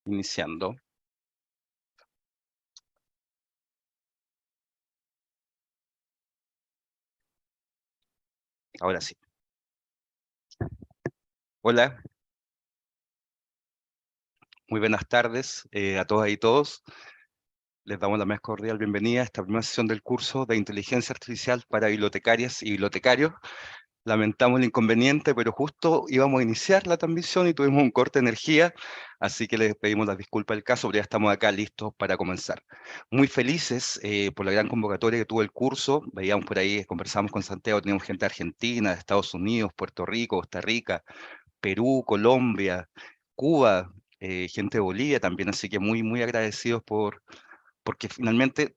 Iniciando. Ahora sí. Hola, muy buenas tardes a todas y todos. Les damos la más cordial bienvenida a esta primera sesión del curso de Inteligencia Artificial para Bibliotecarias y Bibliotecarios. Lamentamos el inconveniente, pero justo íbamos a iniciar la transmisión y tuvimos un corte de energía, así que les pedimos las disculpas del caso, pero ya estamos acá listos para comenzar. Muy felices por la gran convocatoria que tuvo el curso. Veíamos por ahí, conversamos con Santiago, teníamos gente de Argentina, de Estados Unidos, Puerto Rico, Costa Rica, Perú, Colombia, Cuba, gente de Bolivia también, así que muy agradecidos porque finalmente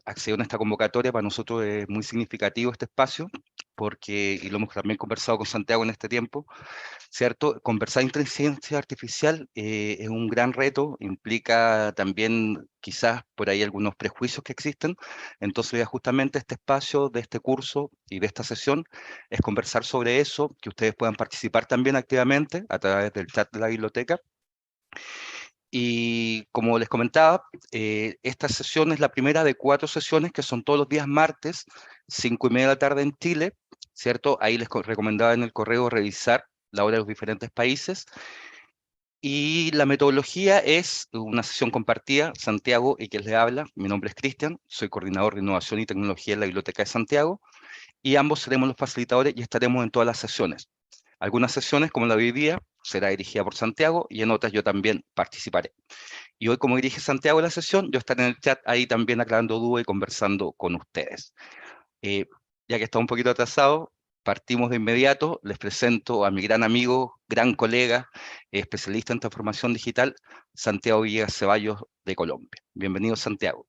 accedieron a esta convocatoria. Para nosotros es muy significativo este espacio, porque, y lo hemos también conversado con Santiago en este tiempo, ¿cierto? Conversar inteligencia artificial es un gran reto, implica también quizás por ahí algunos prejuicios que existen. Entonces ya justamente este espacio de este curso y de esta sesión es conversar sobre eso, que ustedes puedan participar también activamente a través del chat de la biblioteca. Y como les comentaba, esta sesión es la primera de 4 sesiones que son todos los días martes, 5:30 de la tarde en Chile, ¿cierto? Ahí les recomendaba en el correo revisar la hora de los diferentes países. Y la metodología es una sesión compartida, Santiago y quien les habla. Mi nombre es Cristian, soy coordinador de innovación y tecnología en la Biblioteca de Santiago, y ambos seremos los facilitadores y estaremos en todas las sesiones. Algunas sesiones, como la de hoy día, será dirigida por Santiago y en otras yo también participaré. Y hoy, como dirige Santiago la sesión, yo estaré en el chat ahí también aclarando dudas y conversando con ustedes. Ya que está un poquito atrasado, partimos de inmediato. Les presento a mi gran amigo, gran colega, especialista en transformación digital, Santiago Villegas Ceballos de Colombia. Bienvenido, Santiago.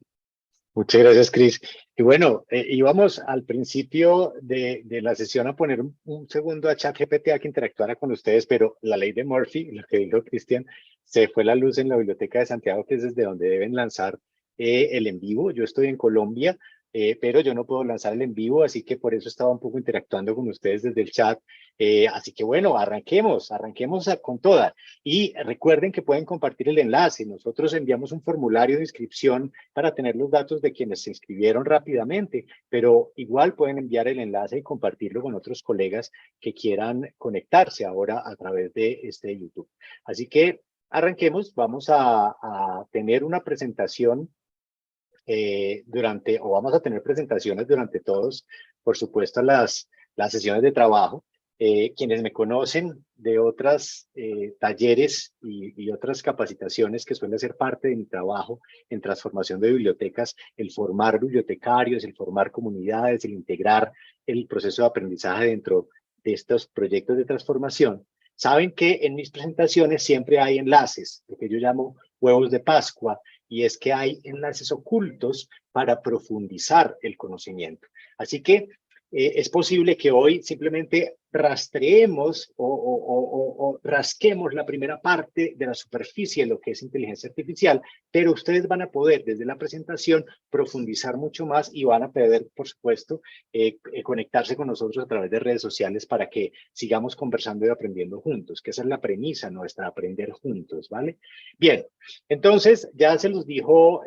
Muchas gracias, Cris. Y bueno, íbamos al principio de la sesión a poner un segundo a ChatGPT a que interactuara con ustedes, pero la ley de Murphy, lo que dijo Cristian, se fue la luz en la Biblioteca de Santiago, que es desde donde deben lanzar el en vivo. Yo estoy en Colombia, pero yo no puedo lanzar el en vivo, así que por eso estaba un poco interactuando con ustedes desde el chat. Así que bueno, arranquemos con toda. Y recuerden que pueden compartir el enlace. Nosotros enviamos un formulario de inscripción para tener los datos de quienes se inscribieron rápidamente, pero igual pueden enviar el enlace y compartirlo con otros colegas que quieran conectarse ahora a través de este YouTube. Así que arranquemos, vamos a tener una presentación vamos a tener presentaciones durante todos, por supuesto, las sesiones de trabajo. Quienes me conocen de otras talleres y otras capacitaciones que suele ser parte de mi trabajo en transformación de bibliotecas, el formar bibliotecarios, el formar comunidades, el integrar el proceso de aprendizaje dentro de estos proyectos de transformación, saben que en mis presentaciones siempre hay enlaces, lo que yo llamo huevos de Pascua, y es que hay enlaces ocultos para profundizar el conocimiento. Así que es posible que hoy simplemente rastreemos o rasquemos la primera parte de la superficie de lo que es inteligencia artificial, pero ustedes van a poder desde la presentación profundizar mucho más y van a poder, por supuesto, conectarse con nosotros a través de redes sociales para que sigamos conversando y aprendiendo juntos, que esa es la premisa nuestra, aprender juntos, ¿vale? Bien, entonces ya se los dijo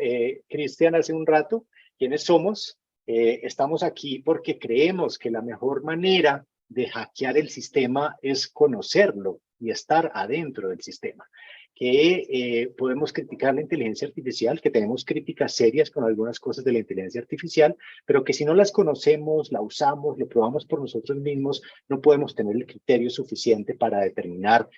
Cristian hace un rato, ¿quiénes somos? Estamos aquí porque creemos que la mejor manera de hackear el sistema es conocerlo y estar adentro del sistema. Que podemos criticar la inteligencia artificial, que tenemos críticas serias con algunas cosas de la inteligencia artificial, pero que si no las conocemos, la usamos, lo probamos por nosotros mismos, no podemos tener el criterio suficiente para determinar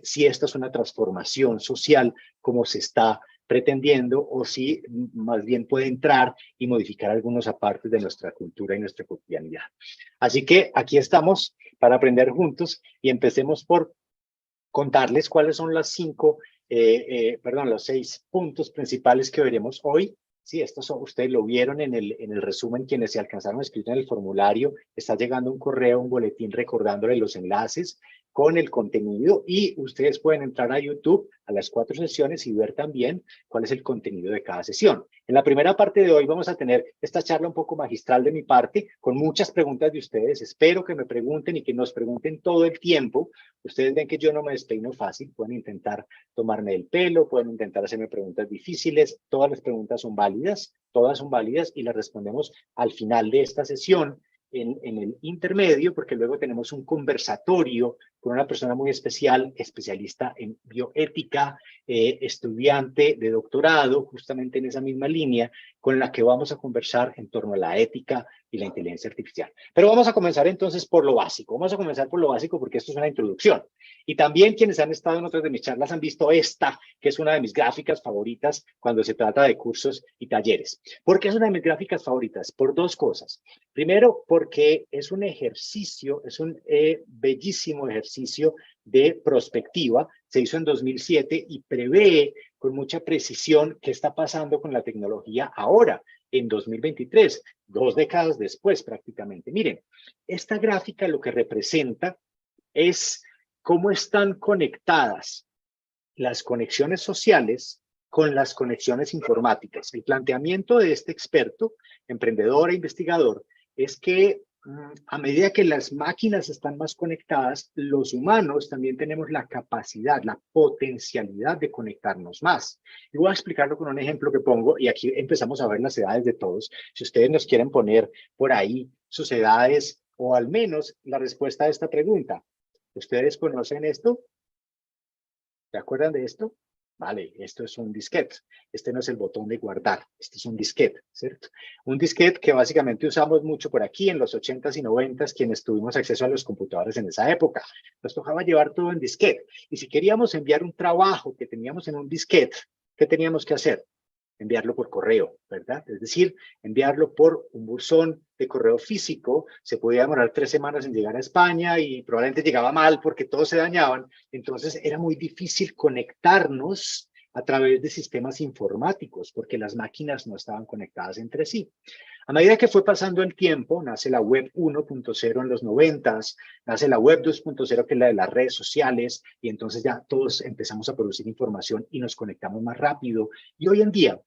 si esta es una transformación social como se está pretendiendo o si más bien puede entrar y modificar algunos apartes de nuestra cultura y nuestra cotidianidad. Así que aquí estamos para aprender juntos y empecemos por contarles cuáles son los 6 puntos principales que veremos hoy. Sí, estos son, ustedes lo vieron en el resumen, quienes se alcanzaron a escribir en el formulario, está llegando un correo, un boletín recordándole los enlaces. con el contenido y ustedes pueden entrar a YouTube a las 4 sesiones y ver también cuál es el contenido de cada sesión. En la primera parte de hoy vamos a tener esta charla un poco magistral de mi parte, con muchas preguntas de ustedes. Espero que me pregunten y que nos pregunten todo el tiempo. Ustedes ven que yo no me despeino fácil, pueden intentar tomarme el pelo, pueden intentar hacerme preguntas difíciles. Todas las preguntas son válidas y las respondemos al final de esta sesión. En el intermedio, porque luego tenemos un conversatorio con una persona muy especial, especialista en bioética, estudiante de doctorado, justamente en esa misma línea, con la que vamos a conversar en torno a la ética y la inteligencia artificial. Pero vamos a comenzar entonces por lo básico. Vamos a comenzar por lo básico porque esto es una introducción. Y también quienes han estado en otras de mis charlas han visto esta, que es una de mis gráficas favoritas cuando se trata de cursos y talleres. ¿Por qué es una de mis gráficas favoritas? Por 2 cosas. Primero, porque es un ejercicio, es un bellísimo ejercicio de prospectiva. Se hizo en 2007 y prevé con mucha precisión qué está pasando con la tecnología ahora, en 2023, 2 décadas después prácticamente. Miren, esta gráfica lo que representa es cómo están conectadas las conexiones sociales con las conexiones informáticas. El planteamiento de este experto, emprendedor e investigador, es que a medida que las máquinas están más conectadas, los humanos también tenemos la capacidad, la potencialidad de conectarnos más. Y voy a explicarlo con un ejemplo que pongo, y aquí empezamos a ver las edades de todos. Si ustedes nos quieren poner por ahí sus edades, o al menos la respuesta a esta pregunta. ¿Ustedes conocen esto? ¿Se acuerdan de esto? Vale, esto es un disquete. Este no es el botón de guardar, este es un disquete, ¿cierto? Un disquete que básicamente usamos mucho por aquí en los 80s y 90s, quienes tuvimos acceso a los computadores en esa época. Nos tocaba llevar todo en disquete. Y si queríamos enviar un trabajo que teníamos en un disquete, ¿qué teníamos que hacer? Enviarlo por correo, ¿verdad? Es decir, enviarlo por un buzón de correo físico. Se podía demorar 3 semanas en llegar a España y probablemente llegaba mal porque todos se dañaban. Entonces era muy difícil conectarnos a través de sistemas informáticos porque las máquinas no estaban conectadas entre sí. A medida que fue pasando el tiempo, nace la web 1.0 en los 90s, nace la web 2.0 que es la de las redes sociales, y entonces ya todos empezamos a producir información y nos conectamos más rápido. Y hoy en día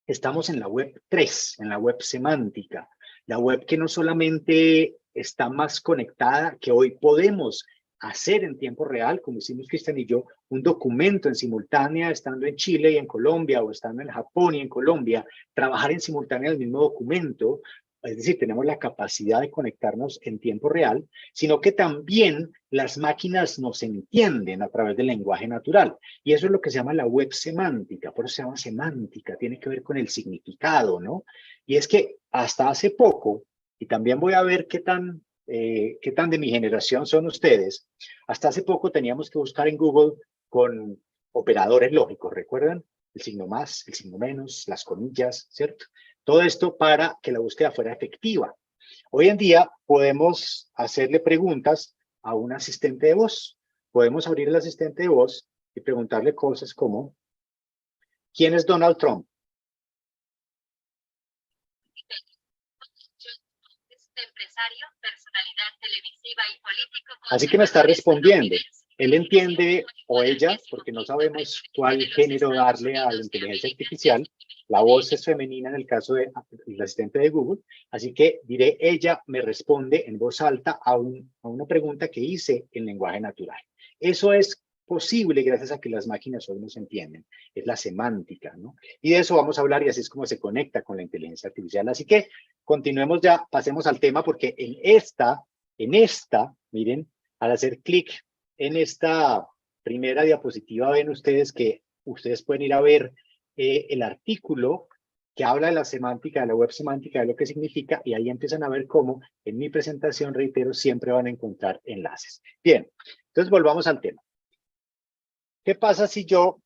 estamos en la web 3, en la web semántica, la web que no solamente está más conectada, que hoy podemos hacer en tiempo real, como hicimos Cristian y yo, un documento en simultánea, estando en Chile y en Colombia, o estando en Japón y en Colombia, trabajar en simultánea el mismo documento, es decir, tenemos la capacidad de conectarnos en tiempo real, sino que también las máquinas nos entienden a través del lenguaje natural. Y eso es lo que se llama la web semántica, por eso se llama semántica, tiene que ver con el significado, ¿no? Y es que hasta hace poco, y también voy a ver qué tan de mi generación son ustedes, hasta hace poco teníamos que buscar en Google con operadores lógicos, ¿recuerdan? El signo más, el signo menos, las comillas, ¿cierto? Todo esto para que la búsqueda fuera efectiva. Hoy en día podemos hacerle preguntas a un asistente de voz. Podemos abrir el asistente de voz y preguntarle cosas como, ¿quién es Donald Trump? Empresario, personalidad televisiva y político. Así que me está respondiendo. Él entiende, o ella, porque no sabemos cuál género darle a la inteligencia artificial. La voz es femenina en el caso del asistente de Google. Así que diré, ella me responde en voz alta a una pregunta que hice en lenguaje natural. Eso es posible gracias a que las máquinas hoy nos entienden. Es la semántica, ¿no? Y de eso vamos a hablar y así es como se conecta con la inteligencia artificial. Así que continuemos ya, pasemos al tema porque en esta, miren, al hacer clic en esta primera diapositiva ven ustedes que ustedes pueden ir a ver el artículo que habla de la semántica, de la web semántica, de lo que significa, y ahí empiezan a ver cómo en mi presentación, reitero, siempre van a encontrar enlaces. Bien, entonces volvamos al tema. ¿Qué pasa si yo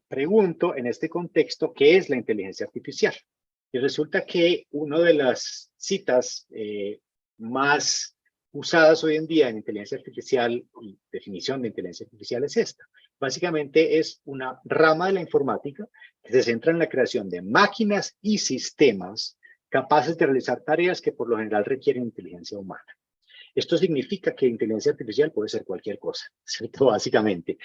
pregunto en este contexto qué es la inteligencia artificial? Y resulta que una de las citas más usadas hoy en día en inteligencia artificial y definición de inteligencia artificial es esta. Básicamente es una rama de la informática que se centra en la creación de máquinas y sistemas capaces de realizar tareas que por lo general requieren inteligencia humana. Esto significa que inteligencia artificial puede ser cualquier cosa, ¿cierto? Básicamente.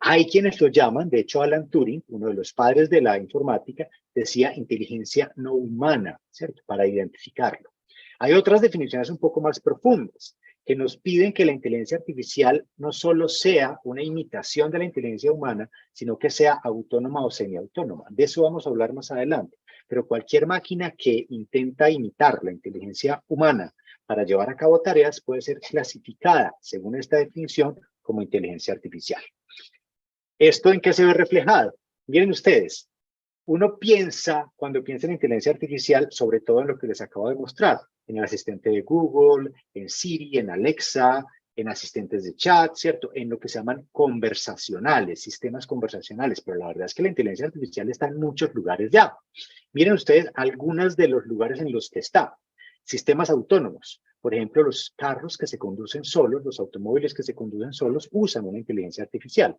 Hay quienes lo llaman, de hecho Alan Turing, uno de los padres de la informática, decía inteligencia no humana, ¿cierto? Para identificarlo. Hay otras definiciones un poco más profundas que nos piden que la inteligencia artificial no solo sea una imitación de la inteligencia humana, sino que sea autónoma o semiautónoma. De eso vamos a hablar más adelante. Pero cualquier máquina que intenta imitar la inteligencia humana para llevar a cabo tareas puede ser clasificada, según esta definición, como inteligencia artificial. ¿Esto en qué se ve reflejado? Miren ustedes, uno piensa, cuando piensa en inteligencia artificial, sobre todo en lo que les acabo de mostrar, en el asistente de Google, en Siri, en Alexa, en asistentes de chat, ¿cierto? En lo que se llaman conversacionales, sistemas conversacionales, pero la verdad es que la inteligencia artificial está en muchos lugares ya. Miren ustedes algunos de los lugares en los que está. Sistemas autónomos, por ejemplo, los carros que se conducen solos, los automóviles que se conducen solos, usan una inteligencia artificial.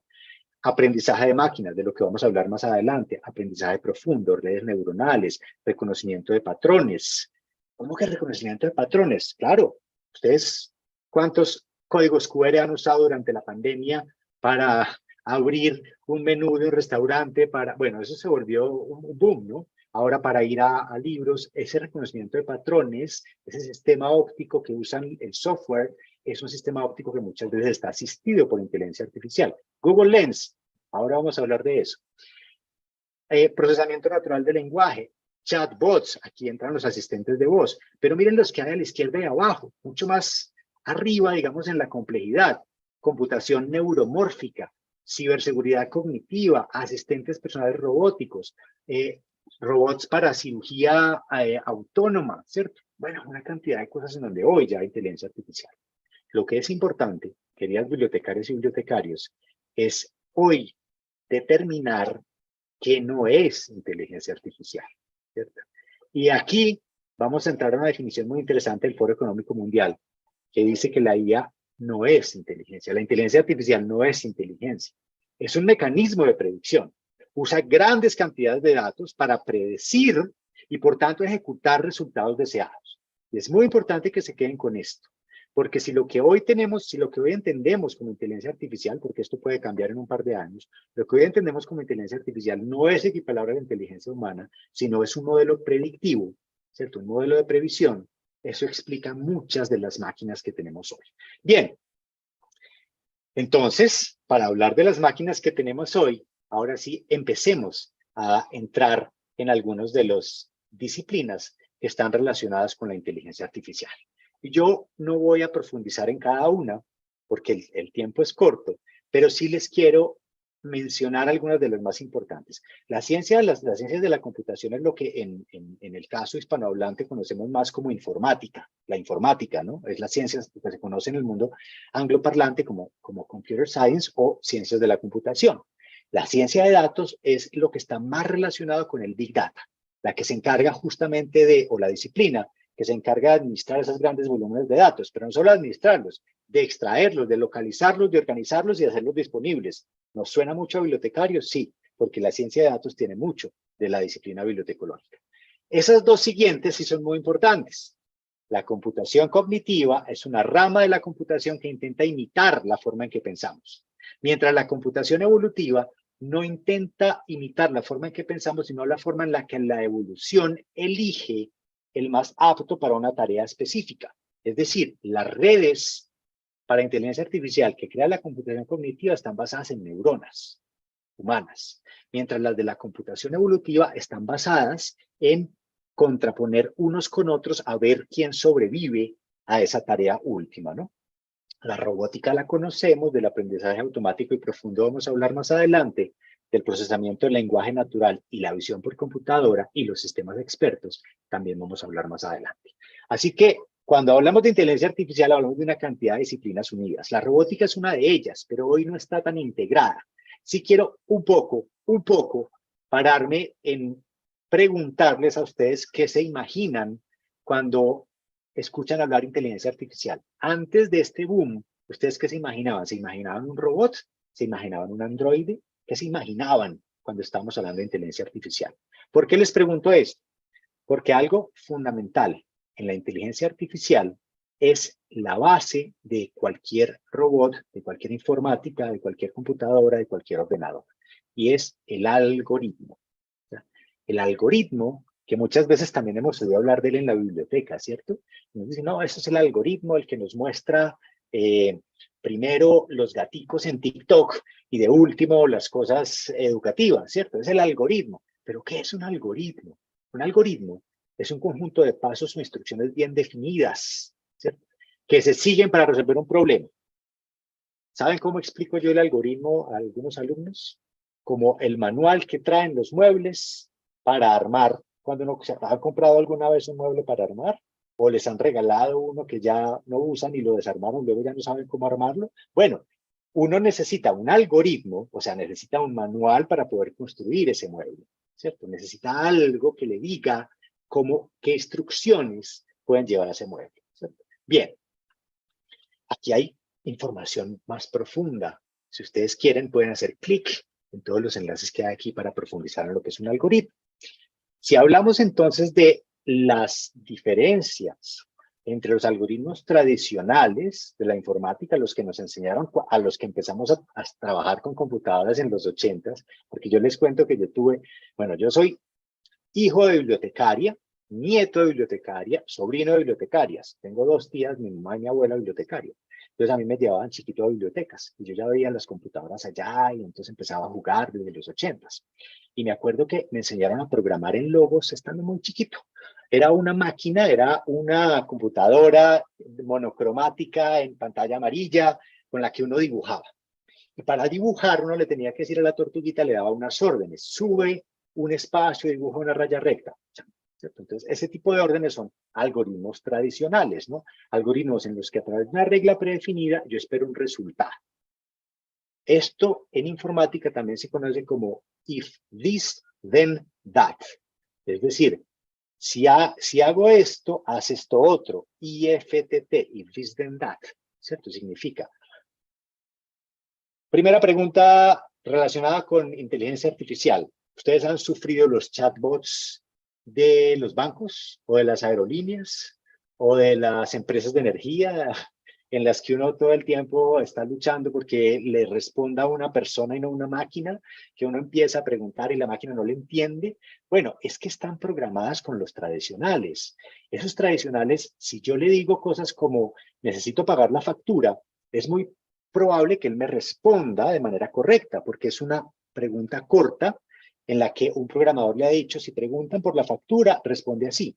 Aprendizaje de máquinas, de lo que vamos a hablar más adelante, aprendizaje profundo, redes neuronales, reconocimiento de patrones. ¿Cómo que reconocimiento de patrones? Claro, ustedes, ¿cuántos códigos QR han usado durante la pandemia para abrir un menú de un restaurante? Bueno, eso se volvió un boom, ¿no? Ahora para ir a libros, ese reconocimiento de patrones, ese sistema óptico que usan el software, es un sistema óptico que muchas veces está asistido por inteligencia artificial. Google Lens, ahora vamos a hablar de eso. Procesamiento natural del lenguaje, chatbots, aquí entran los asistentes de voz, pero miren los que hay a la izquierda y abajo, mucho más arriba, digamos, en la complejidad. Computación neuromórfica, ciberseguridad cognitiva, asistentes personales robóticos, robots para cirugía autónoma, ¿cierto? Bueno, una cantidad de cosas en donde hoy ya hay inteligencia artificial. Lo que es importante, queridas bibliotecarias y bibliotecarios, es hoy determinar qué no es inteligencia artificial, ¿cierto? Y aquí vamos a entrar a una definición muy interesante del Foro Económico Mundial, que dice que la IA no es inteligencia. La inteligencia artificial no es inteligencia. Es un mecanismo de predicción. Usa grandes cantidades de datos para predecir y, por tanto, ejecutar resultados deseados. Y es muy importante que se queden con esto. Porque si lo que hoy tenemos, si lo que hoy entendemos como inteligencia artificial, porque esto puede cambiar en un par de años, lo que hoy entendemos como inteligencia artificial no es equiparable a la inteligencia humana, sino es un modelo predictivo, ¿cierto? Un modelo de previsión. Eso explica muchas de las máquinas que tenemos hoy. Bien, entonces, para hablar de las máquinas que tenemos hoy, ahora sí empecemos a entrar en algunas de las disciplinas que están relacionadas con la inteligencia artificial. Y yo no voy a profundizar en cada una, porque el tiempo es corto, pero sí les quiero mencionar algunas de las más importantes. Las ciencias de la computación es lo que en el caso hispanohablante conocemos más como informática. La informática, ¿no? Es la ciencia que se conoce en el mundo angloparlante como computer science o ciencias de la computación. La ciencia de datos es lo que está más relacionado con el big data, la que se encarga justamente de, o la disciplina, que se encarga de administrar esos grandes volúmenes de datos, pero no solo administrarlos, de extraerlos, de localizarlos, de organizarlos y de hacerlos disponibles. ¿Nos suena mucho a bibliotecarios? Sí, porque la ciencia de datos tiene mucho de la disciplina bibliotecológica. Esas dos siguientes sí son muy importantes. La computación cognitiva es una rama de la computación que intenta imitar la forma en que pensamos, mientras la computación evolutiva no intenta imitar la forma en que pensamos, sino la forma en la que la evolución elige el más apto para una tarea específica. Es decir, las redes para inteligencia artificial que crea la computación cognitiva están basadas en neuronas humanas, mientras las de la computación evolutiva están basadas en contraponer unos con otros a ver quién sobrevive a esa tarea última, ¿no? La robótica la conocemos, del aprendizaje automático y profundo vamos a hablar más adelante, del procesamiento del lenguaje natural y la visión por computadora y los sistemas expertos, también vamos a hablar más adelante. Así que cuando hablamos de inteligencia artificial hablamos de una cantidad de disciplinas unidas. La robótica es una de ellas, pero hoy no está tan integrada. Sí quiero un poco pararme en preguntarles a ustedes qué se imaginan cuando escuchan hablar de inteligencia artificial. Antes de este boom, ¿ustedes qué se imaginaban? ¿Se imaginaban un robot? ¿Se imaginaban un androide? ¿Qué se imaginaban cuando estábamos hablando de inteligencia artificial? ¿Por qué les pregunto esto? Porque algo fundamental en la inteligencia artificial es la base de cualquier robot, de cualquier informática, de cualquier computadora, de cualquier ordenador. Y es el algoritmo. El algoritmo, que muchas veces también hemos oído hablar de él en la biblioteca, ¿cierto? Nos dicen, no, eso es el algoritmo, el que nos muestra primero los gaticos en TikTok y de último las cosas educativas, ¿cierto? Es el algoritmo. ¿Pero qué es un algoritmo? Un algoritmo es un conjunto de pasos o instrucciones bien definidas, ¿cierto? Que se siguen para resolver un problema. ¿Saben cómo explico yo el algoritmo a algunos alumnos? Como el manual que traen los muebles para armar. Cuando no se han comprado alguna vez un mueble para armar, o les han regalado uno que ya no usan y lo desarmaron, luego ya no saben cómo armarlo. Bueno, uno necesita un algoritmo, o sea, necesita un manual para poder construir ese mueble, ¿cierto? Necesita algo que le diga qué instrucciones pueden llevar a ese mueble, ¿cierto? Bien, aquí hay información más profunda. Si ustedes quieren, pueden hacer clic en todos los enlaces que hay aquí para profundizar en lo que es un algoritmo. Si hablamos entonces de las diferencias entre los algoritmos tradicionales de la informática, los que nos enseñaron, a los que empezamos a trabajar con computadoras en los 80s, porque yo les cuento que yo soy hijo de bibliotecaria, nieto de bibliotecaria, sobrino de bibliotecarias. Tengo 2 tías, mi mamá y mi abuela, bibliotecarias. Entonces a mí me llevaban chiquito a bibliotecas y yo ya veía las computadoras allá y entonces empezaba a jugar desde los 80s. Y me acuerdo que me enseñaron a programar en Logos estando muy chiquito. Era una máquina, era una computadora monocromática en pantalla amarilla con la que uno dibujaba. Y para dibujar uno le tenía que decir a la tortuguita, le daba unas órdenes, sube un espacio, dibuja una raya recta. ¿Cierto? Entonces, ese tipo de órdenes son algoritmos tradicionales, ¿no? Algoritmos en los que a través de una regla predefinida yo espero un resultado. Esto en informática también se conoce como if this, then that. Es decir, si hago esto, haz esto otro. IFTT, if this, then that. ¿Cierto? Significa. Primera pregunta relacionada con inteligencia artificial. ¿Ustedes han sufrido los chatbots de los bancos o de las aerolíneas o de las empresas de energía en las que uno todo el tiempo está luchando porque le responda a una persona y no a una máquina, que uno empieza a preguntar y la máquina no le entiende? Bueno, es que están programadas con los tradicionales. Esos tradicionales, si yo le digo cosas como necesito pagar la factura, es muy probable que él me responda de manera correcta, porque es una pregunta corta en la que un programador le ha dicho, si preguntan por la factura, responde así.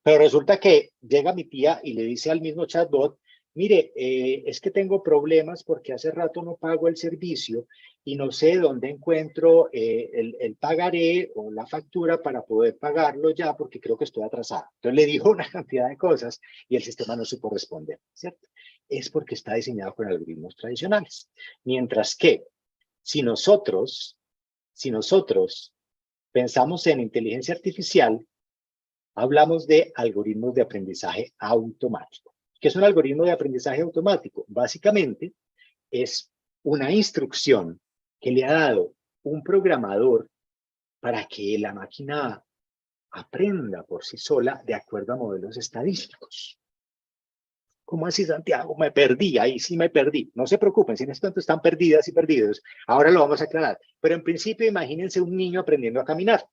Pero resulta que llega mi tía y le dice al mismo chatbot, mire, es que tengo problemas porque hace rato no pago el servicio y no sé dónde encuentro el pagaré o la factura para poder pagarlo ya porque creo que estoy atrasada. Entonces le dijo una cantidad de cosas y el sistema no supo responder, ¿cierto? Es porque está diseñado con algoritmos tradicionales. Mientras que si nosotros pensamos en inteligencia artificial, hablamos de algoritmos de aprendizaje automático. ¿Qué es un algoritmo de aprendizaje automático? Básicamente es una instrucción que le ha dado un programador para que la máquina aprenda por sí sola de acuerdo a modelos estadísticos. ¿Cómo así, Santiago? Me perdí, ahí sí me perdí. No se preocupen, si en este momento están perdidas y perdidos, ahora lo vamos a aclarar. Pero en principio, imagínense un niño aprendiendo a caminar.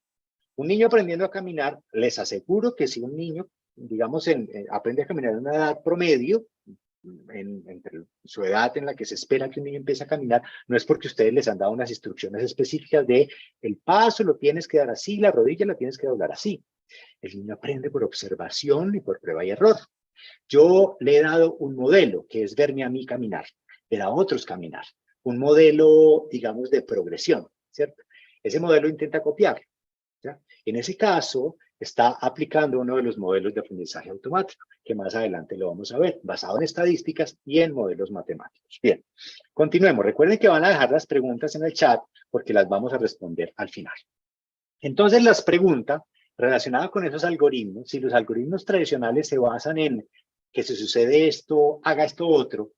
Un niño aprendiendo a caminar, les aseguro que si un niño, digamos, aprende a caminar en una edad promedio, entre su edad en la que se espera que un niño empiece a caminar, no es porque ustedes les han dado unas instrucciones específicas de el paso lo tienes que dar así, la rodilla la tienes que doblar así. El niño aprende por observación y por prueba y error. Yo le he dado un modelo, que es verme a mí caminar, ver a otros caminar. Un modelo, digamos, de progresión, ¿cierto? Ese modelo intenta copiar. ¿Ya? En ese caso, está aplicando uno de los modelos de aprendizaje automático, que más adelante lo vamos a ver, basado en estadísticas y en modelos matemáticos. Bien, continuemos. Recuerden que van a dejar las preguntas en el chat porque las vamos a responder al final. Entonces, las preguntas relacionadas con esos algoritmos, si los algoritmos tradicionales se basan en que si sucede esto, haga esto otro,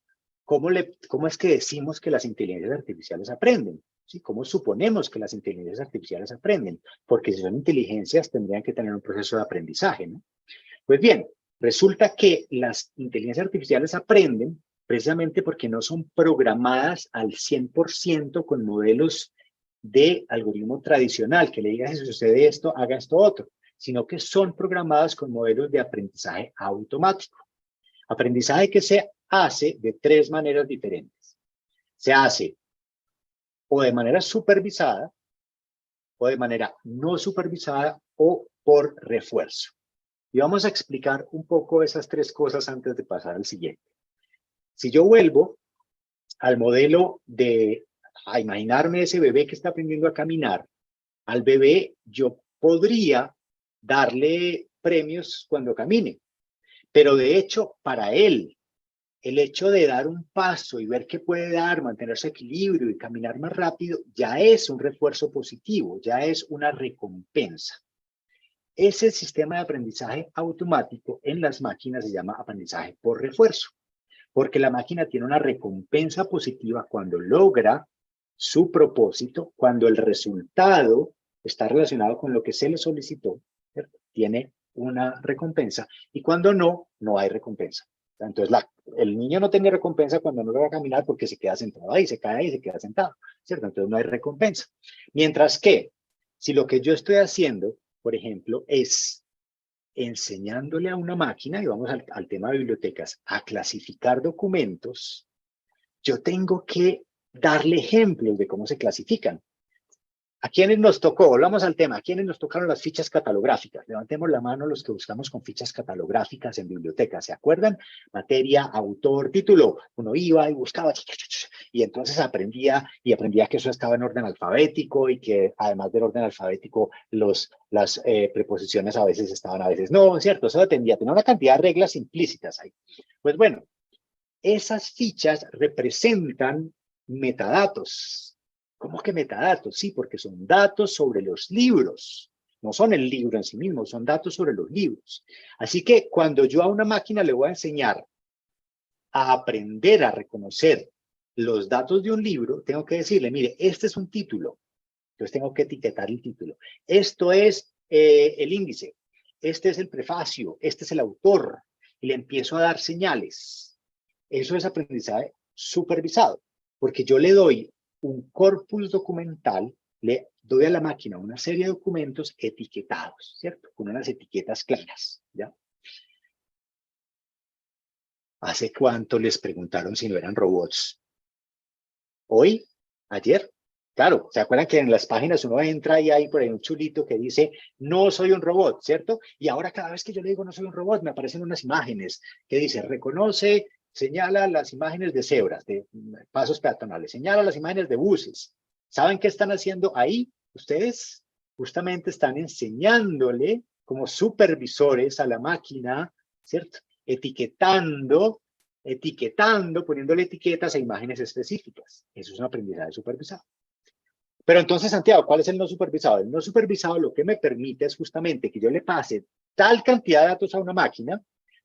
¿cómo es que decimos que las inteligencias artificiales aprenden? ¿Sí? ¿Cómo suponemos que las inteligencias artificiales aprenden? Porque si son inteligencias, tendrían que tener un proceso de aprendizaje, ¿no? Pues bien, Resulta que las inteligencias artificiales aprenden precisamente porque no son programadas al 100% con modelos de algoritmo tradicional, que le diga si sucede esto, haga esto otro, sino que son programadas con modelos de aprendizaje automático. Aprendizaje que se hace de tres maneras diferentes. Se hace o de manera supervisada, o de manera no supervisada, o por refuerzo. Y vamos a explicar un poco esas tres cosas antes de pasar al siguiente. Si yo vuelvo al modelo a imaginarme ese bebé que está aprendiendo a caminar, al bebé yo podría darle premios cuando camine, pero de hecho para él, el hecho de dar un paso y ver qué puede dar, mantener su equilibrio y caminar más rápido, ya es un refuerzo positivo, ya es una recompensa. Ese sistema de aprendizaje automático en las máquinas se llama aprendizaje por refuerzo, porque la máquina tiene una recompensa positiva cuando logra su propósito, cuando el resultado está relacionado con lo que se le solicitó, ¿cierto? Tiene una recompensa, y cuando no, no hay recompensa. Entonces, el niño no tiene recompensa cuando no logra caminar porque se queda sentado ahí, se cae ahí y se queda sentado, ¿cierto? Entonces no hay recompensa. Mientras que, si lo que yo estoy haciendo, por ejemplo, es enseñándole a una máquina, y vamos al tema de bibliotecas, a clasificar documentos, yo tengo que darle ejemplos de cómo se clasifican. ¿A quiénes nos tocó? Volvamos al tema. ¿A quiénes nos tocaron las fichas catalográficas? Levantemos la mano los que buscamos con fichas catalográficas en bibliotecas. ¿Se acuerdan? Materia, autor, título. Uno iba y buscaba y entonces aprendía que eso estaba en orden alfabético y que además del orden alfabético las preposiciones a veces estaban, a veces no, ¿cierto? Eso dependía. Tenía una cantidad de reglas implícitas ahí. Pues bueno, esas fichas representan metadatos. ¿Cómo que metadatos? Sí, porque son datos sobre los libros. No son el libro en sí mismo, son datos sobre los libros. Así que cuando yo a una máquina le voy a enseñar a aprender a reconocer los datos de un libro, tengo que decirle, mire, este es un título. Entonces tengo que etiquetar el título. Esto es el índice. Este es el prefacio. Este es el autor. Y le empiezo a dar señales. Eso es aprendizaje supervisado, porque yo le doy un corpus documental, le doy a la máquina una serie de documentos etiquetados, ¿cierto? Con unas etiquetas claras, ¿ya? ¿Hace cuánto les preguntaron si no eran robots? ¿Hoy? ¿Ayer? Claro, ¿se acuerdan que en las páginas uno entra y hay por ahí un chulito que dice, no soy un robot, ¿cierto? Y ahora cada vez que yo le digo no soy un robot, me aparecen unas imágenes que dice, reconoce, señala las imágenes de cebras, de pasos peatonales, señala las imágenes de buses. ¿Saben qué están haciendo ahí? Ustedes justamente están enseñándole como supervisores a la máquina, ¿cierto? Etiquetando, poniéndole etiquetas a imágenes específicas. Eso es un aprendizaje supervisado. Pero entonces, Santiago, ¿cuál es el no supervisado? El no supervisado lo que me permite es justamente que yo le pase tal cantidad de datos a una máquina,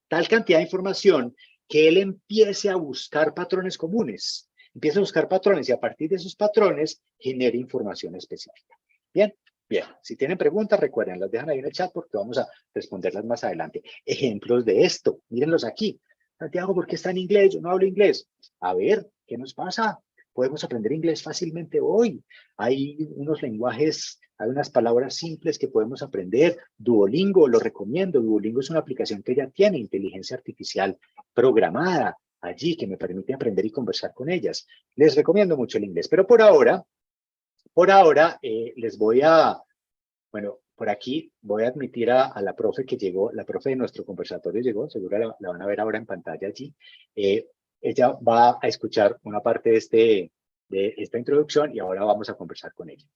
tal cantidad de información, que él empiece a buscar patrones comunes. Empiece a buscar patrones y a partir de esos patrones genere información específica. Bien, bien. Si tienen preguntas, recuerden, las dejan ahí en el chat porque vamos a responderlas más adelante. Ejemplos de esto, mírenlos aquí. Santiago, ¿por qué está en inglés? Yo no hablo inglés. A ver, ¿qué nos pasa? Podemos aprender inglés fácilmente hoy. Hay unos lenguajes, hay unas palabras simples que podemos aprender. Duolingo, lo recomiendo. Duolingo es una aplicación que ya tiene inteligencia artificial programada allí que me permite aprender y conversar con ellas. Les recomiendo mucho el inglés, pero por ahora les voy a, bueno, por aquí voy a admitir a la profe que llegó, la profe de nuestro conversatorio llegó, seguro la van a ver ahora en pantalla allí. Ella va a escuchar una parte de esta introducción y ahora vamos a conversar con ella.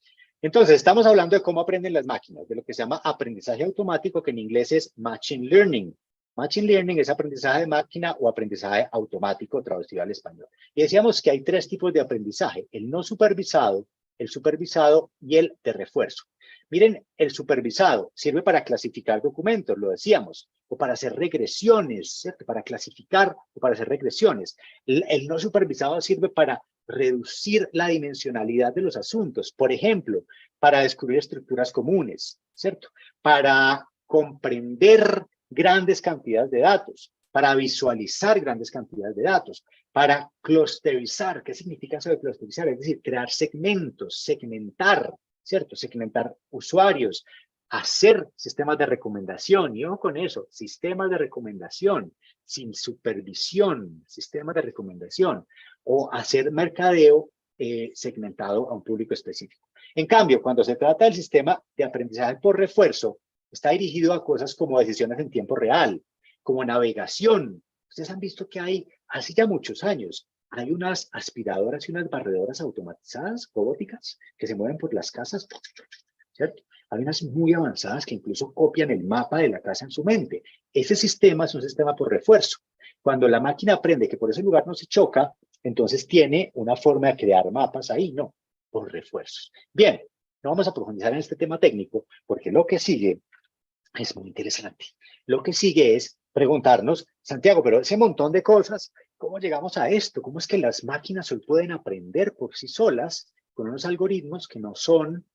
Entonces, estamos hablando de cómo aprenden las máquinas, de lo que se llama aprendizaje automático, que en inglés es Machine Learning. Machine Learning es aprendizaje de máquina o aprendizaje automático traducido al español. Y decíamos que hay tres tipos de aprendizaje, el no supervisado, el supervisado y el de refuerzo. Miren, el supervisado sirve para clasificar documentos, lo decíamos, o para hacer regresiones, ¿cierto? Para clasificar o para hacer regresiones. El no supervisado sirve para reducir la dimensionalidad de los asuntos, por ejemplo, para descubrir estructuras comunes, ¿cierto? Para comprender grandes cantidades de datos, para visualizar grandes cantidades de datos, para clusterizar. ¿Qué significa eso de clusterizar? Es decir, crear segmentos, segmentar, ¿cierto? Segmentar usuarios, hacer sistemas de recomendación, y ojo con eso, sistemas de recomendación, sin supervisión, sistemas de recomendación, o hacer mercadeo segmentado a un público específico. En cambio, cuando se trata del sistema de aprendizaje por refuerzo, está dirigido a cosas como decisiones en tiempo real, como navegación. Ustedes han visto que hay, hace ya muchos años, hay unas aspiradoras y unas barredoras automatizadas, robóticas, que se mueven por las casas, ¿cierto? Hay unas muy avanzadas que incluso copian el mapa de la casa en su mente. Ese sistema es un sistema por refuerzo. Cuando la máquina aprende que por ese lugar no se choca, entonces tiene una forma de crear mapas ahí, no, por refuerzos. Bien, no vamos a profundizar en este tema técnico, porque lo que sigue es muy interesante. Lo que sigue es preguntarnos, Santiago, pero ese montón de cosas, ¿cómo llegamos a esto? ¿Cómo es que las máquinas hoy pueden aprender por sí solas con unos algoritmos que no son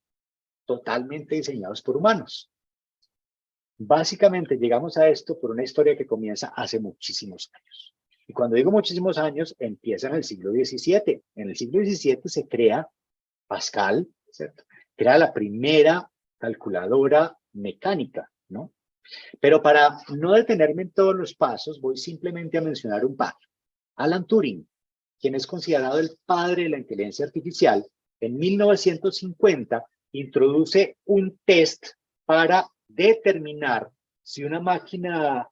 totalmente diseñados por humanos? Básicamente llegamos a esto por una historia que comienza hace muchísimos años. Y cuando digo muchísimos años, empieza en el siglo XVII. En el siglo XVII se crea Pascal, ¿cierto? Crea la primera calculadora mecánica, ¿no? Pero para no detenerme en todos los pasos, voy simplemente a mencionar un par. Alan Turing, quien es considerado el padre de la inteligencia artificial, en 1950 introduce un test para determinar si una máquina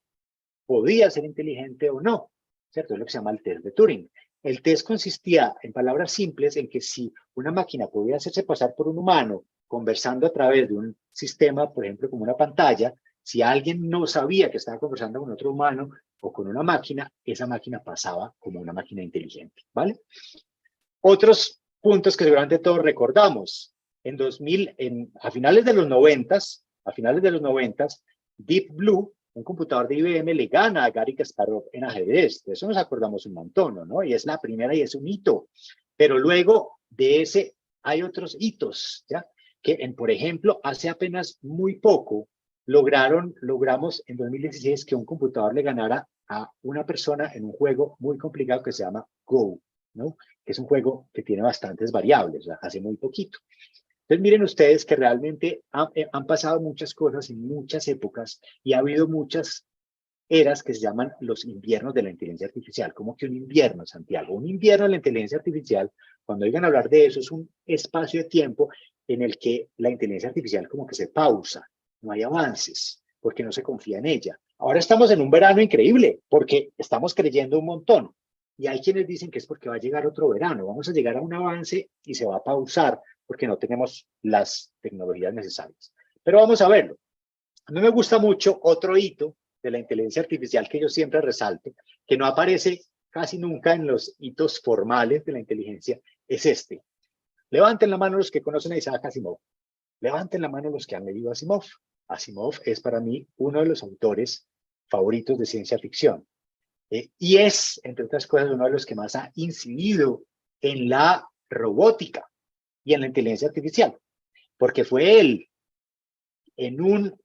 podía ser inteligente o no, ¿cierto? Es lo que se llama el test de Turing. El test consistía, en palabras simples, en que si una máquina podía hacerse pasar por un humano conversando a través de un sistema, por ejemplo, como una pantalla, si alguien no sabía que estaba conversando con otro humano o con una máquina, esa máquina pasaba como una máquina inteligente, ¿vale? Otros puntos que seguramente todos recordamos. En 2000, a finales de los 90, Deep Blue, un computador de IBM, le gana a Garry Kasparov en ajedrez. De eso nos acordamos un montón, ¿no? Y es la primera y es un hito. Pero luego de ese hay otros hitos, ¿ya? Que, por ejemplo, hace apenas muy poco logramos en 2016 que un computador le ganara a una persona en un juego muy complicado que se llama Go, ¿no? Que es un juego que tiene bastantes variables, ¿verdad? Hace muy poquito. Entonces miren ustedes que realmente han pasado muchas cosas en muchas épocas y ha habido muchas eras que se llaman los inviernos de la inteligencia artificial. ¿Cómo que un invierno, Santiago? Un invierno de la inteligencia artificial, cuando oigan hablar de eso, es un espacio de tiempo en el que la inteligencia artificial como que se pausa, no hay avances, porque no se confía en ella. Ahora estamos en un verano increíble, porque estamos creyendo un montón. Y hay quienes dicen que es porque va a llegar otro verano, vamos a llegar a un avance y se va a pausar porque no tenemos las tecnologías necesarias. Pero vamos a verlo. A mí me gusta mucho otro hito de la inteligencia artificial que yo siempre resalto, que no aparece casi nunca en los hitos formales de la inteligencia, es este. Levanten la mano los que conocen a Isaac Asimov. Levanten la mano los que han leído a Asimov. Asimov es para mí uno de los autores favoritos de ciencia ficción. Y es, entre otras cosas, uno de los que más ha incidido en la robótica y en la inteligencia artificial, porque fue él, en un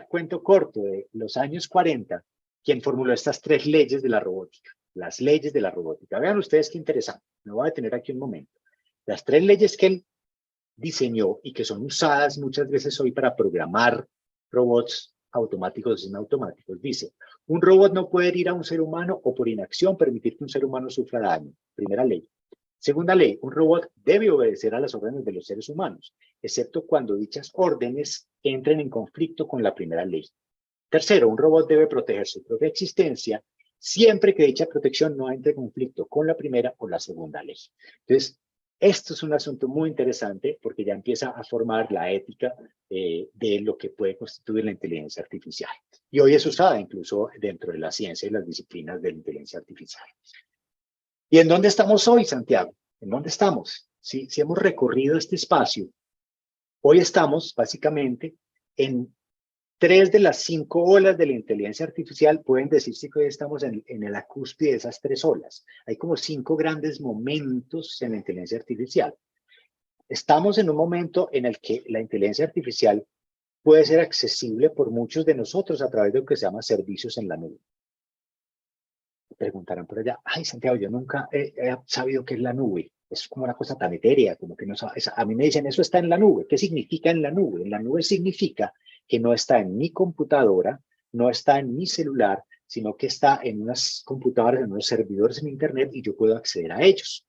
cuento corto de los años 40, quien formuló estas tres leyes de la robótica, las leyes de la robótica. Vean ustedes qué interesante, me voy a detener aquí un momento. Las tres leyes que él diseñó y que son usadas muchas veces hoy para programar robots automáticos y semiautomáticos. Dice, un robot no puede herir a un ser humano o por inacción permitir que un ser humano sufra daño. Primera ley. Segunda ley, un robot debe obedecer a las órdenes de los seres humanos, excepto cuando dichas órdenes entren en conflicto con la primera ley. Tercero, un robot debe proteger su propia existencia siempre que dicha protección no entre en conflicto con la primera o la segunda ley. Entonces, esto es un asunto muy interesante porque ya empieza a formar la ética de lo que puede constituir la inteligencia artificial. Y hoy es usada incluso dentro de la ciencia y las disciplinas de la inteligencia artificial. ¿Y en dónde estamos hoy, Santiago? ¿En dónde estamos? Si hemos recorrido este espacio, hoy estamos básicamente en 3 de las 5 olas de la inteligencia artificial. Pueden decirse que hoy estamos en la cúspide de esas 3 olas. Hay como 5 grandes momentos en la inteligencia artificial. Estamos en un momento en el que la inteligencia artificial puede ser accesible por muchos de nosotros a través de lo que se llama servicios en la nube. Preguntarán por allá, ay Santiago, yo nunca he sabido qué es la nube. Es como una cosa tan etérea, como que no sabes. A mí me dicen, eso está en la nube. ¿Qué significa en la nube? En la nube significa que no está en mi computadora, no está en mi celular, sino que está en unas computadoras, en unos servidores en Internet y yo puedo acceder a ellos.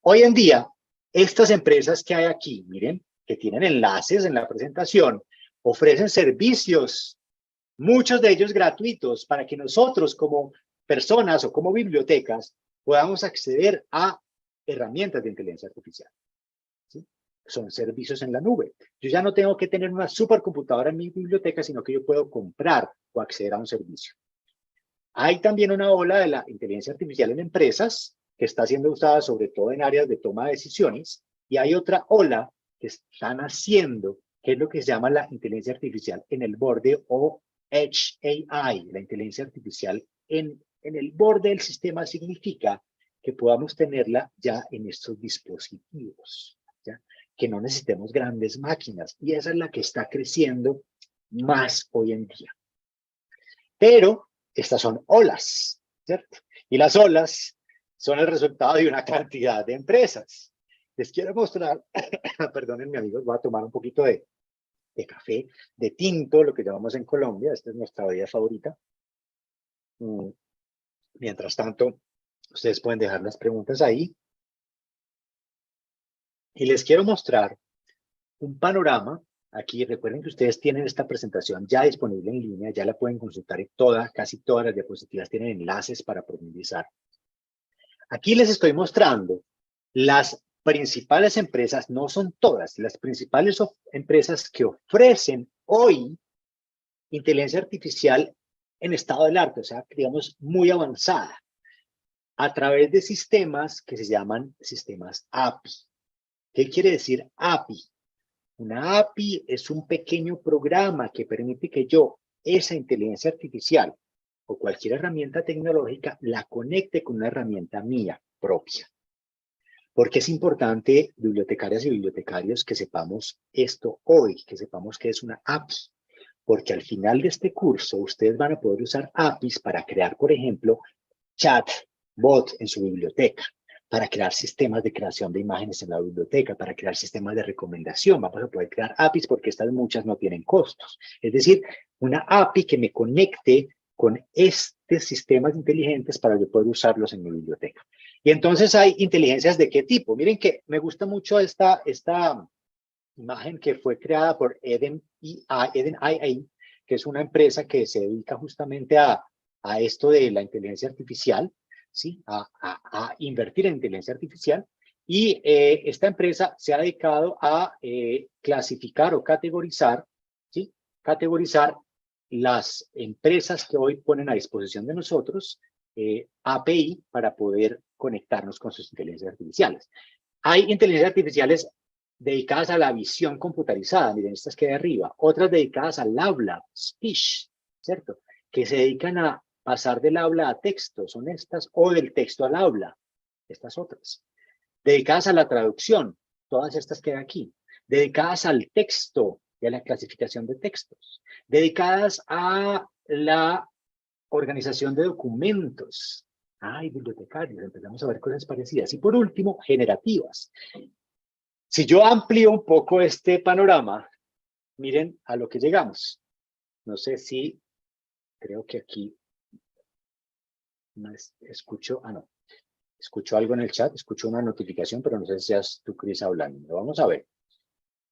Hoy en día, estas empresas que hay aquí, miren, que tienen enlaces en la presentación, ofrecen servicios, muchos de ellos gratuitos, para que nosotros como personas o como bibliotecas podamos acceder a herramientas de inteligencia artificial. ¿Sí? Son servicios en la nube. Yo ya no tengo que tener una supercomputadora en mi biblioteca, sino que yo puedo comprar o acceder a un servicio. Hay también una ola de la inteligencia artificial en empresas que está siendo usada sobre todo en áreas de toma de decisiones, y hay otra ola que están haciendo, que es lo que se llama la inteligencia artificial en el borde o Edge AI. La inteligencia artificial en el borde del sistema significa que podamos tenerla ya en estos dispositivos, ¿ya? Que no necesitemos grandes máquinas, y esa es la que está creciendo más hoy en día. Pero estas son olas, ¿cierto? Y las olas son el resultado de una cantidad de empresas. Les quiero mostrar, perdónenme amigos, voy a tomar un poquito de café, de tinto, lo que llamamos en Colombia. Esta es nuestra bebida favorita. Mientras tanto, ustedes pueden dejar las preguntas ahí. Y les quiero mostrar un panorama. Aquí recuerden que ustedes tienen esta presentación ya disponible en línea, ya la pueden consultar en casi todas las diapositivas tienen enlaces para profundizar. Aquí les estoy mostrando las principales empresas, no son todas, las principales empresas que ofrecen hoy inteligencia artificial en estado del arte, o sea, digamos, muy avanzada, a través de sistemas que se llaman sistemas API. ¿Qué quiere decir API? Una API es un pequeño programa que permite que yo, esa inteligencia artificial o cualquier herramienta tecnológica, la conecte con una herramienta mía propia. Porque es importante, bibliotecarias y bibliotecarios, que sepamos esto hoy, que sepamos que es una API. Porque al final de este curso, ustedes van a poder usar APIs para crear, por ejemplo, chatbot en su biblioteca, para crear sistemas de creación de imágenes en la biblioteca, para crear sistemas de recomendación. Vamos a poder crear APIs porque estas muchas no tienen costos. Es decir, una API que me conecte con estos sistemas inteligentes para yo poder usarlos en mi biblioteca. Y entonces hay inteligencias de qué tipo. Miren que me gusta mucho esta imagen que fue creada por Eden AI, que es una empresa que se dedica justamente a esto de la inteligencia artificial, ¿sí? A invertir en inteligencia artificial. Y esta empresa se ha dedicado a clasificar o categorizar, ¿sí? Categorizar las empresas que hoy ponen a disposición de nosotros API para poder conectarnos con sus inteligencias artificiales. Hay inteligencias artificiales dedicadas a la visión computarizada, miren, estas que hay arriba, otras dedicadas al habla, speech, ¿cierto? Que se dedican a pasar del habla a texto, son estas, o del texto al habla, estas otras. Dedicadas a la traducción, todas estas que hay aquí. Dedicadas al texto y a la clasificación de textos. Dedicadas a la organización de documentos. Ay, bibliotecarios, empezamos a ver cosas parecidas. Y por último, generativas. Si yo amplío un poco este panorama, miren a lo que llegamos. No sé si, creo que aquí escucho, no. Escucho algo en el chat, escucho una notificación, pero no sé si seas tú, Cris, hablando. Vamos a ver.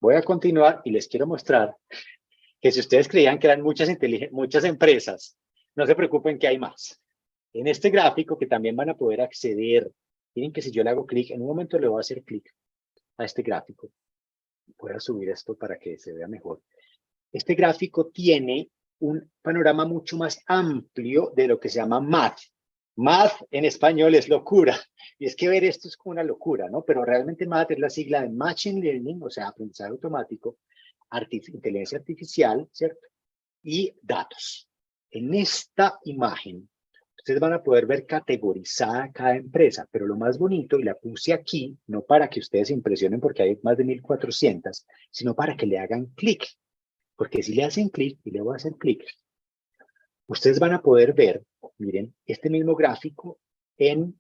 Voy a continuar y les quiero mostrar que si ustedes creían que eran muchas empresas, no se preocupen que hay más. En este gráfico que también van a poder acceder, miren que si yo le hago clic, en un momento le voy a hacer clic a este gráfico. Voy a subir esto para que se vea mejor. Este gráfico tiene un panorama mucho más amplio de lo que se llama math. Math en español es locura. Y es que ver esto es como una locura, ¿no? Pero realmente math es la sigla de Machine Learning, o sea, aprendizaje automático, inteligencia artificial, ¿cierto? Y datos. En esta imagen, ustedes van a poder ver categorizada cada empresa, pero lo más bonito, y la puse aquí, no para que ustedes se impresionen porque hay más de 1400, sino para que le hagan clic. Porque si le hacen clic, y le voy a hacer clic, ustedes van a poder ver, miren, este mismo gráfico en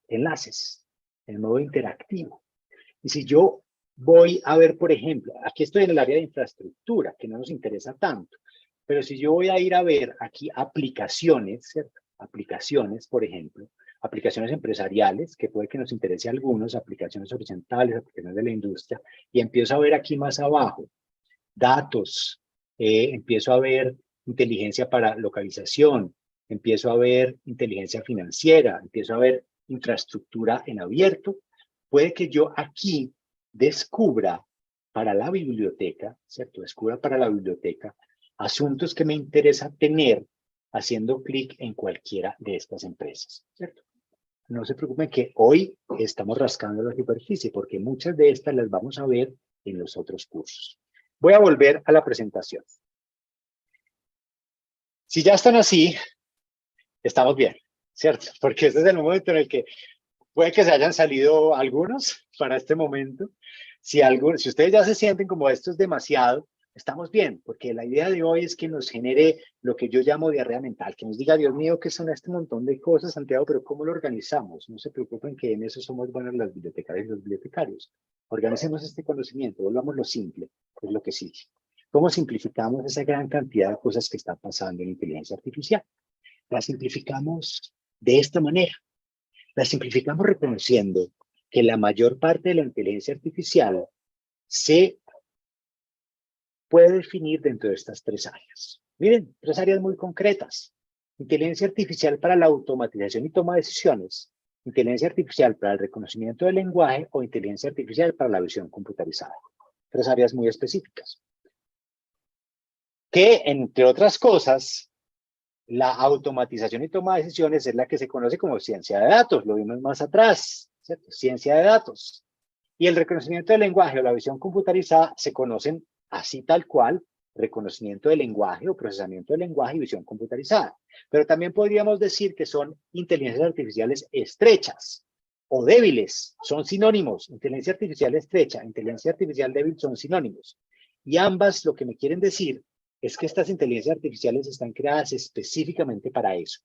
enlaces, en modo interactivo. Y si yo voy a ver, por ejemplo, aquí estoy en el área de infraestructura, que no nos interesa tanto, pero si yo voy a ir a ver aquí aplicaciones, ¿cierto? Aplicaciones, por ejemplo, aplicaciones empresariales, que puede que nos interese a algunos, aplicaciones horizontales, aplicaciones de la industria, y empiezo a ver aquí más abajo, datos, empiezo a ver inteligencia para localización, empiezo a ver inteligencia financiera, empiezo a ver infraestructura en abierto, puede que yo aquí descubra para la biblioteca, ¿cierto? Descubra para la biblioteca asuntos que me interesa tener haciendo clic en cualquiera de estas empresas, ¿cierto? No se preocupen que hoy estamos rascando la superficie porque muchas de estas las vamos a ver en los otros cursos. Voy a volver a la presentación. Si ya están así, estamos bien, ¿cierto? Porque este es el momento en el que puede que se hayan salido algunos para este momento. Si ustedes ya se sienten como esto es demasiado, estamos bien, porque la idea de hoy es que nos genere lo que yo llamo diarrea mental, que nos diga, Dios mío, ¿qué son este montón de cosas, Santiago? Pero ¿cómo lo organizamos? No se preocupen que en eso somos buenos las bibliotecarias y los bibliotecarios. Organicemos este conocimiento, volvamos lo simple, es lo que sigue. ¿Cómo simplificamos esa gran cantidad de cosas que están pasando en inteligencia artificial? La simplificamos de esta manera. La simplificamos reconociendo que la mayor parte de la inteligencia artificial se puede definir dentro de estas tres áreas. Miren, tres áreas muy concretas. Inteligencia artificial para la automatización y toma de decisiones, inteligencia artificial para el reconocimiento del lenguaje o inteligencia artificial para la visión computarizada. Tres áreas muy específicas. Que, entre otras cosas, la automatización y toma de decisiones es la que se conoce como ciencia de datos, lo vimos más atrás, ¿cierto? Ciencia de datos. Y el reconocimiento del lenguaje o la visión computarizada se conocen así tal cual, reconocimiento del lenguaje o procesamiento del lenguaje y visión computarizada. Pero también podríamos decir que son inteligencias artificiales estrechas o débiles, son sinónimos. Inteligencia artificial estrecha, inteligencia artificial débil son sinónimos. Y ambas lo que me quieren decir es que estas inteligencias artificiales están creadas específicamente para eso,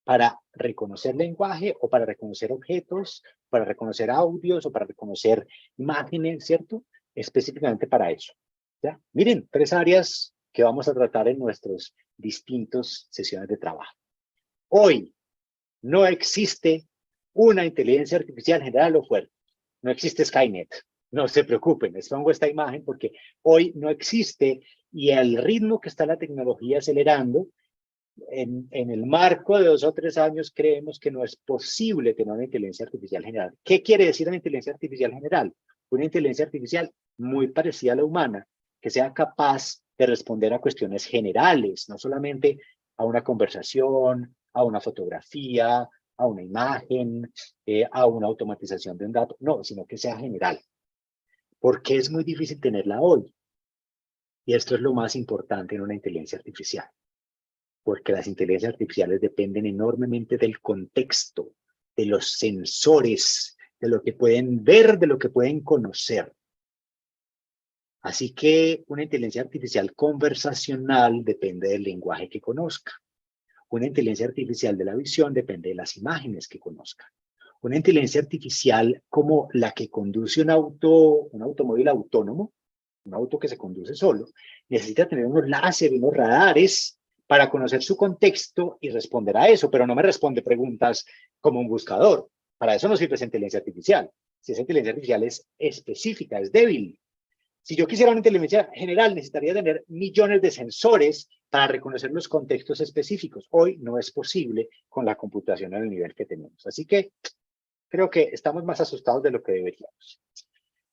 para reconocer lenguaje o para reconocer objetos, para reconocer audios o para reconocer imágenes, ¿cierto? Específicamente para eso. ¿Ya? Miren, tres áreas que vamos a tratar en nuestras distintas sesiones de trabajo. Hoy no existe una inteligencia artificial general o fuerte. No existe Skynet. No se preocupen, les pongo esta imagen porque hoy no existe y el ritmo que está la tecnología acelerando, en el marco de 2 o 3 años creemos que no es posible tener una inteligencia artificial general. ¿Qué quiere decir una inteligencia artificial general? Una inteligencia artificial muy parecida a la humana, que sea capaz de responder a cuestiones generales, no solamente a una conversación, a una fotografía, a una imagen, a una automatización de un dato, no, sino que sea general. ¿Por qué es muy difícil tenerla hoy? Y esto es lo más importante en una inteligencia artificial, porque las inteligencias artificiales dependen enormemente del contexto, de los sensores, de lo que pueden ver, de lo que pueden conocer. Así que una inteligencia artificial conversacional depende del lenguaje que conozca. Una inteligencia artificial de la visión depende de las imágenes que conozca. Una inteligencia artificial como la que conduce un automóvil autónomo, un auto que se conduce solo, necesita tener unos láser, unos radares para conocer su contexto y responder a eso, pero no me responde preguntas como un buscador. Para eso no sirve esa inteligencia artificial. Si esa inteligencia artificial es específica, es débil. Si yo quisiera una inteligencia general, necesitaría tener millones de sensores para reconocer los contextos específicos. Hoy no es posible con la computación al nivel que tenemos. Así que creo que estamos más asustados de lo que deberíamos.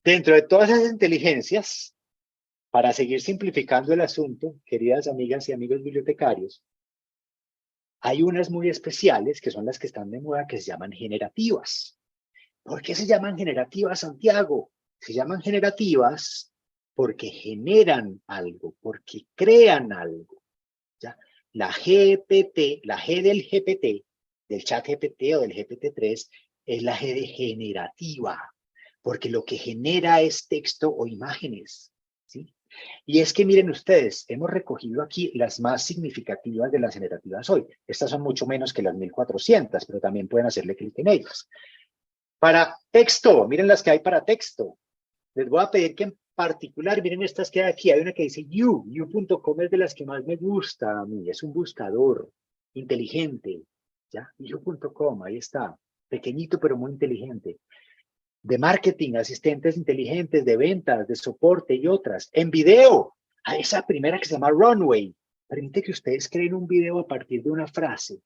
Dentro de todas esas inteligencias, para seguir simplificando el asunto, queridas amigas y amigos bibliotecarios, hay unas muy especiales que son las que están de moda que se llaman generativas. ¿Por qué se llaman generativas, Santiago? Se llaman generativas porque generan algo, porque crean algo. ¿Ya? La GPT, la G del GPT, del chat GPT o del GPT-3, es la G de generativa, porque lo que genera es texto o imágenes. ¿Sí? Y es que miren ustedes, hemos recogido aquí las más significativas de las generativas hoy. Estas son mucho menos que las 1400, pero también pueden hacerle clic en ellas. Para texto, miren las que hay para texto. Les voy a pedir que en particular, miren estas que hay aquí. Hay una que dice you.com es de las que más me gusta a mí. Es un buscador inteligente. ¿Ya? You.com, ahí está. Pequeñito, pero muy inteligente. De marketing, asistentes inteligentes, de ventas, de soporte y otras. En video, a esa primera que se llama Runway. Permite que ustedes creen un video a partir de una frase.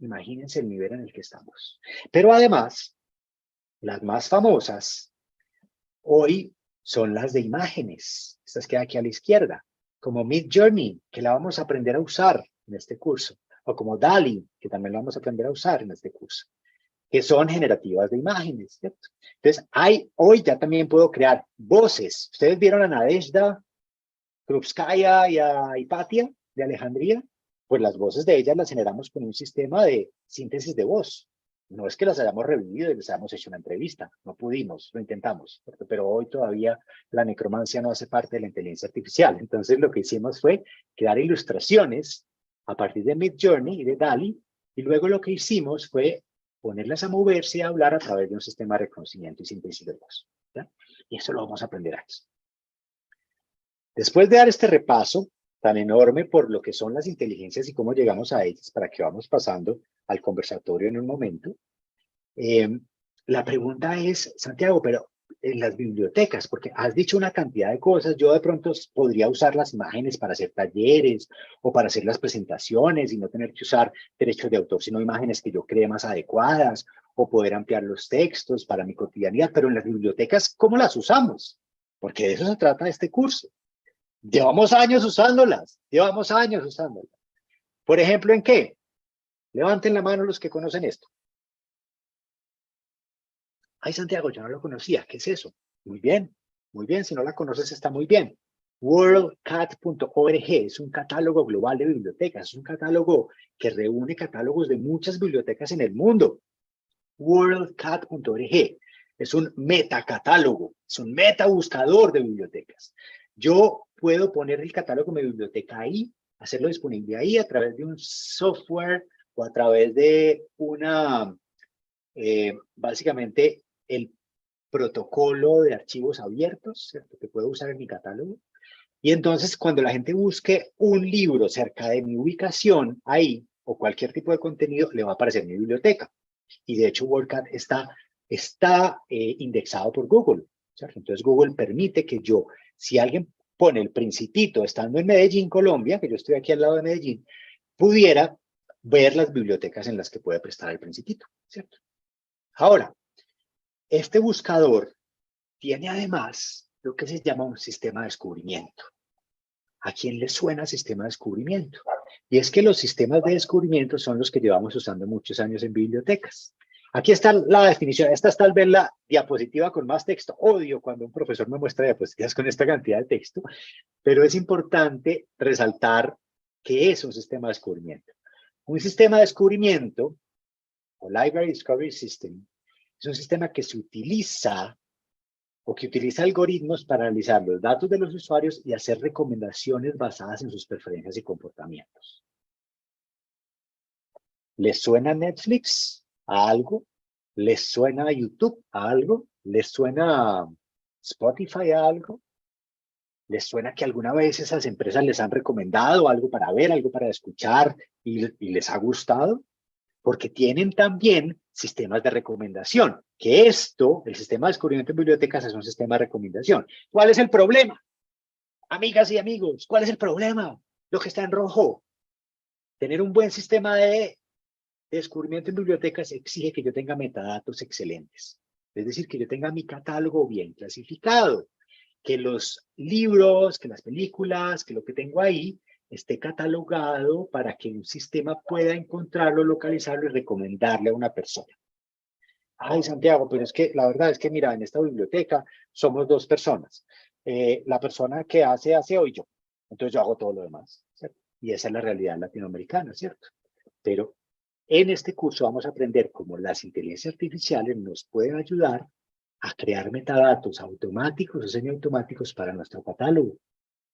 Imagínense el nivel en el que estamos. Pero además, las más famosas hoy son las de imágenes. Estas que hay aquí a la izquierda. Como Midjourney, que la vamos a aprender a usar en este curso. O como DALL-E, que también la vamos a aprender a usar en este curso. Que son generativas de imágenes, ¿cierto? Entonces, hoy ya también puedo crear voces. ¿Ustedes vieron a Nadezhda Krupskaya y a Hipatia de Alejandría? Pues las voces de ellas las generamos con un sistema de síntesis de voz. No es que las hayamos revivido y les hayamos hecho una entrevista. No pudimos, lo intentamos. ¿Cierto? Pero hoy todavía la necromancia no hace parte de la inteligencia artificial. Entonces, lo que hicimos fue crear ilustraciones a partir de Midjourney y de DALL-E. Y luego lo que hicimos fue ponerlas a moverse y a hablar a través de un sistema de reconocimiento y síntesis de voz. ¿Ya? Y eso lo vamos a aprender aquí. Después de dar este repaso tan enorme por lo que son las inteligencias y cómo llegamos a ellas, para que vamos pasando al conversatorio en un momento, la pregunta es, Santiago, pero en las bibliotecas, porque has dicho una cantidad de cosas, yo de pronto podría usar las imágenes para hacer talleres o para hacer las presentaciones y no tener que usar derechos de autor, sino imágenes que yo cree más adecuadas o poder ampliar los textos para mi cotidianidad, pero en las bibliotecas, ¿cómo las usamos? Porque de eso se trata este curso. Llevamos años usándolas, Por ejemplo, ¿en qué? Levanten la mano los que conocen esto. Ay, Santiago, yo no lo conocía. ¿Qué es eso? Muy bien. Si no la conoces, está muy bien. WorldCat.org es un catálogo global de bibliotecas. Es un catálogo que reúne catálogos de muchas bibliotecas en el mundo. WorldCat.org es un metacatálogo, es un metabuscador de bibliotecas. Yo puedo poner el catálogo de mi biblioteca ahí, hacerlo disponible ahí a través de un software o a través de una, básicamente, el protocolo de archivos abiertos, ¿cierto? Que puedo usar en mi catálogo. Y entonces, cuando la gente busque un libro cerca de mi ubicación, ahí, o cualquier tipo de contenido, le va a aparecer mi biblioteca. Y de hecho, WorldCat está indexado por Google, ¿cierto? Entonces, Google permite que yo, si alguien pone el Principito estando en Medellín, Colombia, que yo estoy aquí al lado de Medellín, pudiera ver las bibliotecas en las que puede prestar el Principito, ¿cierto? Ahora, este buscador tiene además lo que se llama un sistema de descubrimiento. ¿A quién le suena sistema de descubrimiento? Y es que los sistemas de descubrimiento son los que llevamos usando muchos años en bibliotecas. Aquí está la definición. Esta es tal vez la diapositiva con más texto. Odio cuando un profesor me muestra diapositivas con esta cantidad de texto, pero es importante resaltar qué es un sistema de descubrimiento. Un sistema de descubrimiento, o Library Discovery System, es un sistema que se utiliza o que utiliza algoritmos para analizar los datos de los usuarios y hacer recomendaciones basadas en sus preferencias y comportamientos. ¿Les suena Netflix a algo? ¿Les suena YouTube a algo? ¿Les suena Spotify a algo? ¿Les suena que alguna vez esas empresas les han recomendado algo para ver, algo para escuchar y les ha gustado? Porque tienen también sistemas de recomendación, que esto, el sistema de descubrimiento en bibliotecas, es un sistema de recomendación. ¿Cuál es el problema? Amigas y amigos, ¿cuál es el problema? Lo que está en rojo. Tener un buen sistema de descubrimiento en bibliotecas exige que yo tenga metadatos excelentes. Es decir, que yo tenga mi catálogo bien clasificado, que los libros, que las películas, que lo que tengo ahí esté catalogado para que un sistema pueda encontrarlo, localizarlo y recomendarle a una persona. Ay, Santiago, pero es que la verdad es que, mira, en esta biblioteca somos dos personas. La persona que hace hoy yo. Entonces yo hago todo lo demás, ¿cierto? Y esa es la realidad latinoamericana, ¿cierto? Pero en este curso vamos a aprender cómo las inteligencias artificiales nos pueden ayudar a crear metadatos automáticos o semiautomáticos para nuestro catálogo,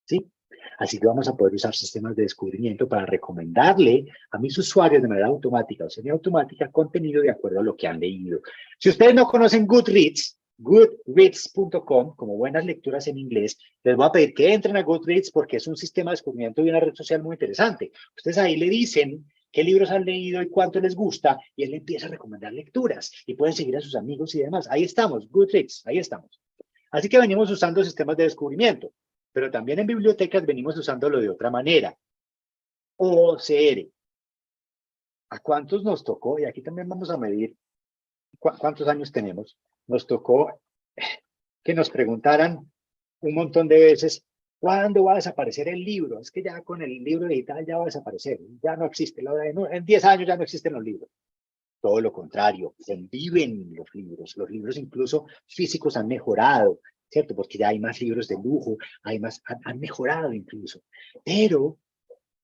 ¿sí? Así que vamos a poder usar sistemas de descubrimiento para recomendarle a mis usuarios de manera automática o semiautomática contenido de acuerdo a lo que han leído. Si ustedes no conocen Goodreads, goodreads.com, como buenas lecturas en inglés, les voy a pedir que entren a Goodreads porque es un sistema de descubrimiento de una red social muy interesante. Ustedes ahí le dicen qué libros han leído y cuánto les gusta, y él empieza a recomendar lecturas, y pueden seguir a sus amigos y demás. Ahí estamos, Goodreads, ahí estamos. Así que venimos usando sistemas de descubrimiento, pero también en bibliotecas venimos usándolo de otra manera. OCR. ¿A cuántos nos tocó? Y aquí también vamos a medir cuántos años tenemos. Nos tocó que nos preguntaran un montón de veces, ¿cuándo va a desaparecer el libro? Es que ya con el libro digital ya va a desaparecer, ya no existe. En 10 años ya no existen los libros. Todo lo contrario, conviven los libros incluso físicos han mejorado, ¿cierto? Porque ya hay más libros de lujo, han mejorado incluso. Pero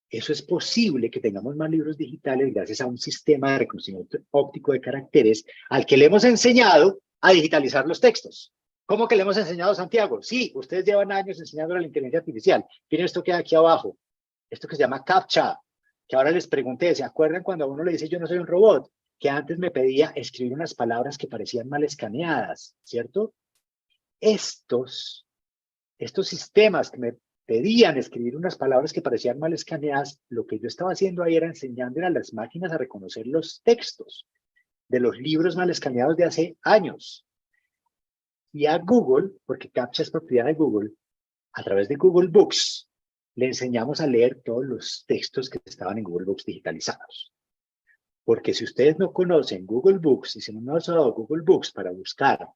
eso es posible que tengamos más libros digitales gracias a un sistema de reconocimiento óptico de caracteres al que le hemos enseñado a digitalizar los textos. ¿Cómo que le hemos enseñado, Santiago? Sí, ustedes llevan años enseñando a la inteligencia artificial. Miren esto que hay aquí abajo, esto que se llama CAPTCHA, que ahora les pregunté, ¿se acuerdan cuando a uno le dice yo no soy un robot? Que antes me pedía escribir unas palabras que parecían mal escaneadas, ¿cierto? Estos sistemas que me pedían escribir unas palabras que parecían mal escaneadas, lo que yo estaba haciendo ahí era enseñándole a las máquinas a reconocer los textos de los libros mal escaneados de hace años. Y a Google, porque CAPTCHA es propiedad de Google, a través de Google Books, le enseñamos a leer todos los textos que estaban en Google Books digitalizados. Porque si ustedes no conocen Google Books y si no han usado Google Books para buscar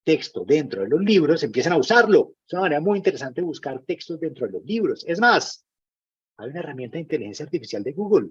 texto dentro de los libros, empiezan a usarlo. Es una manera muy interesante de buscar textos dentro de los libros. Es más, hay una herramienta de inteligencia artificial de Google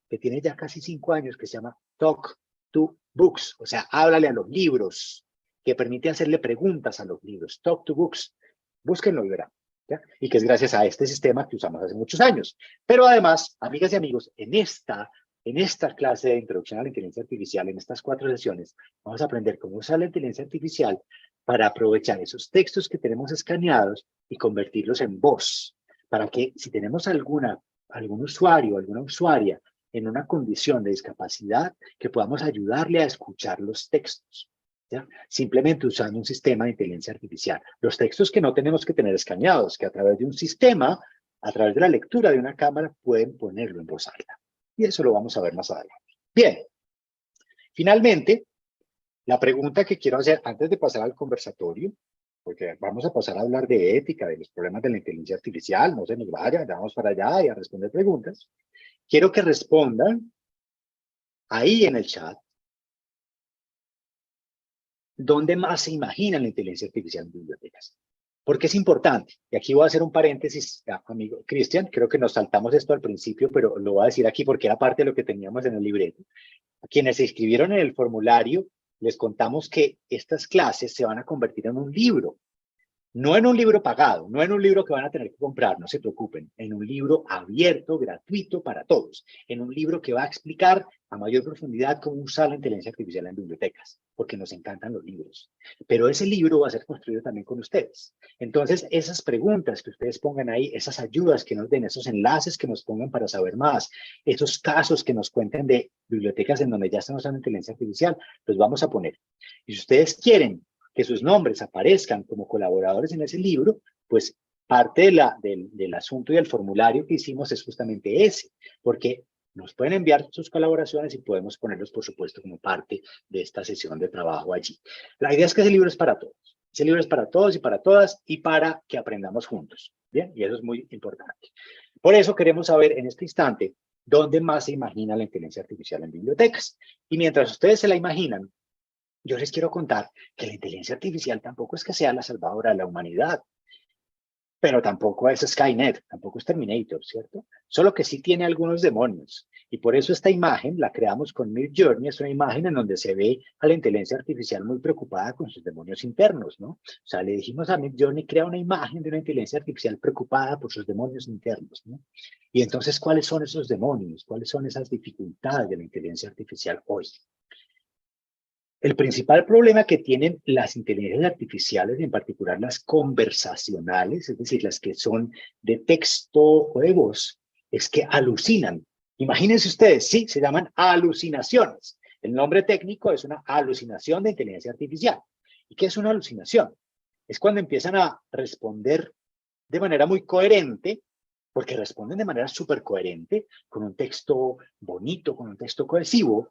que tiene ya casi 5 años que se llama Talk to Books, o sea, háblale a los libros, que permite hacerle preguntas a los libros. Talk to Books. Búsquenlo y verán. ¿Ya? Y que es gracias a este sistema que usamos hace muchos años. Pero además, amigas y amigos, en esta clase de introducción a la inteligencia artificial, en estas 4 sesiones, vamos a aprender cómo usar la inteligencia artificial para aprovechar esos textos que tenemos escaneados y convertirlos en voz, para que si tenemos algún usuario, alguna usuaria en una condición de discapacidad, que podamos ayudarle a escuchar los textos, ¿ya? Simplemente usando un sistema de inteligencia artificial. Los textos que no tenemos que tener escaneados, que a través de un sistema, a través de la lectura de una cámara, pueden ponerlo en voz alta. Y eso lo vamos a ver más adelante. Bien, finalmente, la pregunta que quiero hacer antes de pasar al conversatorio, porque vamos a pasar a hablar de ética, de los problemas de la inteligencia artificial, no se nos vayan, vamos para allá y a responder preguntas. Quiero que respondan ahí en el chat, ¿dónde más se imagina la inteligencia artificial en bibliotecas? Porque es importante, y aquí voy a hacer un paréntesis, amigo Cristian, creo que nos saltamos esto al principio, pero lo voy a decir aquí porque era parte de lo que teníamos en el libreto. A quienes se inscribieron en el formulario, les contamos que estas clases se van a convertir en un libro. No en un libro pagado, no en un libro que van a tener que comprar, no se preocupen, en un libro abierto, gratuito para todos, en un libro que va a explicar a mayor profundidad cómo usar la inteligencia artificial en bibliotecas, porque nos encantan los libros. Pero ese libro va a ser construido también con ustedes. Entonces, esas preguntas que ustedes pongan ahí, esas ayudas que nos den, esos enlaces que nos pongan para saber más, esos casos que nos cuenten de bibliotecas en donde ya están usando inteligencia artificial, los vamos a poner. Y si ustedes quieren que sus nombres aparezcan como colaboradores en ese libro, pues parte del asunto y del formulario que hicimos es justamente ese, porque nos pueden enviar sus colaboraciones y podemos ponerlos, por supuesto, como parte de esta sesión de trabajo allí. La idea es que ese libro es para todos. Ese libro es para todos y para todas y para que aprendamos juntos. Bien, y eso es muy importante. Por eso queremos saber en este instante dónde más se imagina la inteligencia artificial en bibliotecas. Y mientras ustedes se la imaginan, yo les quiero contar que la inteligencia artificial tampoco es que sea la salvadora de la humanidad, pero tampoco es Skynet, tampoco es Terminator, ¿cierto? Solo que sí tiene algunos demonios. Y por eso esta imagen la creamos con Midjourney, es una imagen en donde se ve a la inteligencia artificial muy preocupada con sus demonios internos, ¿no? O sea, le dijimos a Midjourney, crea una imagen de una inteligencia artificial preocupada por sus demonios internos, ¿no? Y entonces, ¿cuáles son esos demonios? ¿Cuáles son esas dificultades de la inteligencia artificial hoy? El principal problema que tienen las inteligencias artificiales, en particular las conversacionales, es decir, las que son de texto o de voz, es que alucinan. Imagínense ustedes, sí, se llaman alucinaciones. El nombre técnico es una alucinación de inteligencia artificial. ¿Y qué es una alucinación? Es cuando empiezan a responder de manera muy coherente, porque responden de manera súper coherente, con un texto bonito, con un texto cohesivo,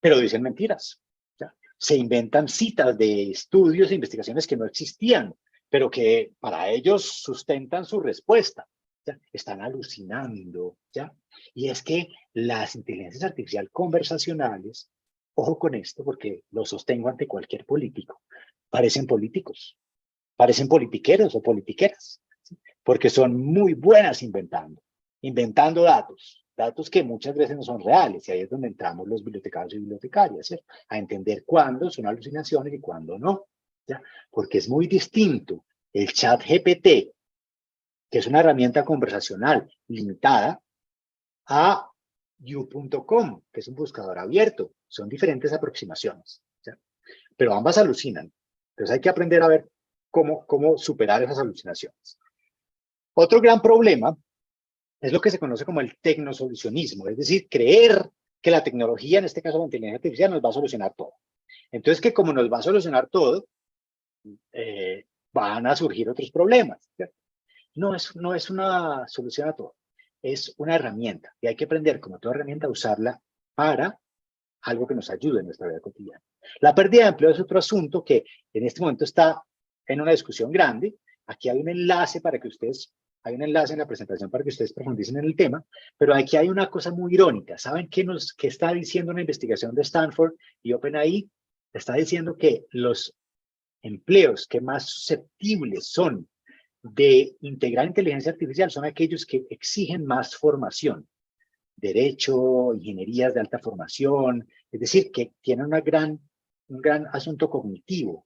pero dicen mentiras. ¿Ya? Se inventan citas de estudios e investigaciones que no existían, pero que para ellos sustentan su respuesta. ¿Ya? Están alucinando. ¿Ya? Y es que las inteligencias artificiales conversacionales, ojo con esto porque lo sostengo ante cualquier político, parecen políticos, parecen politiqueros o politiqueras, ¿sí? Porque son muy buenas inventando datos que muchas veces no son reales, y ahí es donde entramos los bibliotecarios y bibliotecarias, ¿cierto? A entender cuándo son alucinaciones y cuándo no, ¿ya? Porque es muy distinto el chat GPT, que es una herramienta conversacional limitada, a you.com, que es un buscador abierto. Son diferentes aproximaciones, ¿ya? Pero ambas alucinan. Entonces hay que aprender a ver cómo superar esas alucinaciones. Otro gran problema es lo que se conoce como el tecnosolucionismo, es decir, creer que la tecnología, en este caso la inteligencia artificial, nos va a solucionar todo. Entonces, que como nos va a solucionar todo, van a surgir otros problemas, ¿cierto? No es una solución a todo, es una herramienta, y hay que aprender, como toda herramienta, a usarla para algo que nos ayude en nuestra vida cotidiana. La pérdida de empleo es otro asunto que en este momento está en una discusión grande. Aquí hay un enlace para que ustedes, hay un enlace en la presentación para que ustedes profundicen en el tema, pero aquí hay una cosa muy irónica. ¿Saben qué está diciendo una investigación de Stanford y OpenAI? Está diciendo que los empleos que más susceptibles son de integrar inteligencia artificial son aquellos que exigen más formación. Derecho, ingenierías de alta formación, es decir, que tienen un gran asunto cognitivo.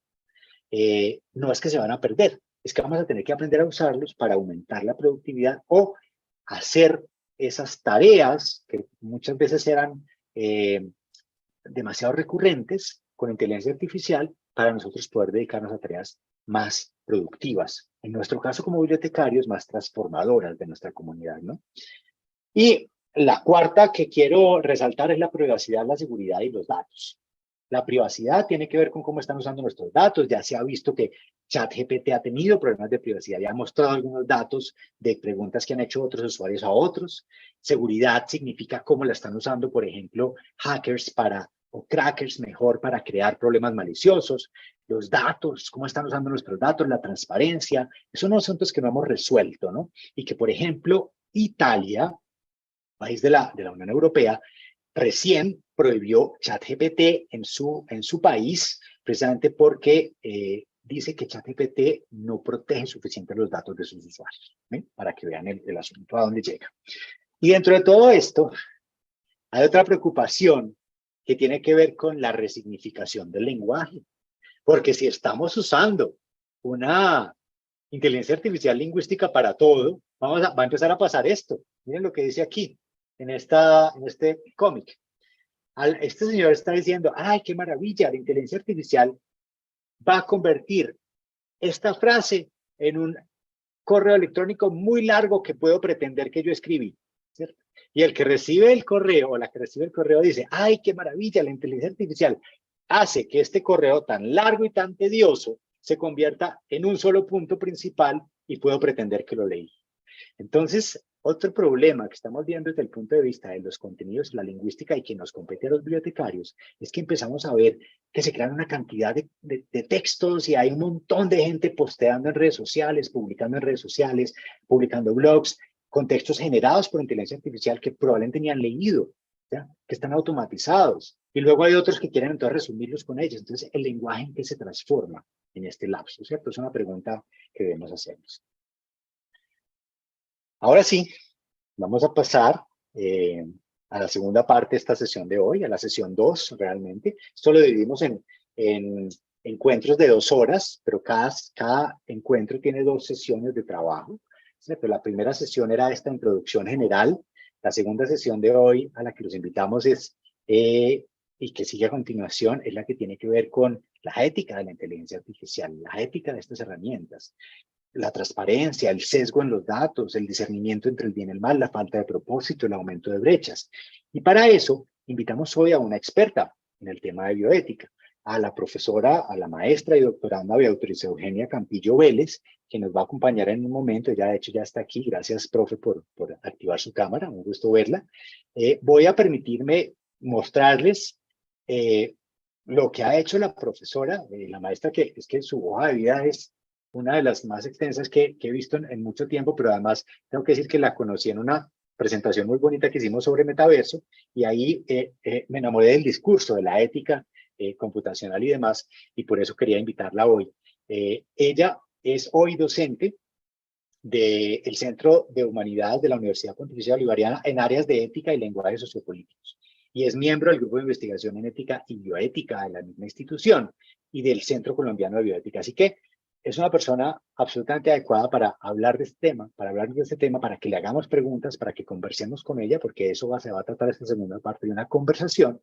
No es que se van a perder, es que vamos a tener que aprender a usarlos para aumentar la productividad o hacer esas tareas que muchas veces eran demasiado recurrentes con inteligencia artificial para nosotros poder dedicarnos a tareas más productivas. En nuestro caso como bibliotecarios, más transformadoras de nuestra comunidad, ¿no? Y la cuarta que quiero resaltar es la privacidad, la seguridad y los datos. La privacidad tiene que ver con cómo están usando nuestros datos. Ya se ha visto que ChatGPT ha tenido problemas de privacidad. Ya ha mostrado algunos datos de preguntas que han hecho otros usuarios a otros. Seguridad significa cómo la están usando, por ejemplo, hackers o crackers mejor para crear problemas maliciosos. Los datos, cómo están usando nuestros datos, la transparencia. Esos son asuntos que no hemos resuelto, ¿no? Y que, por ejemplo, Italia, país de la Unión Europea, recién prohibió ChatGPT en su país, precisamente porque dice que ChatGPT no protege suficiente los datos de sus usuarios, ¿eh? Para que vean el asunto a dónde llega. Y dentro de todo esto, hay otra preocupación que tiene que ver con la resignificación del lenguaje. Porque si estamos usando una inteligencia artificial lingüística para todo, va a empezar a pasar esto. Miren lo que dice aquí, en este cómic. Este señor está diciendo, ¡ay, qué maravilla! La inteligencia artificial va a convertir esta frase en un correo electrónico muy largo que puedo pretender que yo escribí, ¿cierto? Y el que recibe el correo, o la que recibe el correo, dice, ¡ay, qué maravilla! La inteligencia artificial hace que este correo tan largo y tan tedioso se convierta en un solo punto principal y puedo pretender que lo leí. Entonces, otro problema que estamos viendo desde el punto de vista de los contenidos, la lingüística y que nos compete a los bibliotecarios, es que empezamos a ver que se crean una cantidad de textos y hay un montón de gente posteando en redes sociales, publicando en redes sociales, publicando blogs, con textos generados por inteligencia artificial que probablemente ni han leído, ¿ya? Que están automatizados. Y luego hay otros que quieren entonces resumirlos con ellos. Entonces, ¿el lenguaje en qué se transforma en este lapso? ¿Cierto? Es una pregunta que debemos hacernos. Ahora sí, vamos a pasar a la segunda parte de esta sesión de hoy, a la sesión 2 realmente. Esto lo dividimos en encuentros de 2 horas, pero cada encuentro tiene 2 sesiones de trabajo. ¿Cierto? La primera sesión era esta introducción general. La segunda sesión de hoy a la que los invitamos es y que sigue a continuación es la que tiene que ver con la ética de la inteligencia artificial, la ética de estas herramientas, la transparencia, el sesgo en los datos, el discernimiento entre el bien y el mal, la falta de propósito, el aumento de brechas. Y para eso invitamos hoy a una experta en el tema de bioética, a la profesora, a la maestra y doctoranda Beatriz Eugenia Campillo Vélez, que nos va a acompañar en un momento. Ya de hecho ya está aquí. Gracias, profe, por activar su cámara. Un gusto verla. Voy a permitirme mostrarles lo que ha hecho la profesora, la maestra, que es que su hoja de vida es una de las más extensas que he visto en mucho tiempo, pero además tengo que decir que la conocí en una presentación muy bonita que hicimos sobre metaverso, y ahí me enamoré del discurso, de la ética computacional y demás, y por eso quería invitarla hoy. Ella es hoy docente del Centro de Humanidades de la Universidad Pontificia Bolivariana en áreas de ética y lenguajes sociopolíticos, y es miembro del Grupo de Investigación en Ética y Bioética de la misma institución y del Centro Colombiano de Bioética. Así que es una persona absolutamente adecuada para hablar de este tema, para que le hagamos preguntas, para que conversemos con ella, porque eso se va a tratar esta segunda parte de una conversación.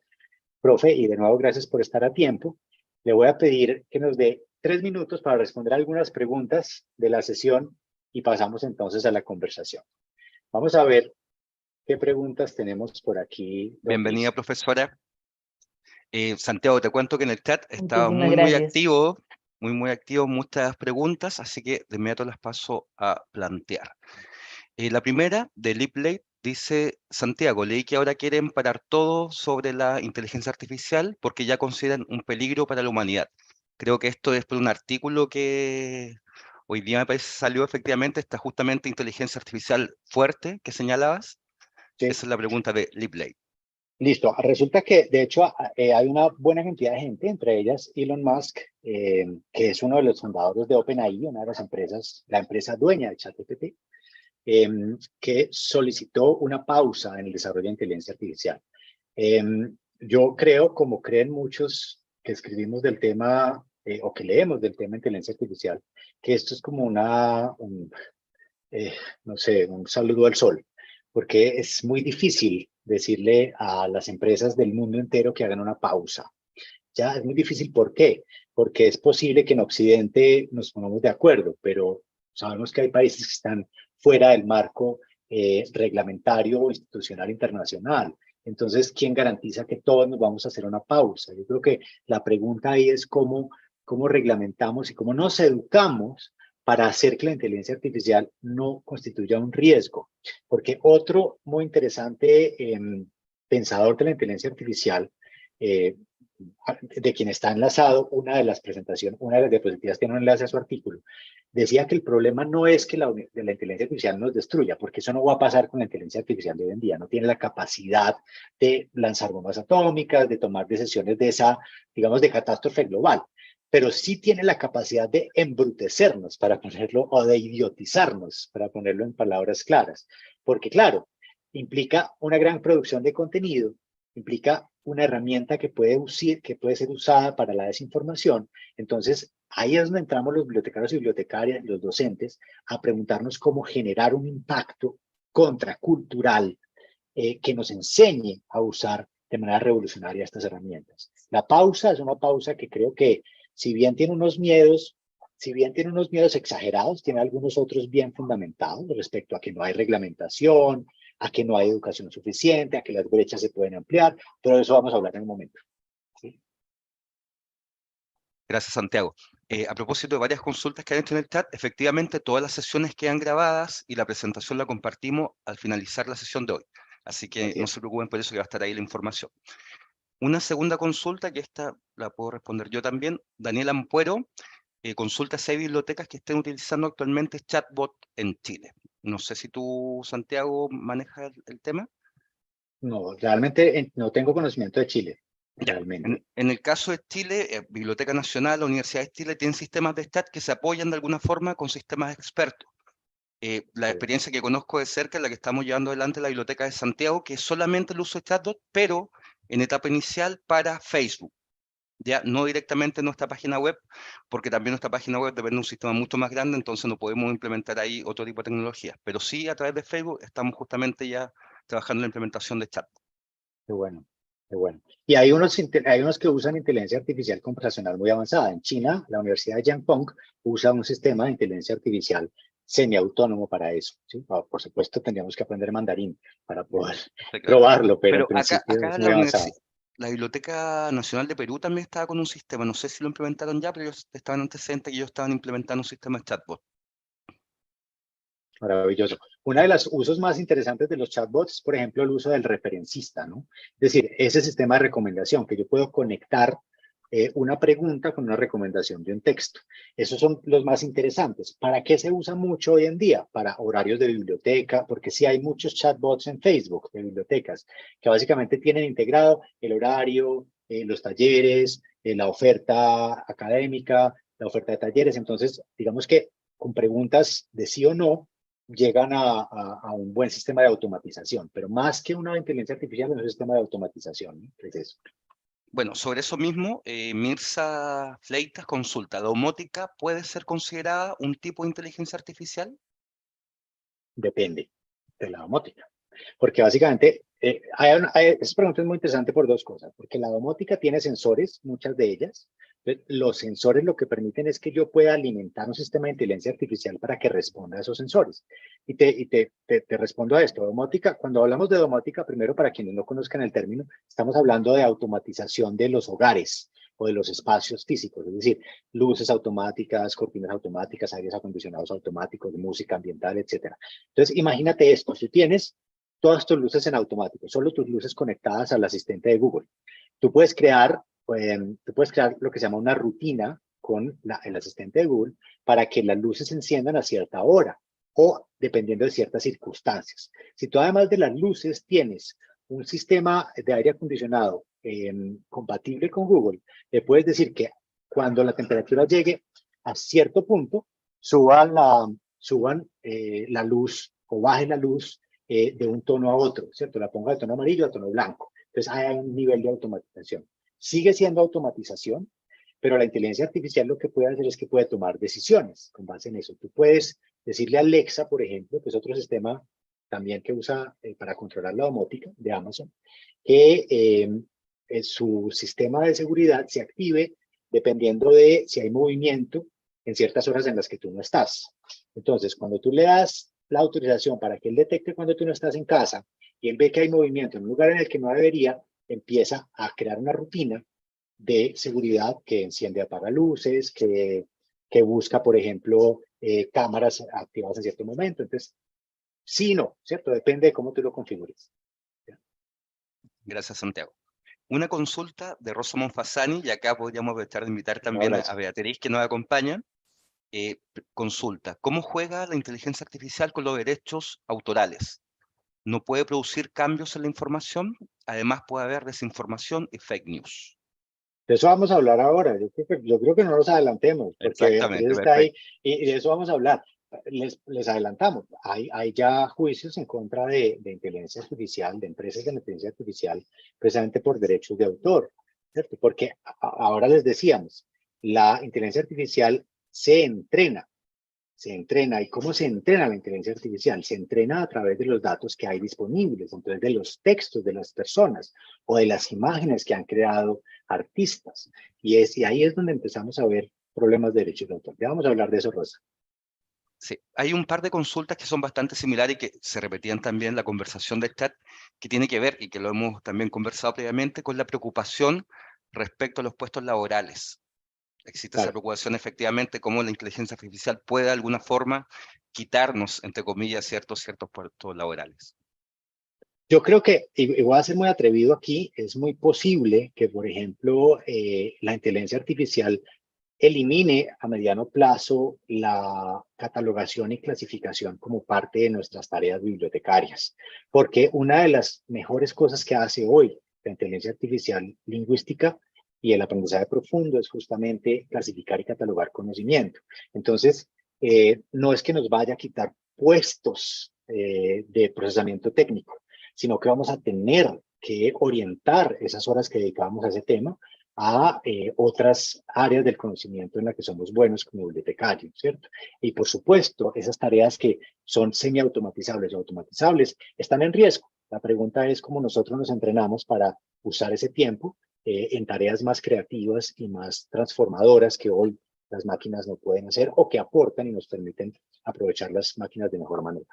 Profe, y de nuevo gracias por estar a tiempo. Le voy a pedir que nos dé 3 minutos para responder algunas preguntas de la sesión y pasamos entonces a la conversación. Vamos a ver qué preguntas tenemos por aquí. Bienvenida, profesora. Santiago, te cuento que en el chat estaba Muchísimas muy gracias. activo, muy activo, muchas preguntas, así que de inmediato las paso a plantear. La primera, de Lipley, dice: Santiago, leí que ahora quieren parar todo sobre la inteligencia artificial porque ya consideran un peligro para la humanidad. Creo que esto es por un artículo que hoy día me parece salió efectivamente, está justamente inteligencia artificial fuerte que señalabas. Sí. Esa es la pregunta de Lipley. Listo. Resulta que, de hecho, hay una buena cantidad de gente, entre ellas Elon Musk, que es uno de los fundadores de OpenAI, una de las empresas, la empresa dueña de ChatGPT, que solicitó una pausa en el desarrollo de inteligencia artificial. Yo creo, como creen muchos que escribimos del tema o que leemos del tema de inteligencia artificial, que esto es como no sé, un saludo al sol, porque es muy difícil decirle a las empresas del mundo entero que hagan una pausa. Ya es muy difícil. ¿Por qué? Porque es posible que en Occidente nos pongamos de acuerdo, pero sabemos que hay países que están fuera del marco reglamentario o institucional internacional. Entonces, ¿quién garantiza que todos nos vamos a hacer una pausa? Yo creo que la pregunta ahí es cómo reglamentamos y cómo nos educamos para hacer que la inteligencia artificial no constituya un riesgo. Porque otro muy interesante pensador de la inteligencia artificial, de quien está enlazado una de las presentaciones, una de las diapositivas tiene un enlace a su artículo, decía que el problema no es que la inteligencia artificial nos destruya, porque eso no va a pasar con la inteligencia artificial de hoy en día. No tiene la capacidad de lanzar bombas atómicas, de tomar decisiones de esa, digamos, de catástrofe global, pero sí tiene la capacidad de embrutecernos, para ponerlo, o de idiotizarnos, para ponerlo en palabras claras. Porque claro, implica una gran producción de contenido, implica una herramienta que puede ser usada para la desinformación. Entonces, ahí es donde entramos los bibliotecarios y bibliotecarias, los docentes, a preguntarnos cómo generar un impacto contracultural que nos enseñe a usar de manera revolucionaria estas herramientas. La pausa es una pausa que creo que, si bien tiene unos miedos exagerados, tiene algunos otros bien fundamentados respecto a que no hay reglamentación, a que no hay educación suficiente, a que las brechas se pueden ampliar, pero de eso vamos a hablar en un momento. ¿Sí? Gracias, Santiago. A propósito de varias consultas que han hecho en el chat, efectivamente todas las sesiones quedan grabadas y la presentación la compartimos al finalizar la sesión de hoy. Así que no se preocupen por eso, que va a estar ahí la información. Una segunda consulta, que esta la puedo responder yo también. Daniel Ampuero consulta si hay bibliotecas que estén utilizando actualmente chatbot en Chile. No sé si tú, Santiago, manejas el tema. No, realmente no tengo conocimiento de Chile. Realmente. En el caso de Chile, Biblioteca Nacional, la Universidad de Chile tienen sistemas de chat que se apoyan de alguna forma con sistemas expertos. La experiencia que conozco de cerca es la que estamos llevando adelante en la Biblioteca de Santiago, que es solamente el uso de chatbot, pero en etapa inicial para Facebook. Ya no directamente en nuestra página web, porque también nuestra página web depende de un sistema mucho más grande, entonces no podemos implementar ahí otro tipo de tecnología. Pero sí, a través de Facebook estamos justamente ya trabajando en la implementación de chat. Qué bueno. Qué bueno. Y hay unos que usan inteligencia artificial conversacional muy avanzada. En China, la Universidad de Jiangpeng usa un sistema de inteligencia artificial semiautónomo para eso. ¿Sí? Por supuesto, tendríamos que aprender mandarín para poder Está claro. probarlo, pero en Pero acá, principio acá es muy avanzado. la Biblioteca Nacional de Perú también estaba con un sistema, no sé si lo implementaron ya, pero ellos estaban antecedentes y ellos estaban implementando un sistema de chatbot. Maravilloso. Uno de los usos más interesantes de los chatbots es, por ejemplo, el uso del referencista, ¿no? Es decir, ese sistema de recomendación que yo puedo conectar una pregunta con una recomendación de un texto. Esos son los más interesantes. ¿Para qué se usa mucho hoy en día? Para horarios de biblioteca, porque sí hay muchos chatbots en Facebook de bibliotecas que básicamente tienen integrado el horario, los talleres, la oferta académica, la oferta de talleres. Entonces, digamos que con preguntas de sí o no, llegan a un buen sistema de automatización, pero más que una inteligencia artificial es un sistema de automatización, ¿no? Es eso. Bueno, sobre eso mismo, Mirza Fleitas consulta, ¿la domótica puede ser considerada un tipo de inteligencia artificial? Depende de la domótica. Porque básicamente, esa pregunta es muy interesante por dos cosas, porque la domótica tiene sensores, muchas de ellas. Los sensores lo que permiten es que yo pueda alimentar un sistema de inteligencia artificial para que responda a esos sensores. Te respondo a esto. Domótica, cuando hablamos de domótica, primero para quienes no conozcan el término, estamos hablando de automatización de los hogares o de los espacios físicos, es decir, luces automáticas, cortinas automáticas, aires acondicionados automáticos, música ambiental, etcétera. Entonces, imagínate esto, si tienes todas tus luces en automático, solo tus luces conectadas al asistente de Google. Tú puedes crear, tú puedes crear lo que se llama una rutina con el asistente de Google para que las luces se enciendan a cierta hora o dependiendo de ciertas circunstancias. Si tú además de las luces tienes un sistema de aire acondicionado compatible con Google, le puedes decir que cuando la temperatura llegue a cierto punto, suban la luz o bajen la luz de un tono a otro, ¿cierto? La ponga de tono amarillo a tono blanco. Entonces hay un nivel de automatización. Sigue siendo automatización, pero la inteligencia artificial lo que puede hacer es que puede tomar decisiones con base en eso. Tú puedes decirle a Alexa, por ejemplo, que es otro sistema también que usa para controlar la domótica de Amazon, que su sistema de seguridad se active dependiendo de si hay movimiento en ciertas horas en las que tú no estás. Entonces, cuando tú le das la autorización para que él detecte cuando tú no estás en casa y él ve que hay movimiento en un lugar en el que no debería, empieza a crear una rutina de seguridad que enciende, apaga luces, que busca, por ejemplo, cámaras activadas en cierto momento. Entonces, sí, no, ¿cierto? Depende de cómo tú lo configures. Gracias, Santiago. Una consulta de Rosa Monfasani, y acá podríamos aprovechar de invitar Un también a abrazo. Beatriz, que nos acompaña. Consulta, ¿cómo juega la inteligencia artificial con los derechos autorales? ¿No puede producir cambios en la información? Además puede haber desinformación y fake news. De eso vamos a hablar ahora. Yo creo que no nos adelantemos, porque Beatriz Exactamente, está ahí perfecto. y de eso vamos a hablar. Les adelantamos. Hay ya juicios en contra de inteligencia artificial, de empresas de inteligencia artificial, precisamente por derechos de autor, ¿cierto? Porque ahora les decíamos, la inteligencia artificial se entrena. ¿Y cómo se entrena la inteligencia artificial? Se entrena a través de los datos que hay disponibles, entonces de los textos de las personas o de las imágenes que han creado artistas. Y ahí es donde empezamos a ver problemas de derechos de autor. Ya vamos a hablar de eso, Rosa. Sí, hay un par de consultas que son bastante similares y que se repetían también en la conversación del chat, que tiene que ver, y que lo hemos también conversado previamente, con la preocupación respecto a los puestos laborales. Existe esa Claro. preocupación efectivamente, cómo la inteligencia artificial puede de alguna forma quitarnos, entre comillas, ciertos puestos laborales. Yo creo que, y voy a ser muy atrevido aquí, es muy posible que, por ejemplo, la inteligencia artificial elimine a mediano plazo la catalogación y clasificación como parte de nuestras tareas bibliotecarias, porque una de las mejores cosas que hace hoy la inteligencia artificial lingüística y el aprendizaje profundo es justamente clasificar y catalogar conocimiento. Entonces, no es que nos vaya a quitar puestos de procesamiento técnico, sino que vamos a tener que orientar esas horas que dedicamos a ese tema a otras áreas del conocimiento en las que somos buenos como bibliotecarios, ¿cierto? Y por supuesto, esas tareas que son semiautomatizables o automatizables están en riesgo. La pregunta es cómo nosotros nos entrenamos para usar ese tiempo en tareas más creativas y más transformadoras que hoy las máquinas no pueden hacer o que aportan y nos permiten aprovechar las máquinas de mejor manera.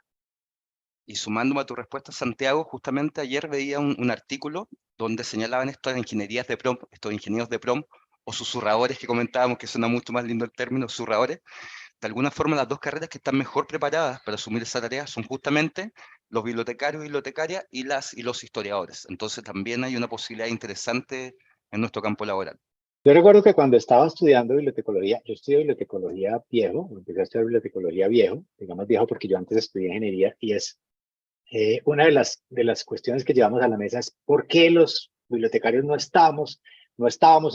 Y sumándome a tu respuesta, Santiago, justamente ayer veía un artículo donde señalaban estas ingenierías de prompt, estos ingenieros de prompt, o susurradores que comentábamos, que suena mucho más lindo el término, susurradores. De alguna forma, las dos carreras que están mejor preparadas para asumir esa tarea son justamente los bibliotecarios y bibliotecarias y los historiadores. Entonces también hay una posibilidad interesante en nuestro campo laboral. Yo recuerdo que cuando estaba estudiando bibliotecología, yo estudié bibliotecología viejo, empecé a estudiar bibliotecología viejo, digamos viejo porque yo antes estudié ingeniería, y es una de las cuestiones que llevamos a la mesa es por qué los bibliotecarios no estábamos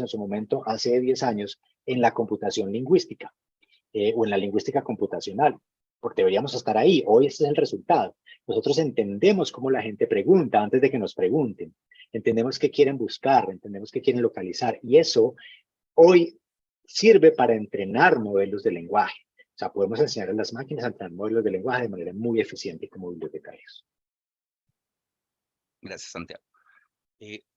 en su momento, hace 10 años, en la computación lingüística o en la lingüística computacional, porque deberíamos estar ahí. Hoy este es el resultado. Nosotros entendemos cómo la gente pregunta antes de que nos pregunten. Entendemos qué quieren buscar, entendemos qué quieren localizar, y eso hoy sirve para entrenar modelos de lenguaje. O sea, podemos enseñar a las máquinas a entrenar modelos de lenguaje de manera muy eficiente como bibliotecarios. Gracias, Santiago.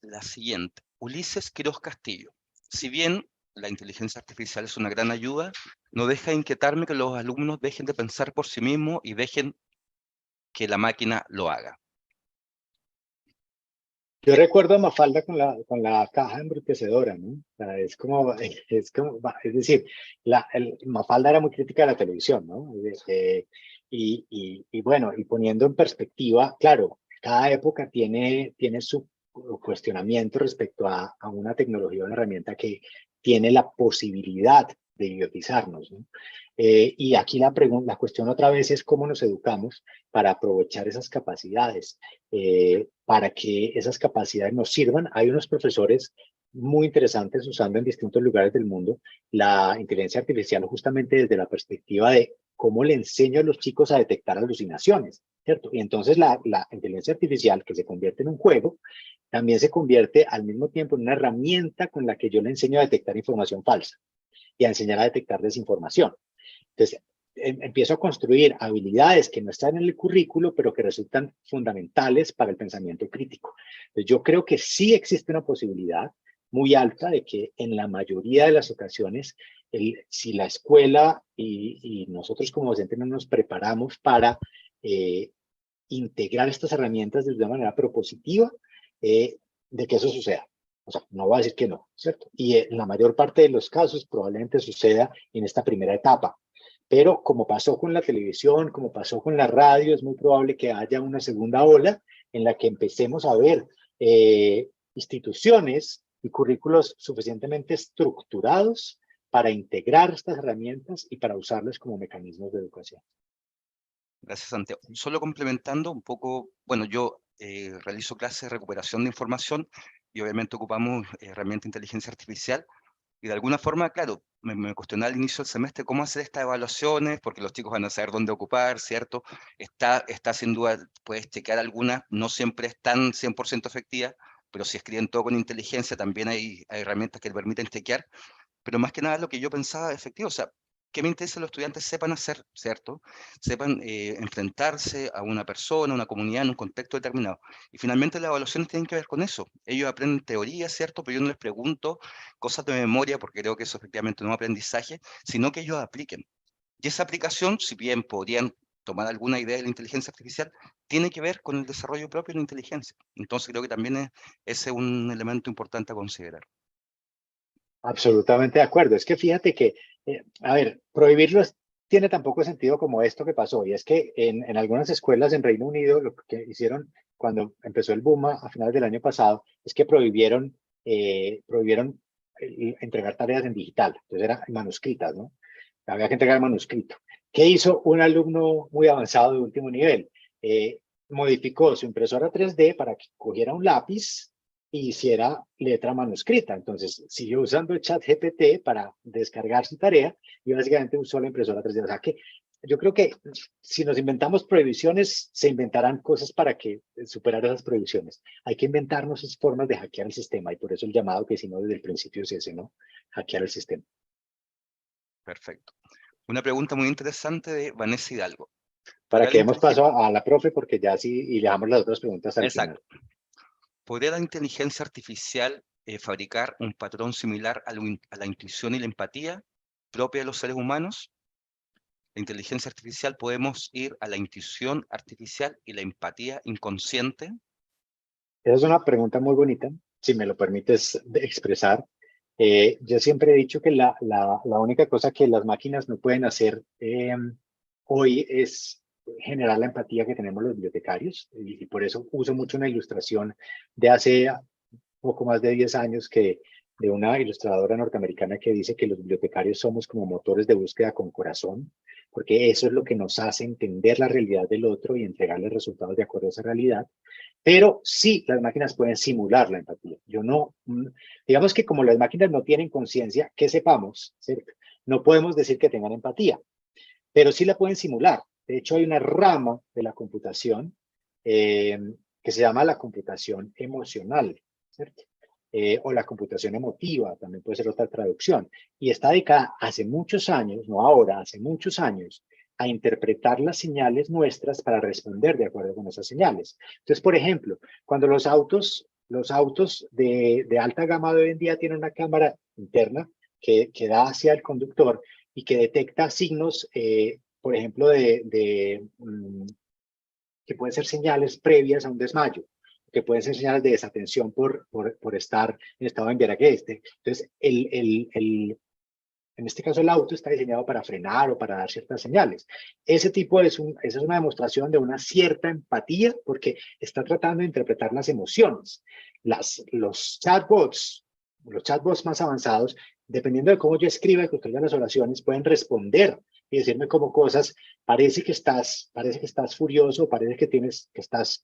La siguiente, Ulises Quiroz Castillo. Si bien la inteligencia artificial es una gran ayuda, no deja de inquietarme que los alumnos dejen de pensar por sí mismos y dejen que la máquina lo haga. Yo recuerdo a Mafalda con la caja embrutecedora, ¿no? O sea, es decir, Mafalda era muy crítica de la televisión, ¿no? Y bueno, y poniendo en perspectiva, claro, cada época tiene su cuestionamiento respecto a una tecnología o una herramienta que tiene la posibilidad de idiotizarnos, ¿no? Y aquí la cuestión otra vez es cómo nos educamos para aprovechar esas capacidades, para que esas capacidades nos sirvan. Hay unos profesores muy interesantes usando en distintos lugares del mundo la inteligencia artificial justamente desde la perspectiva de cómo le enseño a los chicos a detectar alucinaciones, ¿cierto? Y entonces la inteligencia artificial, que se convierte en un juego, también se convierte al mismo tiempo en una herramienta con la que yo le enseño a detectar información falsa y a enseñar a detectar desinformación. Entonces, empiezo a construir habilidades que no están en el currículo, pero que resultan fundamentales para el pensamiento crítico. Entonces, yo creo que sí existe una posibilidad muy alta de que en la mayoría de las ocasiones, si la escuela y nosotros como docentes no nos preparamos para integrar estas herramientas de una manera propositiva, de que eso suceda. O sea, no voy a decir que no, ¿cierto? Y en la mayor parte de los casos probablemente suceda en esta primera etapa. Pero como pasó con la televisión, como pasó con la radio, es muy probable que haya una segunda ola en la que empecemos a ver instituciones y currículos suficientemente estructurados para integrar estas herramientas y para usarlas como mecanismos de educación. Gracias, Santiago. Solo complementando un poco, bueno, yo realizo clases de recuperación de información y obviamente ocupamos herramientas de inteligencia artificial. Y de alguna forma, claro, me cuestionaba al inicio del semestre cómo hacer estas evaluaciones, porque los chicos van a saber dónde ocupar, ¿cierto? Está sin duda, puedes chequear algunas, no siempre están 100% efectivas, pero si escriben todo con inteligencia, también hay herramientas que permiten chequear. Pero más que nada lo que yo pensaba, efectivo, o sea, ¿qué me interesa que los estudiantes sepan hacer, ¿cierto? Sepan enfrentarse a una persona, a una comunidad en un contexto determinado. Y finalmente las evaluaciones tienen que ver con eso. Ellos aprenden teoría, ¿cierto? Pero yo no les pregunto cosas de memoria, porque creo que eso efectivamente no es aprendizaje, sino que ellos apliquen. Y esa aplicación, si bien podrían tomar alguna idea de la inteligencia artificial, tiene que ver con el desarrollo propio de la inteligencia. Entonces creo que también ese es un elemento importante a considerar. Absolutamente de acuerdo. Es que fíjate que, a ver, prohibirlo tiene tan poco sentido como esto que pasó. Y es que en algunas escuelas en Reino Unido lo que hicieron cuando empezó el boom a finales del año pasado es que prohibieron entregar tareas en digital. Entonces eran manuscritas, ¿no? Había que entregar manuscrito. ¿Qué hizo un alumno muy avanzado de último nivel? Modificó su impresora 3D para que cogiera un lápiz y hiciera letra manuscrita. Entonces, siguió usando el chat GPT para descargar su tarea y básicamente usó la impresora 3D. O sea que yo creo que si nos inventamos prohibiciones, se inventarán cosas para que superar esas prohibiciones. Hay que inventarnos esas formas de hackear el sistema y por eso el llamado que hicimos desde el principio es ese, ¿no? Hackear el sistema. Perfecto. Una pregunta muy interesante de Vanessa Hidalgo. Para ¿Podrá que la demos paso a la profe, porque ya sí, y le damos las otras preguntas al final. Exacto. ¿Podría la inteligencia artificial fabricar un patrón similar a la intuición y la empatía propia de los seres humanos? La inteligencia artificial, ¿podemos ir a la intuición artificial y la empatía inconsciente? Esa es una pregunta muy bonita, si me lo permites expresar. Yo siempre he dicho que la única cosa que las máquinas no pueden hacer hoy es generar la empatía que tenemos los bibliotecarios, y por eso uso mucho una ilustración de hace poco más de 10 años de una ilustradora norteamericana que dice que los bibliotecarios somos como motores de búsqueda con corazón, porque eso es lo que nos hace entender la realidad del otro y entregarle resultados de acuerdo a esa realidad. Pero sí, las máquinas pueden simular la empatía. Yo no, digamos que como las máquinas no tienen conciencia, que sepamos, ¿cierto? No podemos decir que tengan empatía, pero sí la pueden simular. De hecho, hay una rama de la computación que se llama la computación emocional, ¿cierto? O la computación emotiva, también puede ser otra traducción. Y está dedicada hace muchos años, no ahora, hace muchos años, a interpretar las señales nuestras para responder de acuerdo con esas señales. Entonces, por ejemplo, cuando los autos de alta gama de hoy en día tienen una cámara interna que da hacia el conductor y que detecta signos, por ejemplo, que pueden ser señales previas a un desmayo, que pueden ser señales de desatención por estar en estado de embriaguez. Entonces, en este caso, el auto está diseñado para frenar o para dar ciertas señales. Esa es una demostración de una cierta empatía porque está tratando de interpretar las emociones. Los chatbots más avanzados, dependiendo de cómo yo escriba y construya las oraciones, pueden responder y decirme como cosas, parece que estás furioso, parece que estás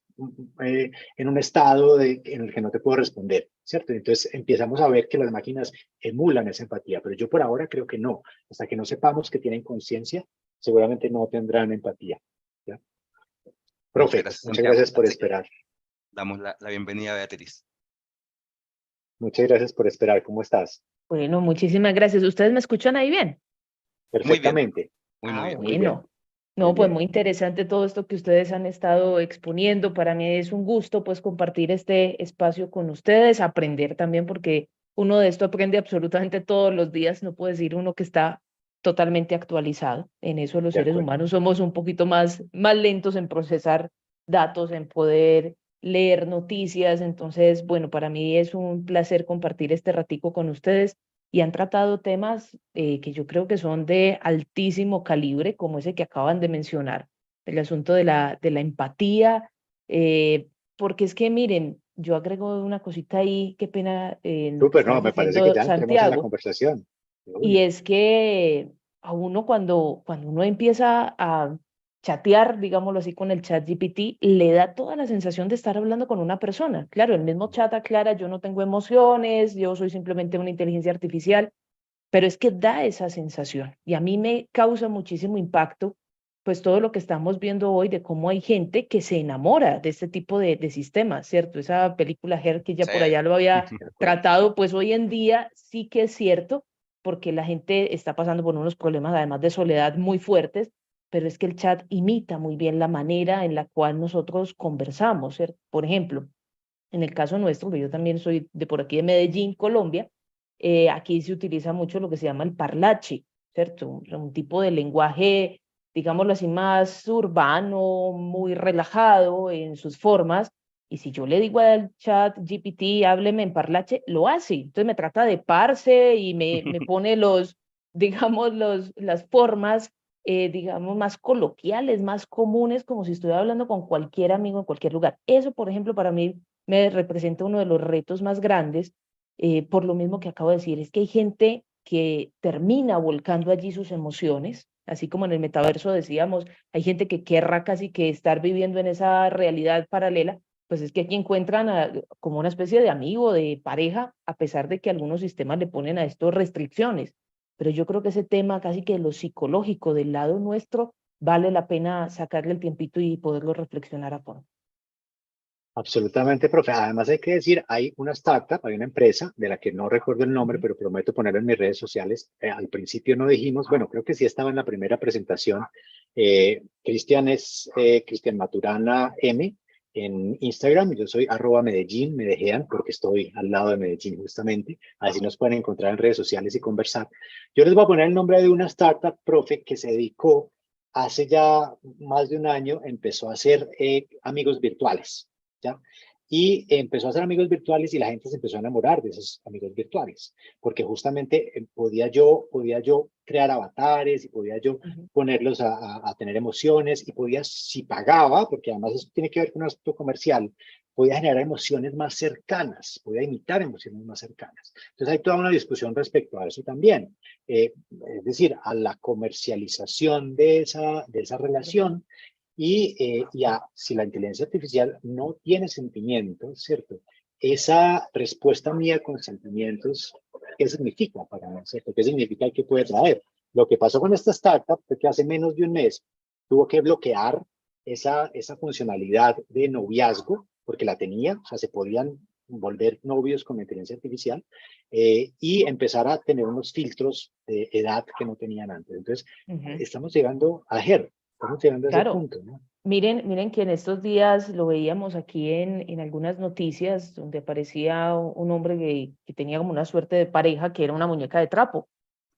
en un estado en el que no te puedo responder, ¿cierto? Entonces empezamos a ver que las máquinas emulan esa empatía, pero yo por ahora creo que no. Hasta que no sepamos que tienen conciencia, seguramente no tendrán empatía, ¿ya? Muchas Profe, gracias, muchas Santiago. gracias por Así que esperar. damos la bienvenida a Beatriz. Muchas gracias por esperar. ¿Cómo estás? Bueno, muchísimas gracias. ¿Ustedes me escuchan ahí bien? Muy bien, Perfectamente. muy bien. Muy bien, Bueno. muy No, pues bien. muy interesante todo esto que ustedes han estado exponiendo. Para mí es un gusto pues compartir este espacio con ustedes, aprender también porque uno de esto aprende absolutamente todos los días. No puede decir uno que está totalmente actualizado. En eso los De seres acuerdo. humanos somos un poquito más lentos en procesar datos, en poder leer noticias. Entonces, bueno, para mí es un placer compartir este ratico con ustedes y han tratado temas que yo creo que son de altísimo calibre, como ese que acaban de mencionar, el asunto de la empatía, porque es que miren, yo agrego una cosita ahí, qué pena en lo que Súper, no, estaba me parece que diciendo ya entremos en la Santiago, conversación. y Obvio. es que a uno cuando uno empieza a chatear, digámoslo así, con el chat GPT, le da toda la sensación de estar hablando con una persona. Claro, el mismo chat aclara, yo no tengo emociones, yo soy simplemente una inteligencia artificial, pero es que da esa sensación y a mí me causa muchísimo impacto, pues todo lo que estamos viendo hoy de cómo hay gente que se enamora de este tipo de sistemas, ¿cierto? Esa película Her que ya Sí. por allá lo había De acuerdo. tratado, pues hoy en día sí que es cierto, porque la gente está pasando por unos problemas además de soledad muy fuertes, pero es que el chat imita muy bien la manera en la cual nosotros conversamos, ¿cierto? Por ejemplo, en el caso nuestro, que yo también soy de por aquí de Medellín, Colombia, aquí se utiliza mucho lo que se llama el parlache, ¿cierto? Un tipo de lenguaje, digámoslo así, más urbano, muy relajado en sus formas. Y si yo le digo al chat GPT, hábleme en parlache, lo hace. Entonces me trata de parce y me pone digamos, las formas, digamos, más coloquiales, más comunes, como si estuviera hablando con cualquier amigo en cualquier lugar. Eso, por ejemplo, para mí me representa uno de los retos más grandes, por lo mismo que acabo de decir, es que hay gente que termina volcando allí sus emociones, así como en el metaverso decíamos, hay gente que querrá casi que estar viviendo en esa realidad paralela, pues es que aquí encuentran como una especie de amigo, de pareja, a pesar de que algunos sistemas le ponen a esto restricciones. Pero yo creo que ese tema casi que lo psicológico del lado nuestro vale la pena sacarle el tiempito y poderlo reflexionar a fondo. Absolutamente, profe. Además hay que decir, hay una startup, hay una empresa de la que no recuerdo el nombre, pero prometo ponerlo en mis redes sociales. Al principio no dijimos, bueno, creo que sí estaba en la primera presentación. Cristian Maturana M. en Instagram. Yo soy @Medellín, Medejean, porque estoy al lado de Medellín justamente. Así nos pueden encontrar en redes sociales y conversar. Yo les voy a poner el nombre de una startup, profe, que se dedicó hace ya más de un año, empezó a hacer amigos virtuales, ¿ya? Y empezó a hacer amigos virtuales y la gente se empezó a enamorar de esos amigos virtuales, porque justamente podía yo crear avatares y podía yo ponerlos a tener emociones y podía, si pagaba, porque además eso tiene que ver con un aspecto comercial, podía generar emociones más cercanas, podía imitar emociones más cercanas. Entonces hay toda una discusión respecto a eso también. Es decir, a la comercialización de esa relación si la inteligencia artificial no tiene sentimientos, ¿cierto? Esa respuesta mía con sentimientos, ¿qué significa para mí, ¿cierto? ¿Qué significa y qué puede traer? Lo que pasó con esta startup fue que hace menos de un mes tuvo que bloquear esa funcionalidad de noviazgo, porque la tenía, o sea, se podían volver novios con la inteligencia artificial y empezar a tener unos filtros de edad que no tenían antes. Entonces, estamos llegando a estamos llegando a ese Claro. punto, ¿no? Miren que en estos días lo veíamos aquí en algunas noticias donde aparecía un hombre que tenía como una suerte de pareja que era una muñeca de trapo.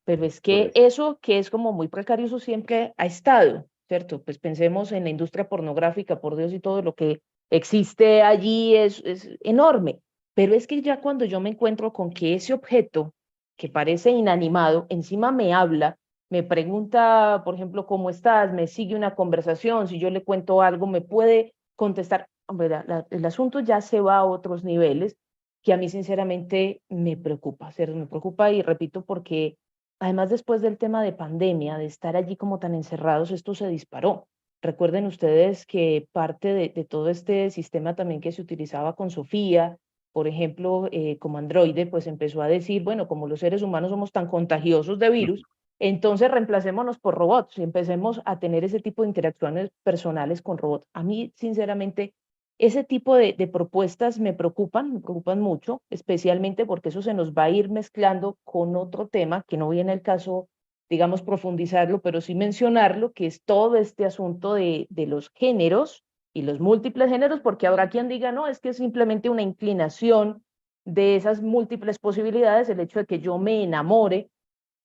Pero es que Correcto. eso que es como muy precario, eso siempre ha estado, ¿cierto? Pues pensemos en la industria pornográfica, por Dios, y todo lo que existe allí es enorme. Pero es que ya cuando yo me encuentro con que ese objeto que parece inanimado, encima me habla, me pregunta, por ejemplo, ¿cómo estás? Me sigue una conversación, si yo le cuento algo, me puede contestar. Hombre, el asunto ya se va a otros niveles que a mí sinceramente me preocupa, ¿cierto? Me preocupa y repito porque además, después del tema de pandemia, de estar allí como tan encerrados, esto se disparó. Recuerden ustedes que parte de todo este sistema también que se utilizaba con Sofía, por ejemplo, como androide, pues empezó a decir, bueno, como los seres humanos somos tan contagiosos de virus, entonces reemplacémonos por robots y empecemos a tener ese tipo de interacciones personales con robots. A mí, sinceramente, ese tipo de propuestas me preocupan mucho, especialmente porque eso se nos va a ir mezclando con otro tema que no viene el caso, digamos, profundizarlo, pero sí mencionarlo, que es todo este asunto de los géneros y los múltiples géneros, porque habrá quien diga, no, es que es simplemente una inclinación de esas múltiples posibilidades, el hecho de que yo me enamore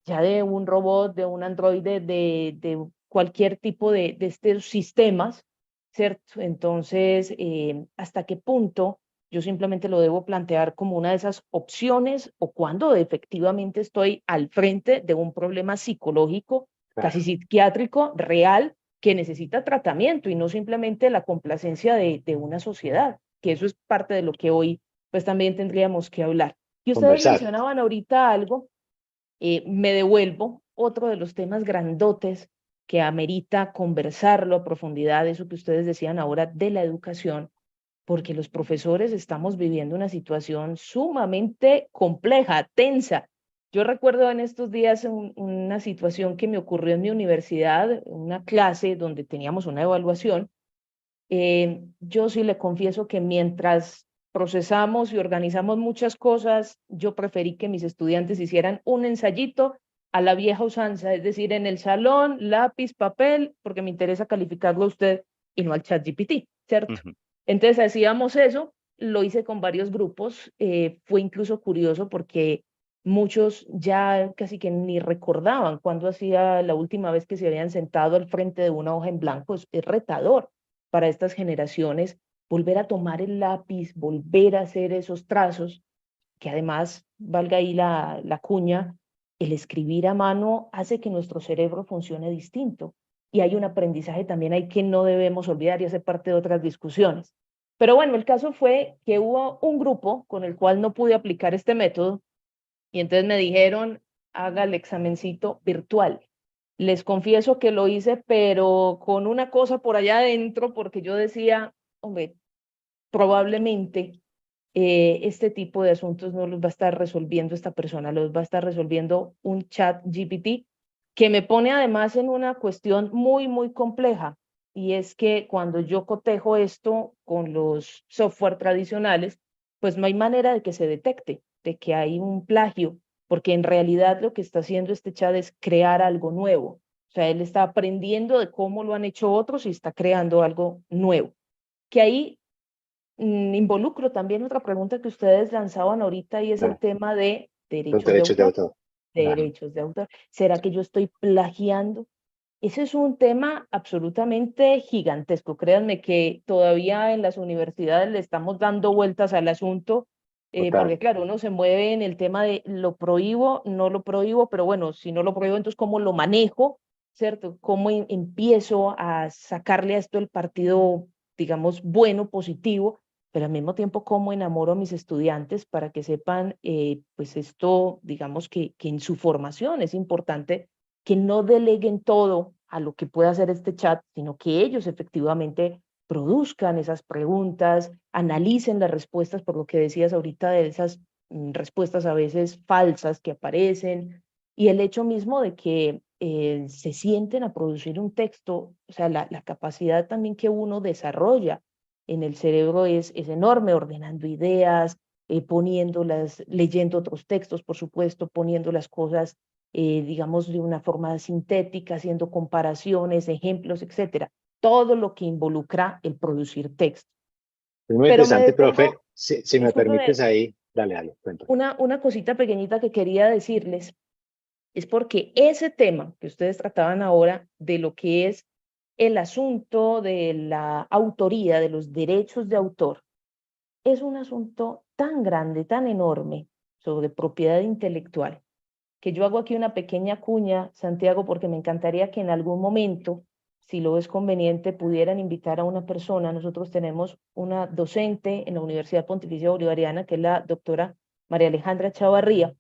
ya de un robot, de un androide, de cualquier tipo de estos sistemas, ¿cierto? Entonces, ¿hasta qué punto yo simplemente lo debo plantear como una de esas opciones o cuando efectivamente estoy al frente de un problema psicológico, casi Claro. psiquiátrico, real, que necesita tratamiento y no simplemente la complacencia de una sociedad, que eso es parte de lo que hoy pues también tendríamos que hablar. Y ustedes Conversar. mencionaban ahorita algo, me devuelvo, otro de los temas grandotes que amerita conversarlo a profundidad, eso que ustedes decían ahora de la educación, porque los profesores estamos viviendo una situación sumamente compleja, tensa. Yo recuerdo en estos días una situación que me ocurrió en mi universidad, una clase donde teníamos una evaluación. Yo sí le confieso que mientras procesamos y organizamos muchas cosas, yo preferí que mis estudiantes hicieran un ensayito a la vieja usanza, es decir, en el salón, lápiz, papel, porque me interesa calificarlo a usted y no al ChatGPT, ¿cierto? Entonces hacíamos eso, lo hice con varios grupos, fue incluso curioso porque muchos ya casi que ni recordaban cuándo hacía la última vez que se habían sentado al frente de una hoja en blanco, es retador para estas generaciones volver a tomar el lápiz, volver a hacer esos trazos, que además, valga ahí la cuña, el escribir a mano hace que nuestro cerebro funcione distinto. Y hay un aprendizaje también ahí que no debemos olvidar y hace parte de otras discusiones. Pero bueno, el caso fue que hubo un grupo con el cual no pude aplicar este método y entonces me dijeron, haga el examencito virtual. Les confieso que lo hice, pero con una cosa por allá adentro, porque yo decía, hombre, probablemente este tipo de asuntos no los va a estar resolviendo esta persona, los va a estar resolviendo un chat GPT que me pone además en una cuestión muy compleja. Y es que cuando yo cotejo esto con los software tradicionales, pues no hay manera de que se detecte, de que hay un plagio, porque en realidad lo que está haciendo este chat es crear algo nuevo. O sea, él está aprendiendo de cómo lo han hecho otros y está creando algo nuevo. Que ahí involucro también otra pregunta que ustedes lanzaban ahorita y es el Claro, tema de los derechos de derechos de autor. autor. Claro, Derechos de autor. ¿Será que yo estoy plagiando? Ese es un tema absolutamente gigantesco. Créanme que todavía en las universidades le estamos dando vueltas al asunto, porque total. claro, uno se mueve en el tema de lo prohíbo, no lo prohíbo, pero bueno, si no lo prohíbo, entonces ¿cómo lo manejo? ¿Cierto? ¿Cómo empiezo a sacarle a esto el partido, digamos, bueno, positivo? Pero al mismo tiempo, ¿cómo enamoro a mis estudiantes para que sepan, pues esto, digamos, que en su formación es importante que no deleguen todo a lo que pueda hacer este chat, sino que ellos efectivamente produzcan esas preguntas, analicen las respuestas, por lo que decías ahorita de esas respuestas a veces falsas que aparecen, y el hecho mismo de que se sienten a producir un texto, o sea, la capacidad también que uno desarrolla en el cerebro es enorme, ordenando ideas, poniéndolas, leyendo otros textos, por supuesto, poniendo las cosas digamos, de una forma sintética, haciendo comparaciones, ejemplos, etcétera. Todo lo que involucra el producir texto. Es muy Pero me interesante, profe. detengo, Si me permites discúlpeme, ahí, dale, dale, cuéntame. una cosita pequeñita que quería decirles, es porque ese tema que ustedes trataban ahora de lo que es el asunto de la autoría, de los derechos de autor, es un asunto tan grande, tan enorme sobre propiedad intelectual, que yo hago aquí una pequeña cuña, Santiago, porque me encantaría que en algún momento, si lo es conveniente, pudieran invitar a una persona. Nosotros tenemos una docente en la Universidad Pontificia Bolivariana, que es la doctora María Alejandra Chavarría,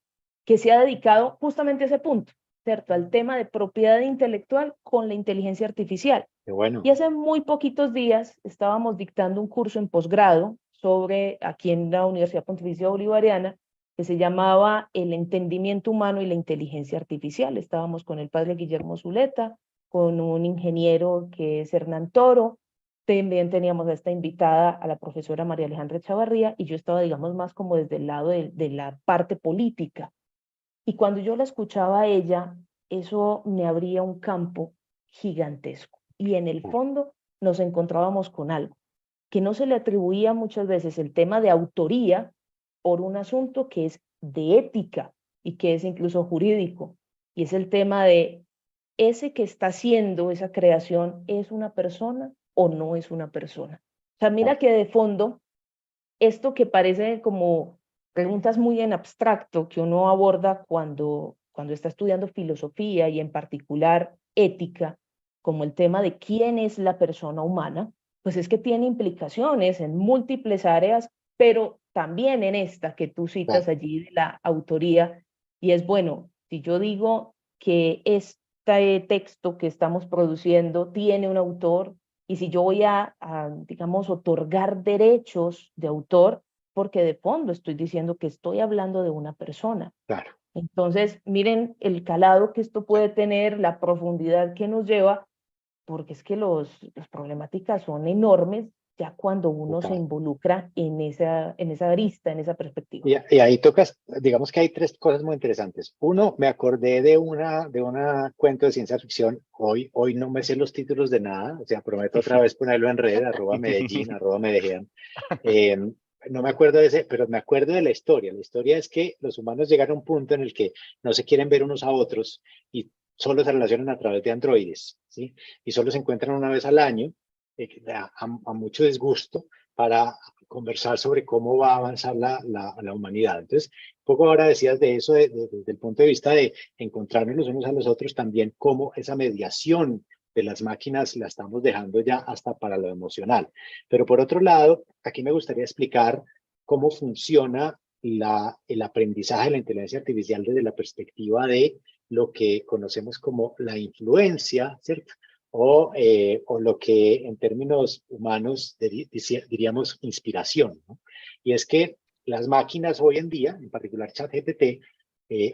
que se ha dedicado justamente a ese punto, ¿cierto? Al tema de propiedad intelectual con la inteligencia artificial. Qué bueno. Y hace muy poquitos días estábamos dictando un curso en posgrado sobre, aquí en la Universidad Pontificia Bolivariana, que se llamaba El entendimiento humano y la inteligencia artificial. Estábamos con el padre Guillermo Zuleta, con un ingeniero que es Hernán Toro, también teníamos a esta invitada a la profesora María Alejandra Chavarría, y yo estaba, digamos, más como desde el lado de la parte política. Y cuando yo la escuchaba a ella, eso me abría un campo gigantesco. Y en el fondo nos encontrábamos con algo que no se le atribuía muchas veces el tema de autoría por un asunto que es de ética y que es incluso jurídico. Y es el tema de ese que está haciendo esa creación, ¿es una persona o no es una persona? O sea, mira Claro. que de fondo, esto que parece como preguntas muy en abstracto que uno aborda cuando está estudiando filosofía y en particular ética, como el tema de quién es la persona humana, pues es que tiene implicaciones en múltiples áreas, pero también en esta que tú citas Claro. allí de la autoría, y es bueno, si yo digo que este texto que estamos produciendo tiene un autor, y si yo voy digamos, otorgar derechos de autor, porque de fondo estoy diciendo que estoy hablando de una persona. Claro. Entonces, miren el calado que esto puede tener, la profundidad que nos lleva, porque es que las problemáticas son enormes ya cuando uno se Total. involucra en esa arista, en esa perspectiva. Y ahí tocas, digamos que hay tres cosas muy interesantes. Uno, me acordé de una cuento de ciencia ficción. Hoy no me sé los títulos de nada, o sea, prometo otra vez ponerlo en red, @Medellín, @Medellín. Eh, no me acuerdo de ese, pero me acuerdo de la historia. La historia es que los humanos llegan a un punto en el que no se quieren ver unos a otros y solo se relacionan a través de androides, ¿sí? Y solo se encuentran una vez al año, a mucho disgusto, para conversar sobre cómo va a avanzar la humanidad. Entonces, un poco ahora decías de eso desde el punto de vista de encontrarnos los unos a los otros, también cómo esa mediación de las máquinas la estamos dejando ya hasta para lo emocional. Pero por otro lado, aquí me gustaría explicar cómo funciona el aprendizaje de la inteligencia artificial desde la perspectiva de lo que conocemos como la influencia, ¿cierto? O lo que en términos humanos diríamos inspiración, ¿no? Y es que las máquinas hoy en día, en particular ChatGPT,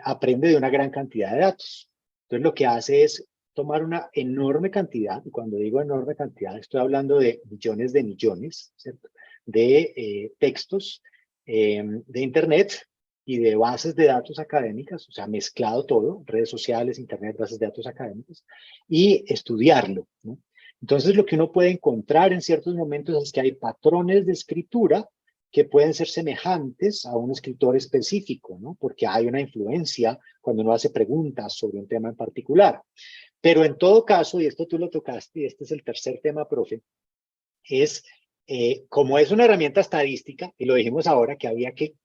aprende de una gran cantidad de datos. Entonces lo que hace es tomar una enorme cantidad, y cuando digo enorme cantidad, estoy hablando de millones, ¿cierto? De textos de Internet y de bases de datos académicas, o sea, mezclado todo, redes sociales, Internet, bases de datos académicas, y estudiarlo, ¿no? Entonces, lo que uno puede encontrar en ciertos momentos es que hay patrones de escritura que pueden ser semejantes a un escritor específico, ¿no? Porque hay una influencia cuando uno hace preguntas sobre un tema en particular. Pero en todo caso, y esto tú lo tocaste, y este es el tercer tema, profe, es como es una herramienta estadística, y lo dijimos ahora, que había que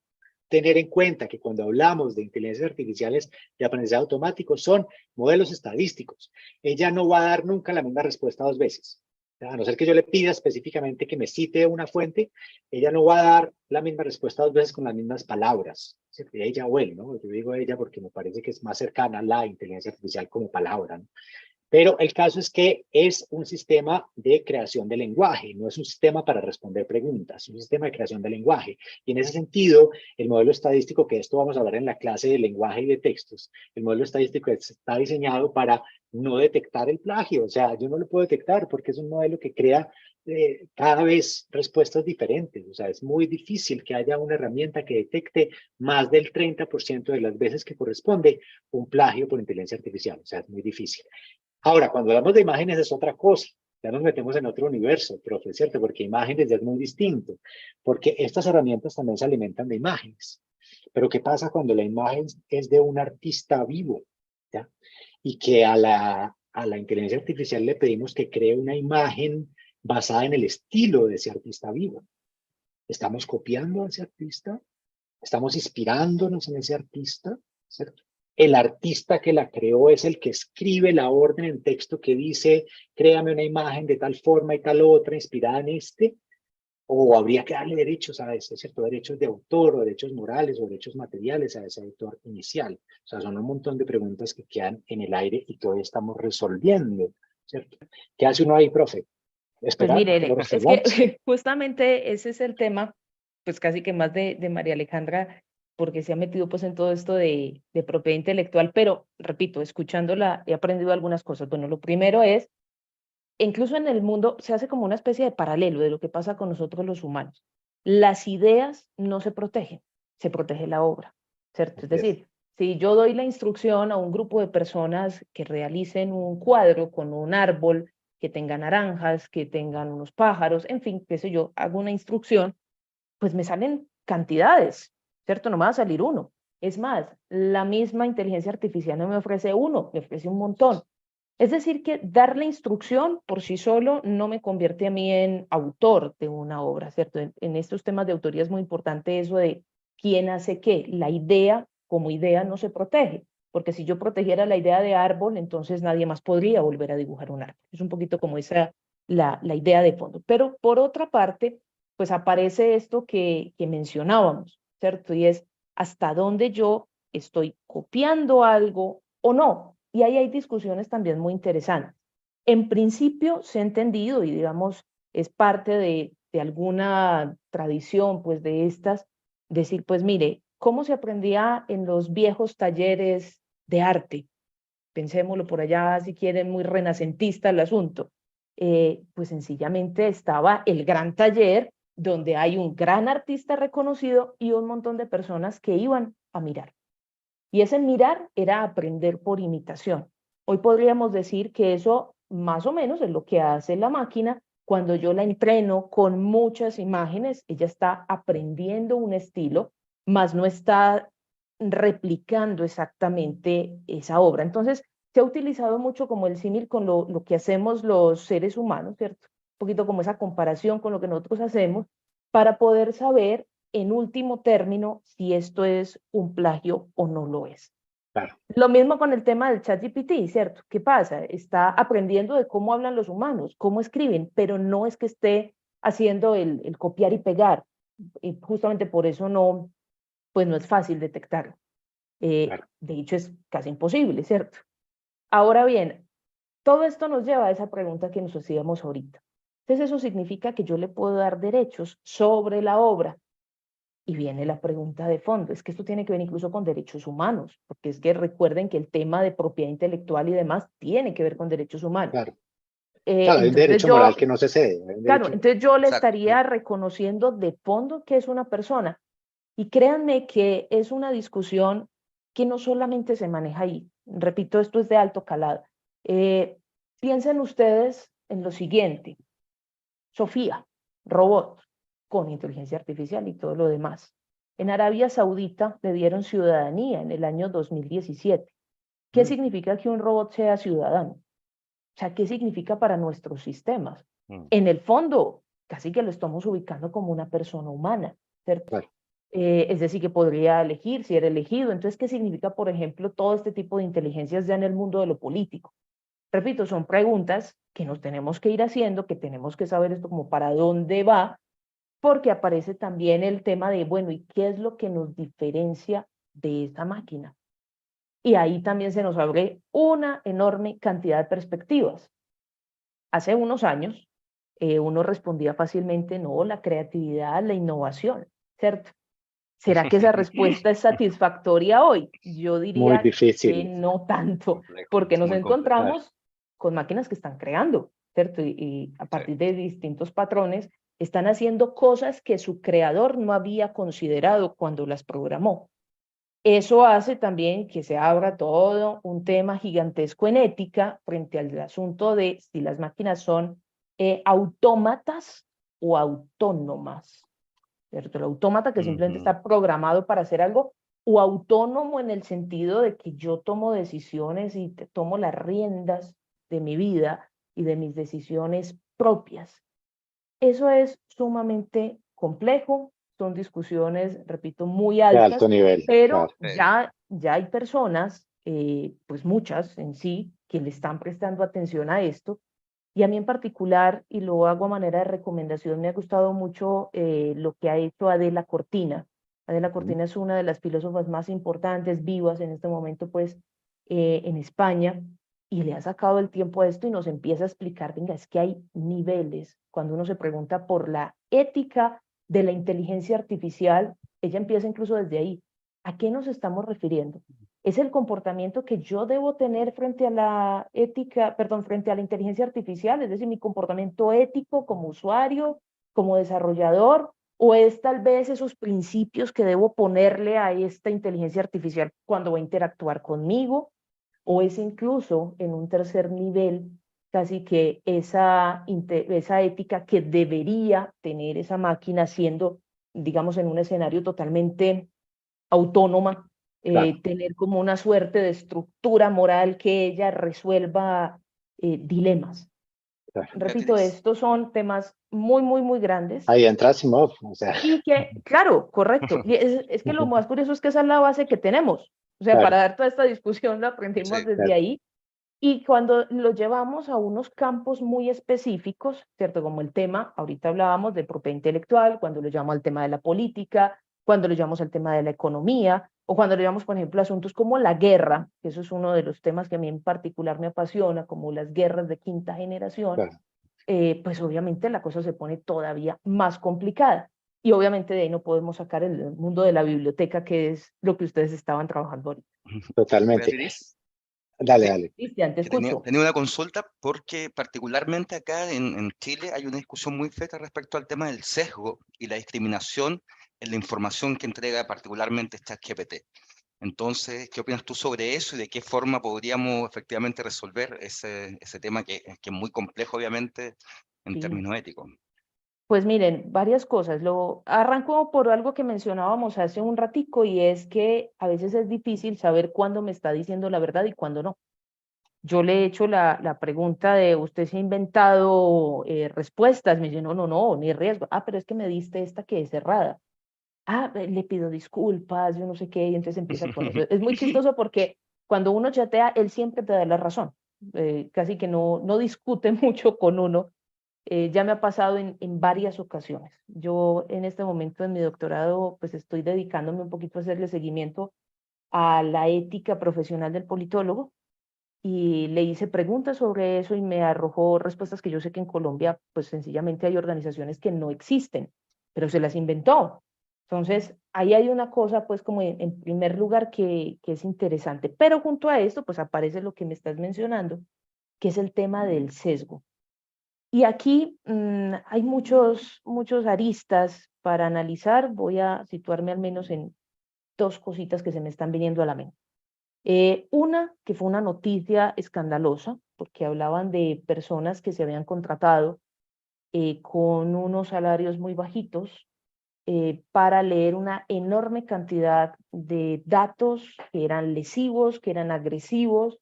tener en cuenta que cuando hablamos de inteligencias artificiales de aprendizaje automático son modelos estadísticos. Ella no va a dar nunca la misma respuesta dos veces. A no ser que yo le pida específicamente que me cite una fuente, ella no va a dar la misma respuesta dos veces con las mismas palabras. Ella o él, ¿no? Yo digo ella porque me parece que es más cercana a la inteligencia artificial como palabra, ¿no? Pero el caso es que es un sistema de creación de lenguaje, no es un sistema para responder preguntas, es un sistema de creación de lenguaje. Y en ese sentido, el modelo estadístico, que esto vamos a hablar en la clase de lenguaje y de textos, el modelo estadístico está diseñado para no detectar el plagio. O sea, yo no lo puedo detectar porque es un modelo que crea cada vez respuestas diferentes. O sea, es muy difícil que haya una herramienta que detecte más del 30% de las veces que corresponde un plagio por inteligencia artificial. O sea, es muy difícil. Ahora, cuando hablamos de imágenes es otra cosa. Ya nos metemos en otro universo, profe, ¿cierto? Porque imágenes ya es muy distinto. Porque estas herramientas también se alimentan de imágenes. Pero ¿qué pasa cuando la imagen es de un artista vivo? ¿Ya? Y que a la inteligencia artificial le pedimos que cree una imagen basada en el estilo de ese artista vivo. ¿Estamos copiando a ese artista? ¿Estamos inspirándonos en ese artista? ¿Cierto? El artista que la creó es el que escribe la orden en texto que dice, créame una imagen de tal forma y tal otra inspirada en este, o habría que darle derechos a ese, ¿cierto? Derechos de autor, o derechos morales, o derechos materiales a ese autor inicial. O sea, son un montón de preguntas que quedan en el aire y que hoy estamos resolviendo, ¿cierto? ¿Qué hace uno ahí, profe? Pues Esperar que lo mire, es que resolvamos. justamente ese es el tema, pues casi que más de María Alejandra, porque se ha metido pues en todo esto de propiedad intelectual, pero repito, escuchándola he aprendido algunas cosas. Bueno, lo primero es, incluso en el mundo se hace como una especie de paralelo de lo que pasa con nosotros los humanos. Las ideas no se protegen, se protege la obra, ¿cierto? Es Así es. decir, si yo doy la instrucción a un grupo de personas que realicen un cuadro con un árbol, que tenga naranjas, que tengan unos pájaros, en fin, qué sé yo, hago una instrucción, pues me salen cantidades, ¿cierto? No me va a salir uno. Es más, la misma inteligencia artificial no me ofrece uno, me ofrece un montón. Es decir, que dar la instrucción por sí solo no me convierte a mí en autor de una obra, ¿cierto? En estos temas de autoría es muy importante eso de quién hace qué. La idea como idea no se protege, porque si yo protegiera la idea de árbol, entonces nadie más podría volver a dibujar un árbol. Es un poquito como esa la idea de fondo. Pero por otra parte, pues aparece esto que mencionábamos, ¿cierto? Y es hasta dónde yo estoy copiando algo o no. Y ahí hay discusiones también muy interesantes. En principio se ha entendido y digamos es parte de alguna tradición pues de estas, decir pues mire, ¿cómo se aprendía en los viejos talleres de arte? Pensémoslo por allá, si quieren, muy renacentista el asunto. Pues sencillamente estaba el gran taller donde hay un gran artista reconocido y un montón de personas que iban a mirar. Y ese mirar era aprender por imitación. Hoy podríamos decir que eso más o menos es lo que hace la máquina. Cuando yo la entreno con muchas imágenes, ella está aprendiendo un estilo, más no está replicando exactamente esa obra. Entonces, se ha utilizado mucho como el símil con lo que hacemos los seres humanos, ¿cierto? Un poquito como esa comparación con lo que nosotros hacemos para poder saber en último término si esto es un plagio o no lo es. Claro. Lo mismo con el tema del ChatGPT, ¿cierto? ¿Qué pasa? Está aprendiendo de cómo hablan los humanos, cómo escriben, pero no es que esté haciendo el copiar y pegar. Y justamente por eso no, pues no es fácil detectarlo. Claro. De hecho, es casi imposible, ¿cierto? Ahora bien, todo esto nos lleva a esa pregunta que nos hacíamos ahorita. Entonces, eso significa que yo le puedo dar derechos sobre la obra. Y viene la pregunta de fondo, es que esto tiene que ver incluso con derechos humanos, porque es que recuerden que el tema de propiedad intelectual y demás tiene que ver con derechos humanos. Claro. Claro, hay un Entonces derecho moral yo, que no se cede. Hay un claro, derecho. entonces yo le Exacto. estaría reconociendo de fondo que es una persona. Y créanme que es una discusión que no solamente se maneja ahí. Repito, esto es de alto calado. Piensen ustedes en lo siguiente. Sofía, robot, con inteligencia artificial y todo lo demás. En Arabia Saudita le dieron ciudadanía en el año 2017. ¿Qué significa que un robot sea ciudadano? O sea, ¿qué significa para nuestros sistemas? En el fondo, casi que lo estamos ubicando como una persona humana, ¿cierto? Claro. Es decir, que podría elegir, si era elegido. Entonces, ¿qué significa, por ejemplo, todo este tipo de inteligencias ya en el mundo de lo político? Repito, son preguntas que nos tenemos que ir haciendo, que tenemos que saber esto como para dónde va, porque aparece también el tema de, bueno, ¿y qué es lo que nos diferencia de esta máquina? Y ahí también se nos abre una enorme cantidad de perspectivas. Hace unos años, uno respondía fácilmente, no, la creatividad, la innovación, ¿cierto? ¿Será que esa respuesta es satisfactoria hoy? Yo Muy diría que difícil. no tanto, Complejo, porque es nos muy complejo. encontramos con máquinas que están creando, ¿cierto? Y a partir de distintos patrones están haciendo cosas que su creador no había considerado cuando las programó. Eso hace también que se abra todo un tema gigantesco en ética frente al asunto de si las máquinas son autómatas o autónomas, ¿cierto? El autómata que simplemente está programado para hacer algo, o autónomo en el sentido de que yo tomo decisiones y tomo las riendas de mi vida y de mis decisiones propias. Eso es sumamente complejo, son discusiones, repito, muy De alto altas, nivel, pero claro. ya hay personas, pues muchas en sí, que le están prestando atención a esto. Y a mí en particular, y lo hago a manera de recomendación, me ha gustado mucho lo que ha hecho Adela Cortina. Adela Cortina es una de las filósofas más importantes, vivas en este momento, pues, en España, y le ha sacado el tiempo a esto y nos empieza a explicar, venga, es que hay niveles. Cuando uno se pregunta por la ética de la inteligencia artificial, ella empieza incluso desde ahí. ¿A qué nos estamos refiriendo? Es el comportamiento que yo debo tener frente a la ética, perdón, frente a la inteligencia artificial, es decir, mi comportamiento ético como usuario, como desarrollador, o es tal vez esos principios que debo ponerle a esta inteligencia artificial cuando va a interactuar conmigo, o es incluso en un tercer nivel, casi que esa ética que debería tener esa máquina siendo, digamos, en un escenario totalmente autónoma, Claro. tener como una suerte de estructura moral que ella resuelva dilemas. Claro. Repito, Beatriz, estos son temas muy, muy, muy grandes Ahí entra Asimov, o sea, y que, claro, correcto, y es que lo más curioso es que esa es la base que tenemos. O sea, claro, para dar toda esta discusión la aprendimos sí, desde claro. ahí y cuando lo llevamos a unos campos muy específicos, ¿cierto? Como el tema, ahorita hablábamos de propiedad intelectual, cuando lo llevamos al tema de la política, cuando lo llevamos al tema de la economía, o cuando lo llevamos, por ejemplo, a asuntos como la guerra, que eso es uno de los temas que a mí en particular me apasiona, como las guerras de quinta generación, Claro. pues obviamente la cosa se pone todavía más complicada. Y obviamente de ahí no podemos sacar el mundo de la biblioteca, que es lo que ustedes estaban trabajando ahorita. Totalmente. Beatriz, Dale, sí, dale. Cristian, te que tenía, escucho. tenía una consulta porque particularmente acá en Chile hay una discusión muy feta respecto al tema del sesgo y la discriminación en la información que entrega particularmente ChatGPT. Entonces, ¿qué opinas tú sobre eso y de qué forma podríamos efectivamente resolver ese tema que es muy complejo, obviamente, en Sí. términos éticos? Pues miren, varias cosas. Lo arranco por algo que mencionábamos hace un ratico y es que a veces es difícil saber cuándo me está diciendo la verdad y cuándo no. Yo le he hecho la pregunta de, ¿usted se ha inventado respuestas? Me dice, no, no, no, ni riesgo. Ah, pero es que me diste esta que es cerrada. Ah, le pido disculpas, yo no sé qué, y entonces empieza con eso. Es muy chistoso porque cuando uno chatea, él siempre te da la razón. Casi que no discute mucho con uno. Ya me ha pasado en varias ocasiones. Yo en este momento en mi doctorado, pues estoy dedicándome un poquito a hacerle seguimiento a la ética profesional del politólogo y le hice preguntas sobre eso y me arrojó respuestas que yo sé que en Colombia, pues sencillamente hay organizaciones que no existen, pero se las inventó. Entonces, ahí hay una cosa, pues como en primer lugar que es interesante, pero junto a esto, pues aparece lo que me estás mencionando, que es el tema del sesgo. Y aquí hay muchos aristas para analizar. Voy a situarme al menos en dos cositas que se me están viniendo a la mente. Una que fue una noticia escandalosa, porque hablaban de personas que se habían contratado con unos salarios muy bajitos para leer una enorme cantidad de datos que eran lesivos, que eran agresivos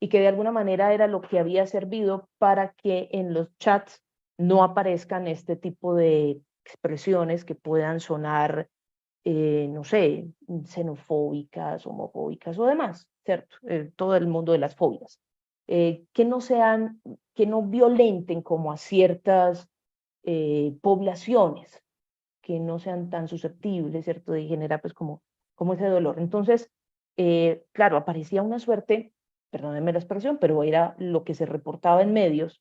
y que de alguna manera era lo que había servido para que en los chats no aparezcan este tipo de expresiones que puedan sonar, no sé, xenofóbicas, homofóbicas o demás, ¿cierto? Todo el mundo de las fobias. Que no sean, que no violenten como a ciertas poblaciones, que no sean tan susceptibles, ¿cierto? De generar pues como ese dolor. Entonces, claro, aparecía una suerte, perdónenme la expresión, pero era lo que se reportaba en medios,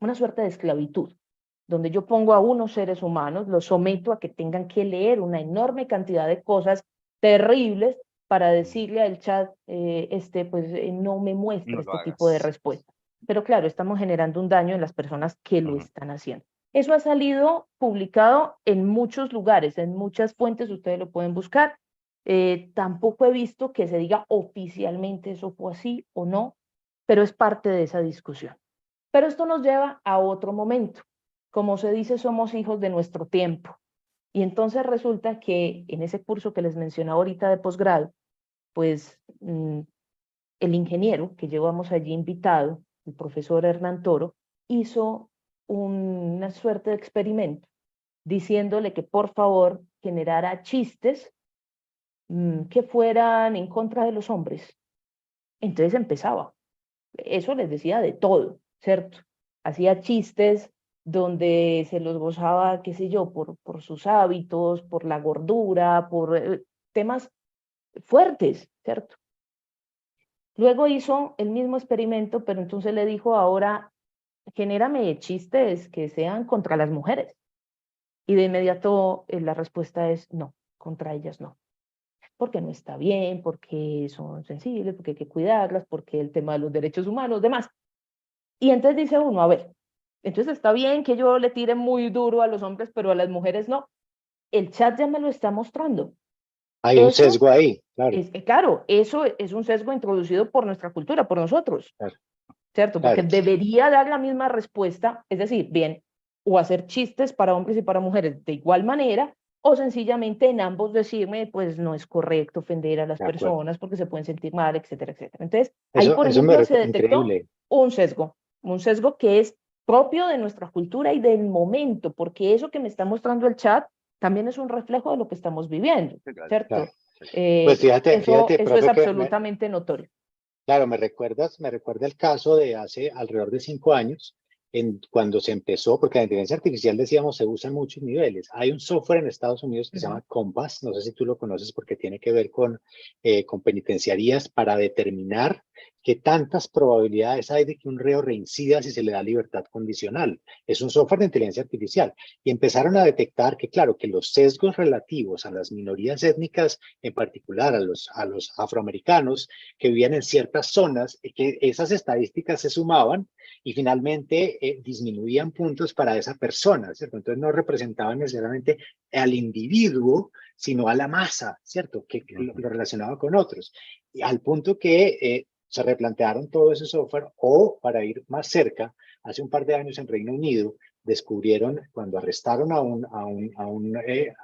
una suerte de esclavitud, donde yo pongo a unos seres humanos, los someto a que tengan que leer una enorme cantidad de cosas terribles para decirle al chat, no me muestre No lo este tipo de hagas. respuesta. Pero claro, estamos generando un daño en las personas que lo Ujú. están haciendo. Eso ha salido publicado en muchos lugares, en muchas fuentes, ustedes lo pueden buscar. Tampoco he visto que se diga oficialmente eso fue así o no, pero es parte de esa discusión. Pero esto nos lleva a otro momento. Como se dice, somos hijos de nuestro tiempo. Y entonces resulta que en ese curso que les mencionaba ahorita de posgrado, pues el ingeniero que llevamos allí invitado, el profesor Hernán Toro, hizo una suerte de experimento diciéndole que por favor generara chistes que fueran en contra de los hombres. Entonces empezaba. Eso les decía de todo, ¿cierto? Hacía chistes donde se los gozaba, qué sé yo, por sus hábitos, por la gordura, por temas fuertes, ¿cierto? Luego hizo el mismo experimento, pero entonces le dijo, ahora genérame chistes que sean contra las mujeres. Y de inmediato la respuesta es no, contra ellas no. Porque no está bien, porque son sensibles, porque hay que cuidarlas, porque el tema de los derechos humanos, demás. Y entonces dice uno, a ver, entonces está bien que yo le tire muy duro a los hombres, pero a las mujeres no. El chat ya me lo está mostrando. Hay un Eso sesgo ahí, claro, es, claro, eso es un sesgo introducido por nuestra cultura, por nosotros, claro, ¿cierto? Porque claro. debería dar la misma respuesta, es decir, bien, o hacer chistes para hombres y para mujeres de igual manera, o sencillamente en ambos decirme, pues no es correcto ofender a las De acuerdo. personas porque se pueden sentir mal, etcétera, etcétera. Entonces, ahí, por Eso me ejemplo, se detectó increíble. un sesgo que es propio de nuestra cultura y del momento, porque eso que me está mostrando el chat también es un reflejo de lo que estamos viviendo, Sí, claro. Claro. ¿cierto? Pues fíjate, Eso es profe, absolutamente notorio. claro, me recuerda el caso de hace alrededor de 5 años, cuando se empezó, porque la inteligencia artificial, decíamos, se usa en muchos niveles. Hay un software en Estados Unidos que se llama Compass, no sé si tú lo conoces porque tiene que ver con penitenciarías para determinar qué tantas probabilidades hay de que un reo reincida si se le da libertad condicional. Es un software de inteligencia artificial y empezaron a detectar que, claro, que los sesgos relativos a las minorías étnicas, en particular a los afroamericanos, que vivían en ciertas zonas, que esas estadísticas se sumaban y finalmente disminuían puntos para esa persona, ¿cierto? Entonces no representaban necesariamente al individuo, sino a la masa, ¿cierto? Que lo relacionaba con otros. Y al punto que se replantearon todo ese software o, para ir más cerca, hace un par de años en Reino Unido, descubrieron, cuando arrestaron a un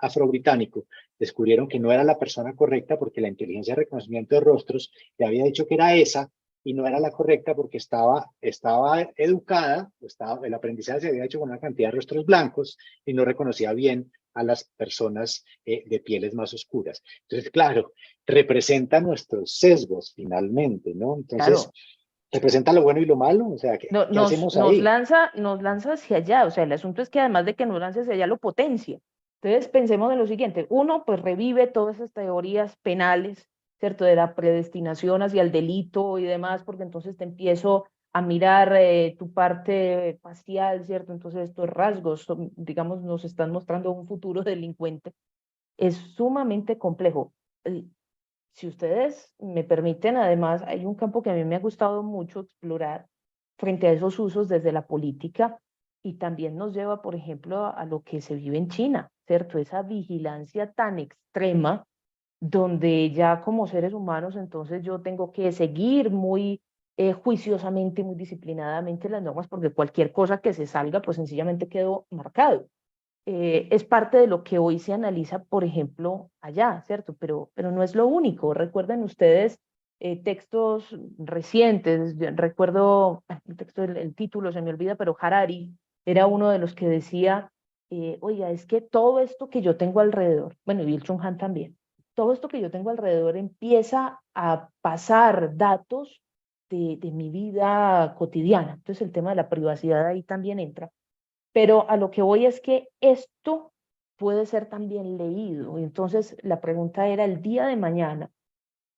afrobritánico, descubrieron que no era la persona correcta porque la inteligencia de reconocimiento de rostros le había dicho que era esa y no era la correcta porque estaba educada, el aprendizaje se había hecho con una cantidad de rostros blancos y no reconocía bien a las personas de pieles más oscuras. Entonces, claro, representa nuestros sesgos finalmente, ¿no? Entonces, Claro, representa lo bueno y lo malo, o sea, ¿qué hacemos ahí? nos lanza hacia allá, o sea, el asunto es que además de que nos lance hacia allá, lo potencia. Entonces, pensemos en lo siguiente, uno, pues revive todas esas teorías penales, ¿cierto? De la predestinación hacia el delito y demás, porque entonces te empiezo a mirar tu parte facial, ¿cierto? Entonces, estos rasgos, digamos, nos están mostrando un futuro delincuente. Es sumamente complejo. Si ustedes me permiten, además, hay un campo que a mí me ha gustado mucho explorar frente a esos usos desde la política y también nos lleva, por ejemplo, a lo que se vive en China, ¿cierto? Esa vigilancia tan extrema donde ya como seres humanos entonces yo tengo que seguir muy juiciosamente, muy disciplinadamente las normas, porque cualquier cosa que se salga, pues sencillamente quedó marcado. Es parte de lo que hoy se analiza, por ejemplo, allá, ¿cierto? Pero no es lo único. Recuerden ustedes textos recientes, yo recuerdo, el texto, el título se me olvida, pero Harari era uno de los que decía, oiga, es que todo esto que yo tengo alrededor, bueno, y Bill Han también, todo esto que yo tengo alrededor empieza a pasar datos de mi vida cotidiana. Entonces el tema de la privacidad ahí también entra, pero a lo que voy es que esto puede ser también leído. Entonces, la pregunta era el día de mañana,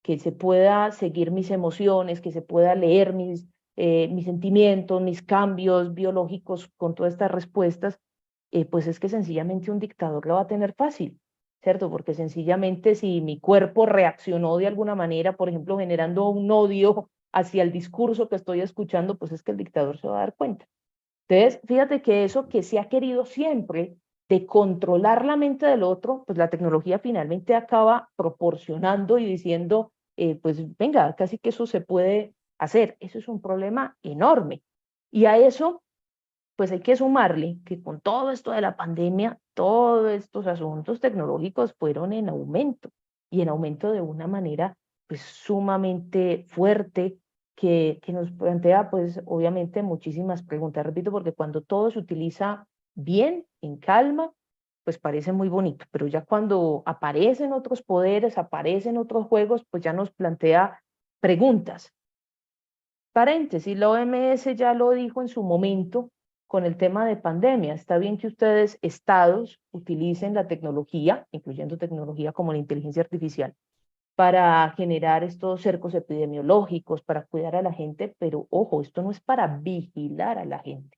que se pueda seguir mis emociones, que se pueda leer mis sentimientos, mis cambios biológicos con todas estas respuestas, pues es que sencillamente un dictador lo va a tener fácil, ¿cierto? Porque sencillamente si mi cuerpo reaccionó de alguna manera, por ejemplo, generando un odio hacia el discurso que estoy escuchando, pues es que el dictador se va a dar cuenta. Entonces, fíjate que eso que se ha querido siempre de controlar la mente del otro, pues la tecnología finalmente acaba proporcionando y diciendo, pues venga, casi que eso se puede hacer. Eso es un problema enorme. Y a eso, pues hay que sumarle que con todo esto de la pandemia, todos estos asuntos tecnológicos fueron en aumento y en aumento de una manera pues sumamente fuerte que nos plantea pues obviamente muchísimas preguntas. Repito, porque cuando todo se utiliza bien, en calma, pues parece muy bonito, pero ya cuando aparecen otros poderes, aparecen otros juegos, pues ya nos plantea preguntas. Paréntesis, la OMS ya lo dijo en su momento con el tema de pandemia. Está bien que ustedes, estados, utilicen la tecnología, incluyendo tecnología como la inteligencia artificial, para generar estos cercos epidemiológicos, para cuidar a la gente, pero ojo, esto no es para vigilar a la gente.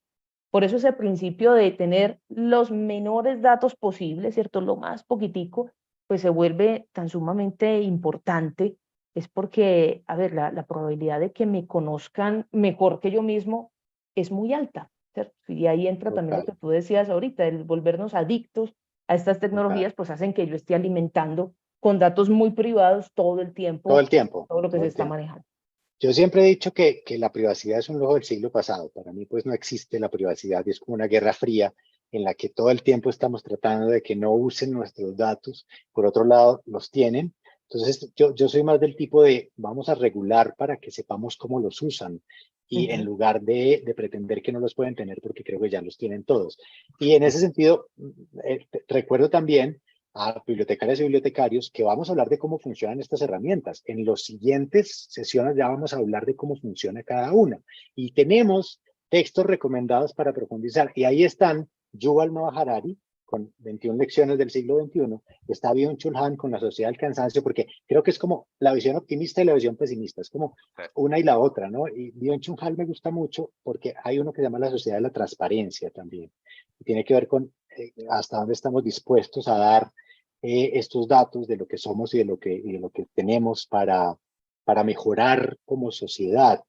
Por eso ese principio de tener los menores datos posibles, ¿cierto? Lo más poquitico, pues se vuelve tan sumamente importante, es porque, a ver, la probabilidad de que me conozcan mejor que yo mismo es muy alta, ¿cierto? Y ahí entra también lo Total, que tú decías ahorita, el volvernos adictos a estas total. tecnologías, pues hacen que yo esté alimentando con datos muy privados todo el Todo tiempo, el tiempo, todo lo que todo se el está tiempo. manejando. Yo siempre he dicho que la privacidad es un lujo del siglo pasado. Para mí, pues no existe la privacidad y es como una guerra fría en la que todo el tiempo estamos tratando de que no usen nuestros datos. Por otro lado, los tienen. Entonces, yo soy más del tipo de vamos a regular para que sepamos cómo los usan y en Ujú. lugar de pretender que no los pueden tener porque creo que ya los tienen todos. Y en ese sentido, recuerdo también a bibliotecarias y bibliotecarios que vamos a hablar de cómo funcionan estas herramientas. En los siguientes sesiones ya vamos a hablar de cómo funciona cada una. Y tenemos textos recomendados para profundizar. Y ahí están Yuval Noah Harari con 21 lecciones del siglo XXI. Está Byung-Chul Han con la sociedad del cansancio, porque creo que es como la visión optimista y la visión pesimista. Es como una y la otra, ¿no? Y Byung-Chul Han me gusta mucho porque hay uno que se llama la sociedad de la transparencia también. Y tiene que ver con hasta dónde estamos dispuestos a dar estos datos de lo que somos y de lo que tenemos para mejorar como sociedad.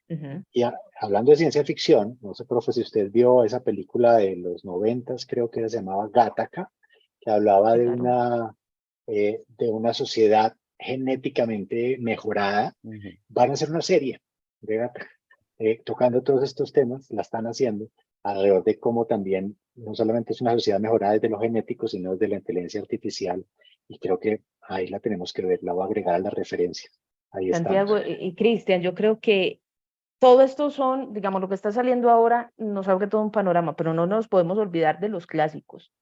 Ujú. Y hablando de ciencia ficción, no sé, profe, si usted vio esa película de los 90, creo que se llamaba Gattaca, que hablaba Claro. de una sociedad genéticamente mejorada. Ujú. Van a hacer una serie de Gattaca, tocando todos estos temas, la están haciendo alrededor de cómo también no solamente es una sociedad mejorada desde lo genético, sino desde la inteligencia artificial. Y creo que ahí la tenemos que ver, la voy a agregar a la referencia. Ahí Santiago estamos. y Cristian, yo creo que todo esto son, digamos, lo que está saliendo ahora nos abre todo un panorama, pero no nos podemos olvidar de los clásicos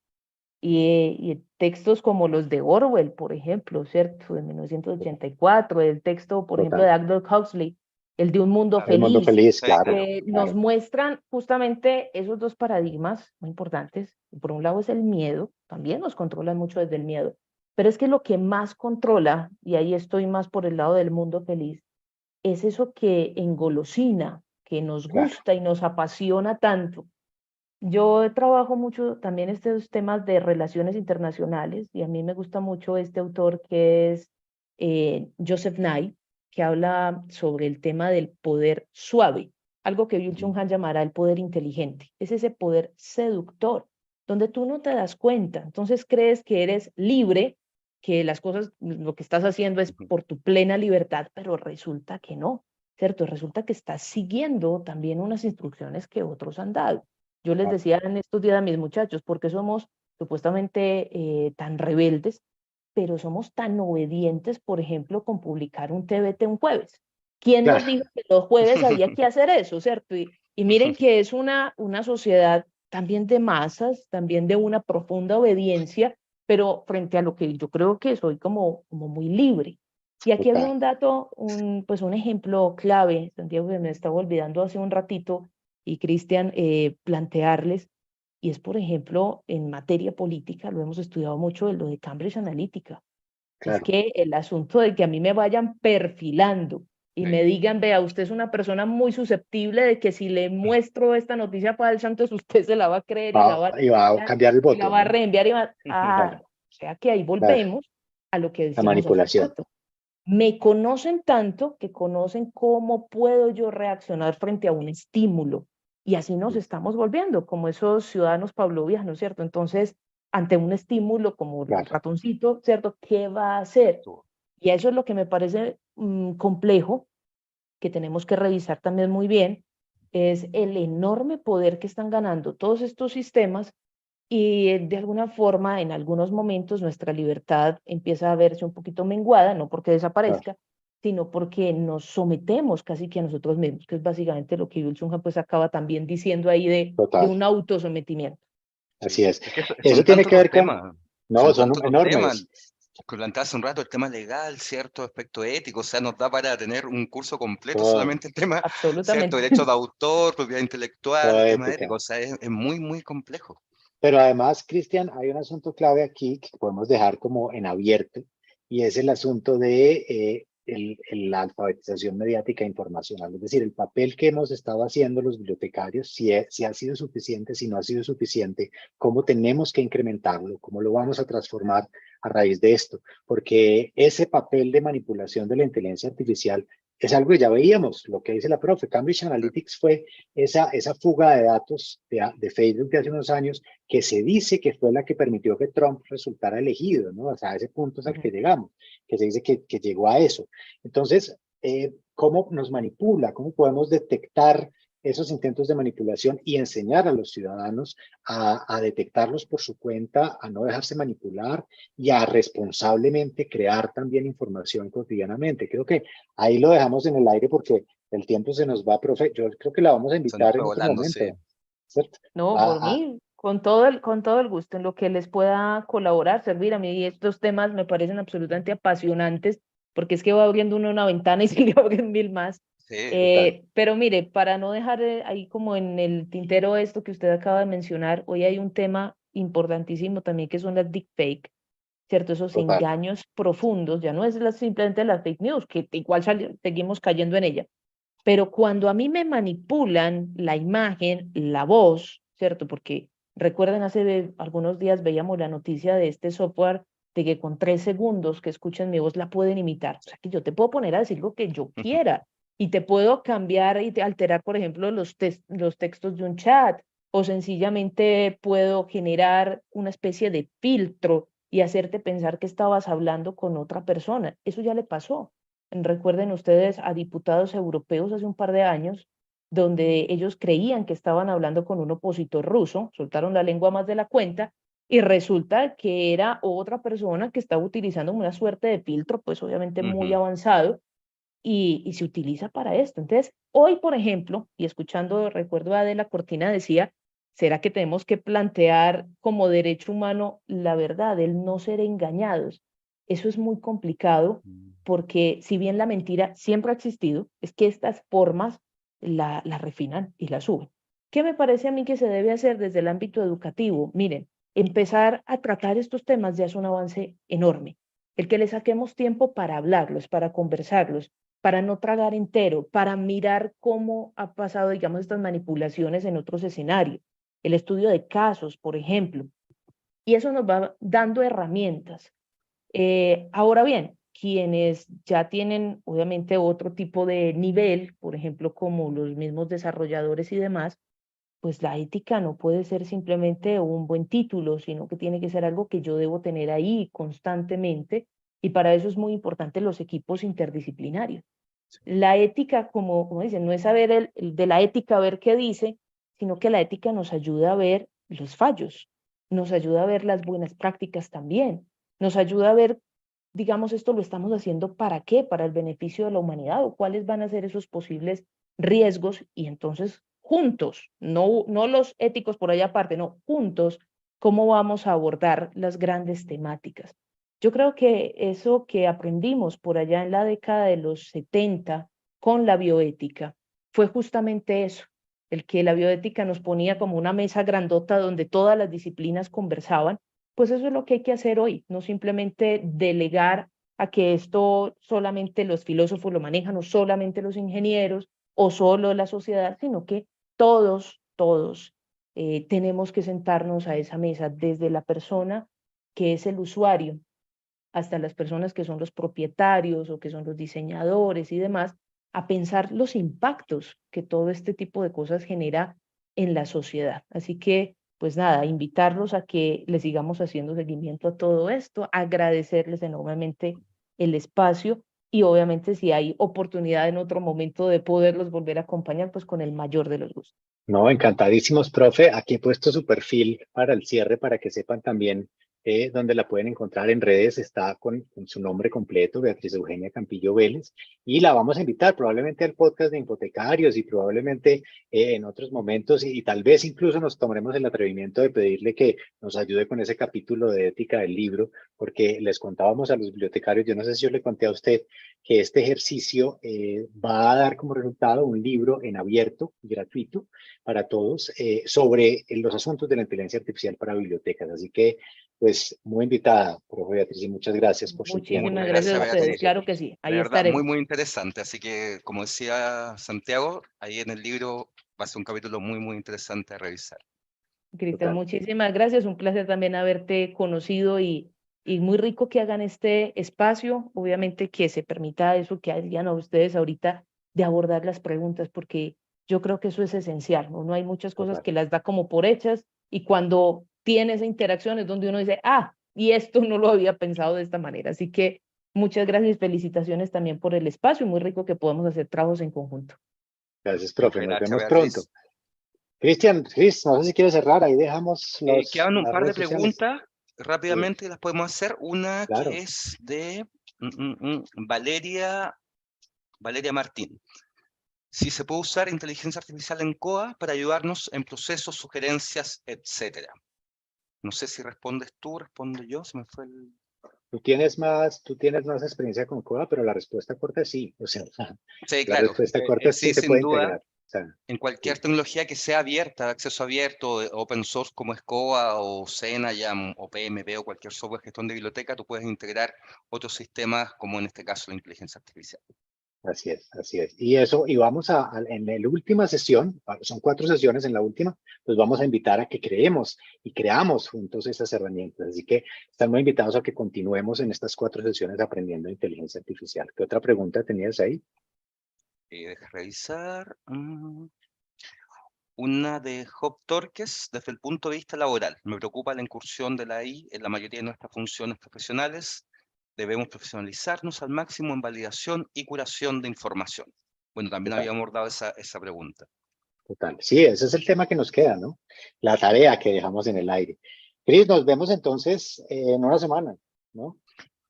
y textos como los de Orwell, por ejemplo, ¿cierto? De 1984, el texto, por ejemplo, Total. de Aldous Huxley, el de Un Mundo El mundo Feliz, feliz, Sí, claro, claro. que nos claro. muestran justamente esos dos paradigmas muy importantes. Por un lado es el miedo, también nos controlan mucho desde el miedo, pero es que lo que más controla, y ahí estoy más por el lado del mundo feliz, es eso que engolosina, que nos Claro. gusta y nos apasiona tanto. Yo trabajo mucho también estos temas de relaciones internacionales y a mí me gusta mucho este autor que es Joseph Nye, que habla sobre el tema del poder suave, algo que Byung-Chul Han llamará el poder inteligente. Es ese poder seductor, donde tú no te das cuenta, entonces crees que eres libre, que las cosas, lo que estás haciendo es por tu plena libertad, pero resulta que no, ¿cierto? Resulta que estás siguiendo también unas instrucciones que otros han dado. Yo les decía en estos días a mis muchachos, ¿por qué somos supuestamente tan rebeldes, pero somos tan obedientes, por ejemplo, con publicar un TBT un jueves? ¿Quién nos Claro, dijo que los jueves había que hacer eso, ¿cierto? Y miren que es una sociedad también de masas, también de una profunda obediencia, pero frente a lo que yo creo que soy como muy libre. Y aquí había total. un dato, pues un ejemplo clave, Santiago, que me estaba olvidando hace un ratito, y Cristian, plantearles, y es, por ejemplo, en materia política, lo hemos estudiado mucho, lo de Cambridge Analytica. Es Claro. que el asunto de que a mí me vayan perfilando y me Sí. digan, vea, usted es una persona muy susceptible de que si le muestro esta noticia falsa, entonces usted se la va a creer y la va a Y va a reenviar, cambiar el y la voto, va a ¿no? reenviar y va Claro, o sea que ahí claro. volvemos a lo que La decíamos hace un manipulación. rato. Me conocen tanto que conocen cómo puedo yo reaccionar frente a un estímulo. Y así nos estamos volviendo, como esos ciudadanos pavlovianos, ¿no es cierto? Entonces, ante un estímulo como el Claro. ratoncito, ¿cierto? ¿Qué va a hacer? Y eso es lo que me parece complejo, que tenemos que revisar también muy bien, es el enorme poder que están ganando todos estos sistemas y de alguna forma, en algunos momentos, nuestra libertad empieza a verse un poquito menguada, no porque Claro. desaparezca, sino porque nos sometemos casi que a nosotros mismos, que es básicamente lo que Yul Sunhan pues acaba también diciendo ahí de Total. un autosometimiento. Así Sí, es. es que Eso son tiene tantos que los ver con, temas, no, son son tantos los temas, enormes. que planteaba hace un rato el tema legal, ¿cierto? Aspecto ético, o sea, nos da para tener un curso completo Todo, solamente el tema, ¿cierto? Absolutamente. Derecho de autor, propiedad intelectual, toda el tema ético, ética. o sea, es muy, muy complejo. Pero además, Cristian, hay un asunto clave aquí que podemos dejar como en abierto y es el asunto de la alfabetización mediática e informacional. Es decir, el papel que hemos estado haciendo los bibliotecarios, si ha sido suficiente, si no ha sido suficiente, cómo tenemos que incrementarlo, cómo lo vamos a transformar a raíz de esto. Porque ese papel de manipulación de la inteligencia artificial es algo que ya veíamos, lo que dice la profe. Cambridge Analytics fue esa fuga de datos de Facebook de hace unos años que se dice que fue la que permitió que Trump resultara elegido, ¿no? O sea, a ese punto es al que llegamos, que se dice que llegó a eso. Entonces, ¿cómo nos manipula? ¿Cómo podemos detectar esos intentos de manipulación y enseñar a los ciudadanos a detectarlos por su cuenta, a no dejarse manipular y a responsablemente crear también información cotidianamente? Creo que ahí lo dejamos en el aire porque el tiempo se nos va, profe. Yo creo que la vamos a Se nos invitar fue en otro volando, sí. momento, ¿cierto? No, por mí, con todo el gusto, en lo que les pueda colaborar, servir. A mí estos temas me parecen absolutamente apasionantes, porque es que va abriendo uno una ventana y sigue abriendo mil más. Sí, Total. Pero mire, para no dejar ahí como en el tintero esto que usted acaba de mencionar, hoy hay un tema importantísimo también que son las deepfake, ¿cierto? Esos Total. engaños profundos, ya no es simplemente la fake news, que igual seguimos cayendo en ella, pero cuando a mí me manipulan la imagen, la voz, ¿cierto? Porque recuerden, hace algunos días veíamos la noticia de este software de que con 3 segundos que escuchen mi voz la pueden imitar. O sea, que yo te puedo poner a decir lo que yo quiera y te puedo cambiar y alterar, por ejemplo, los textos de un chat o sencillamente puedo generar una especie de filtro y hacerte pensar que estabas hablando con otra persona. Eso ya le pasó. Recuerden ustedes a diputados europeos hace un par de años, donde ellos creían que estaban hablando con un opositor ruso, soltaron la lengua más de la cuenta, y resulta que era otra persona que estaba utilizando una suerte de filtro, pues obviamente muy Ujú. avanzado, y se utiliza para esto. Entonces, hoy, por ejemplo, y escuchando, recuerdo a Adela Cortina decía, ¿será que tenemos que plantear como derecho humano la verdad, el no ser engañados? Eso es muy complicado porque si bien la mentira siempre ha existido, es que estas formas la refinan y la suben. ¿Qué me parece a mí que se debe hacer desde el ámbito educativo? Miren, empezar a tratar estos temas ya es un avance enorme. El que le saquemos tiempo para hablarlos, para conversarlos, para no tragar entero, para mirar cómo ha pasado, digamos, estas manipulaciones en otros escenarios. El estudio de casos, por ejemplo. Y eso nos va dando herramientas. Ahora bien, quienes ya tienen, obviamente, otro tipo de nivel, por ejemplo, como los mismos desarrolladores y demás, pues la ética no puede ser simplemente un buen título, sino que tiene que ser algo que yo debo tener ahí constantemente, y para eso es muy importante los equipos interdisciplinarios. La ética, como dicen, no es saber el de la ética, ver qué dice, sino que la ética nos ayuda a ver los fallos, nos ayuda a ver las buenas prácticas también, nos ayuda a ver, digamos, esto lo estamos haciendo ¿para qué? Para el beneficio de la humanidad, o cuáles van a ser esos posibles riesgos, y entonces juntos, no los éticos por allá aparte, no, juntos, cómo vamos a abordar las grandes temáticas. Yo creo que eso que aprendimos por allá en la década de los 70 con la bioética fue justamente eso, el que la bioética nos ponía como una mesa grandota donde todas las disciplinas conversaban. Pues eso es lo que hay que hacer hoy, no simplemente delegar a que esto solamente los filósofos lo manejan, o solamente los ingenieros, o solo la sociedad, sino que todos tenemos que sentarnos a esa mesa, desde la persona que es el usuario hasta las personas que son los propietarios o que son los diseñadores y demás, a pensar los impactos que todo este tipo de cosas genera en la sociedad. Así que, pues nada, invitarlos a que les sigamos haciendo seguimiento a todo esto, agradecerles enormemente el espacio, y obviamente si hay oportunidad en otro momento de poderlos volver a acompañar, pues con el mayor de los gustos. No, encantadísimos, profe. Aquí he puesto su perfil para el cierre para que sepan también dónde la pueden encontrar en redes. Está con su nombre completo, Beatriz Eugenia Campillo Vélez, y la vamos a invitar probablemente al podcast de hipotecarios y probablemente en otros momentos, y tal vez incluso nos tomaremos el atrevimiento de pedirle que nos ayude con ese capítulo de ética del libro, porque les contábamos a los bibliotecarios, yo no sé si yo le conté a usted, que este ejercicio va a dar como resultado un libro en abierto, gratuito, para todos sobre los asuntos de la inteligencia artificial para bibliotecas. Así que, pues, muy invitada, profe Beatriz, y muchas gracias por su tiempo. Muchísimas Muchas gracias a gracias, ustedes, Beatriz. claro que sí, ahí De verdad, muy, estaremos. muy interesante. Así que, como decía Santiago, ahí en el libro va a ser un capítulo muy, muy interesante a revisar. Cristian, Total. muchísimas gracias, un placer también haberte conocido, y muy rico que hagan este espacio, obviamente que se permita eso que hayan a ustedes ahorita de abordar las preguntas, porque yo creo que eso es esencial, ¿no? No hay muchas cosas Total. que las da como por hechas, y cuando tiene esa interacción es donde uno dice, y esto no lo había pensado de esta manera. Así que muchas gracias y felicitaciones también por el espacio, muy rico que podamos hacer trabajos en conjunto. Gracias, profe. Muchas Nos gracias, vemos pronto. Beatriz. Cristian, Cris, no sé si quieres cerrar, ahí dejamos Quedan un las par de redes sociales. preguntas, Sí, rápidamente las podemos hacer. Una que claro. es de Valeria Martín. Si se puede usar inteligencia artificial en COA para ayudarnos en procesos, sugerencias, etcétera. No sé si respondes tú, respondo yo, se me fue el... Tú tienes más experiencia con CODA, pero la respuesta corta es sí. O sea, Sí, la claro, respuesta corta es sí sí, se sin puede duda. integrar. O sea, En cualquier sí, tecnología que sea abierta, de acceso abierto, open source como Escoa o Sena, o PMP o cualquier software de gestión de biblioteca, tú puedes integrar otros sistemas, como en este caso la inteligencia artificial. así es, así es. Y eso, y vamos en la última sesión, son 4 sesiones en la última, pues vamos a invitar a que creemos y creamos juntos esas herramientas. Así que están muy invitados a que continuemos en estas 4 sesiones aprendiendo inteligencia artificial. ¿Qué otra pregunta tenías ahí? Deja revisar. Una de Job Torques, desde el punto de vista laboral. Me preocupa la incursión de la AI en la mayoría de nuestras funciones profesionales. Debemos profesionalizarnos al máximo en validación y curación de información. Bueno, también Total. habíamos dado esa pregunta. Total. Sí, ese es el tema que nos queda, ¿no? La tarea que dejamos en el aire. Cris, nos vemos entonces en una semana, ¿no?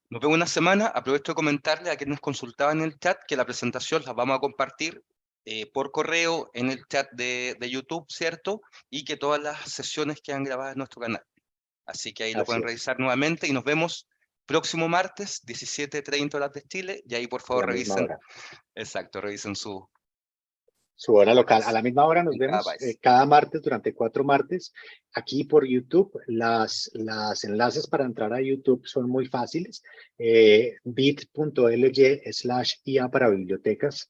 Nos vemos una semana. Aprovecho de comentarle a quienes consultaban en el chat que la presentación la vamos a compartir por correo en el chat de YouTube, ¿cierto? Y que todas las sesiones quedan grabadas en nuestro canal. Así que ahí lo Así pueden es, revisar nuevamente, y nos vemos próximo martes, 17:30 horas de Chile, y ahí por a favor la misma revisen, hora. exacto, revisen su Su hora local. A horarios la misma hora nos en cada vemos país. cada martes durante 4 martes. Aquí por YouTube, las enlaces para entrar a YouTube son muy fáciles. bit.ly/ia para bibliotecas.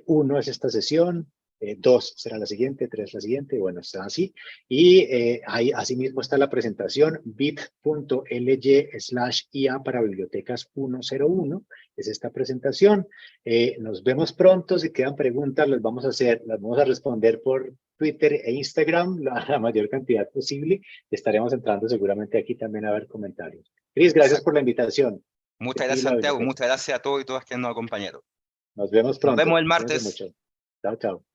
1 es esta sesión, 2 será la siguiente, 3 la siguiente, bueno, está así. Y ahí asimismo está la presentación bit.ly/IA para bibliotecas 101, es esta presentación. Nos vemos pronto, si quedan preguntas las vamos a responder por Twitter e Instagram, la mayor cantidad posible. Estaremos entrando seguramente aquí también a ver comentarios. Cris, gracias por la invitación. Muchas gracias, Santiago. Muchas gracias a todos y todas quienes nos acompañaron. Nos vemos pronto. Nos vemos el Cuídense martes. mucho. Chao, chao.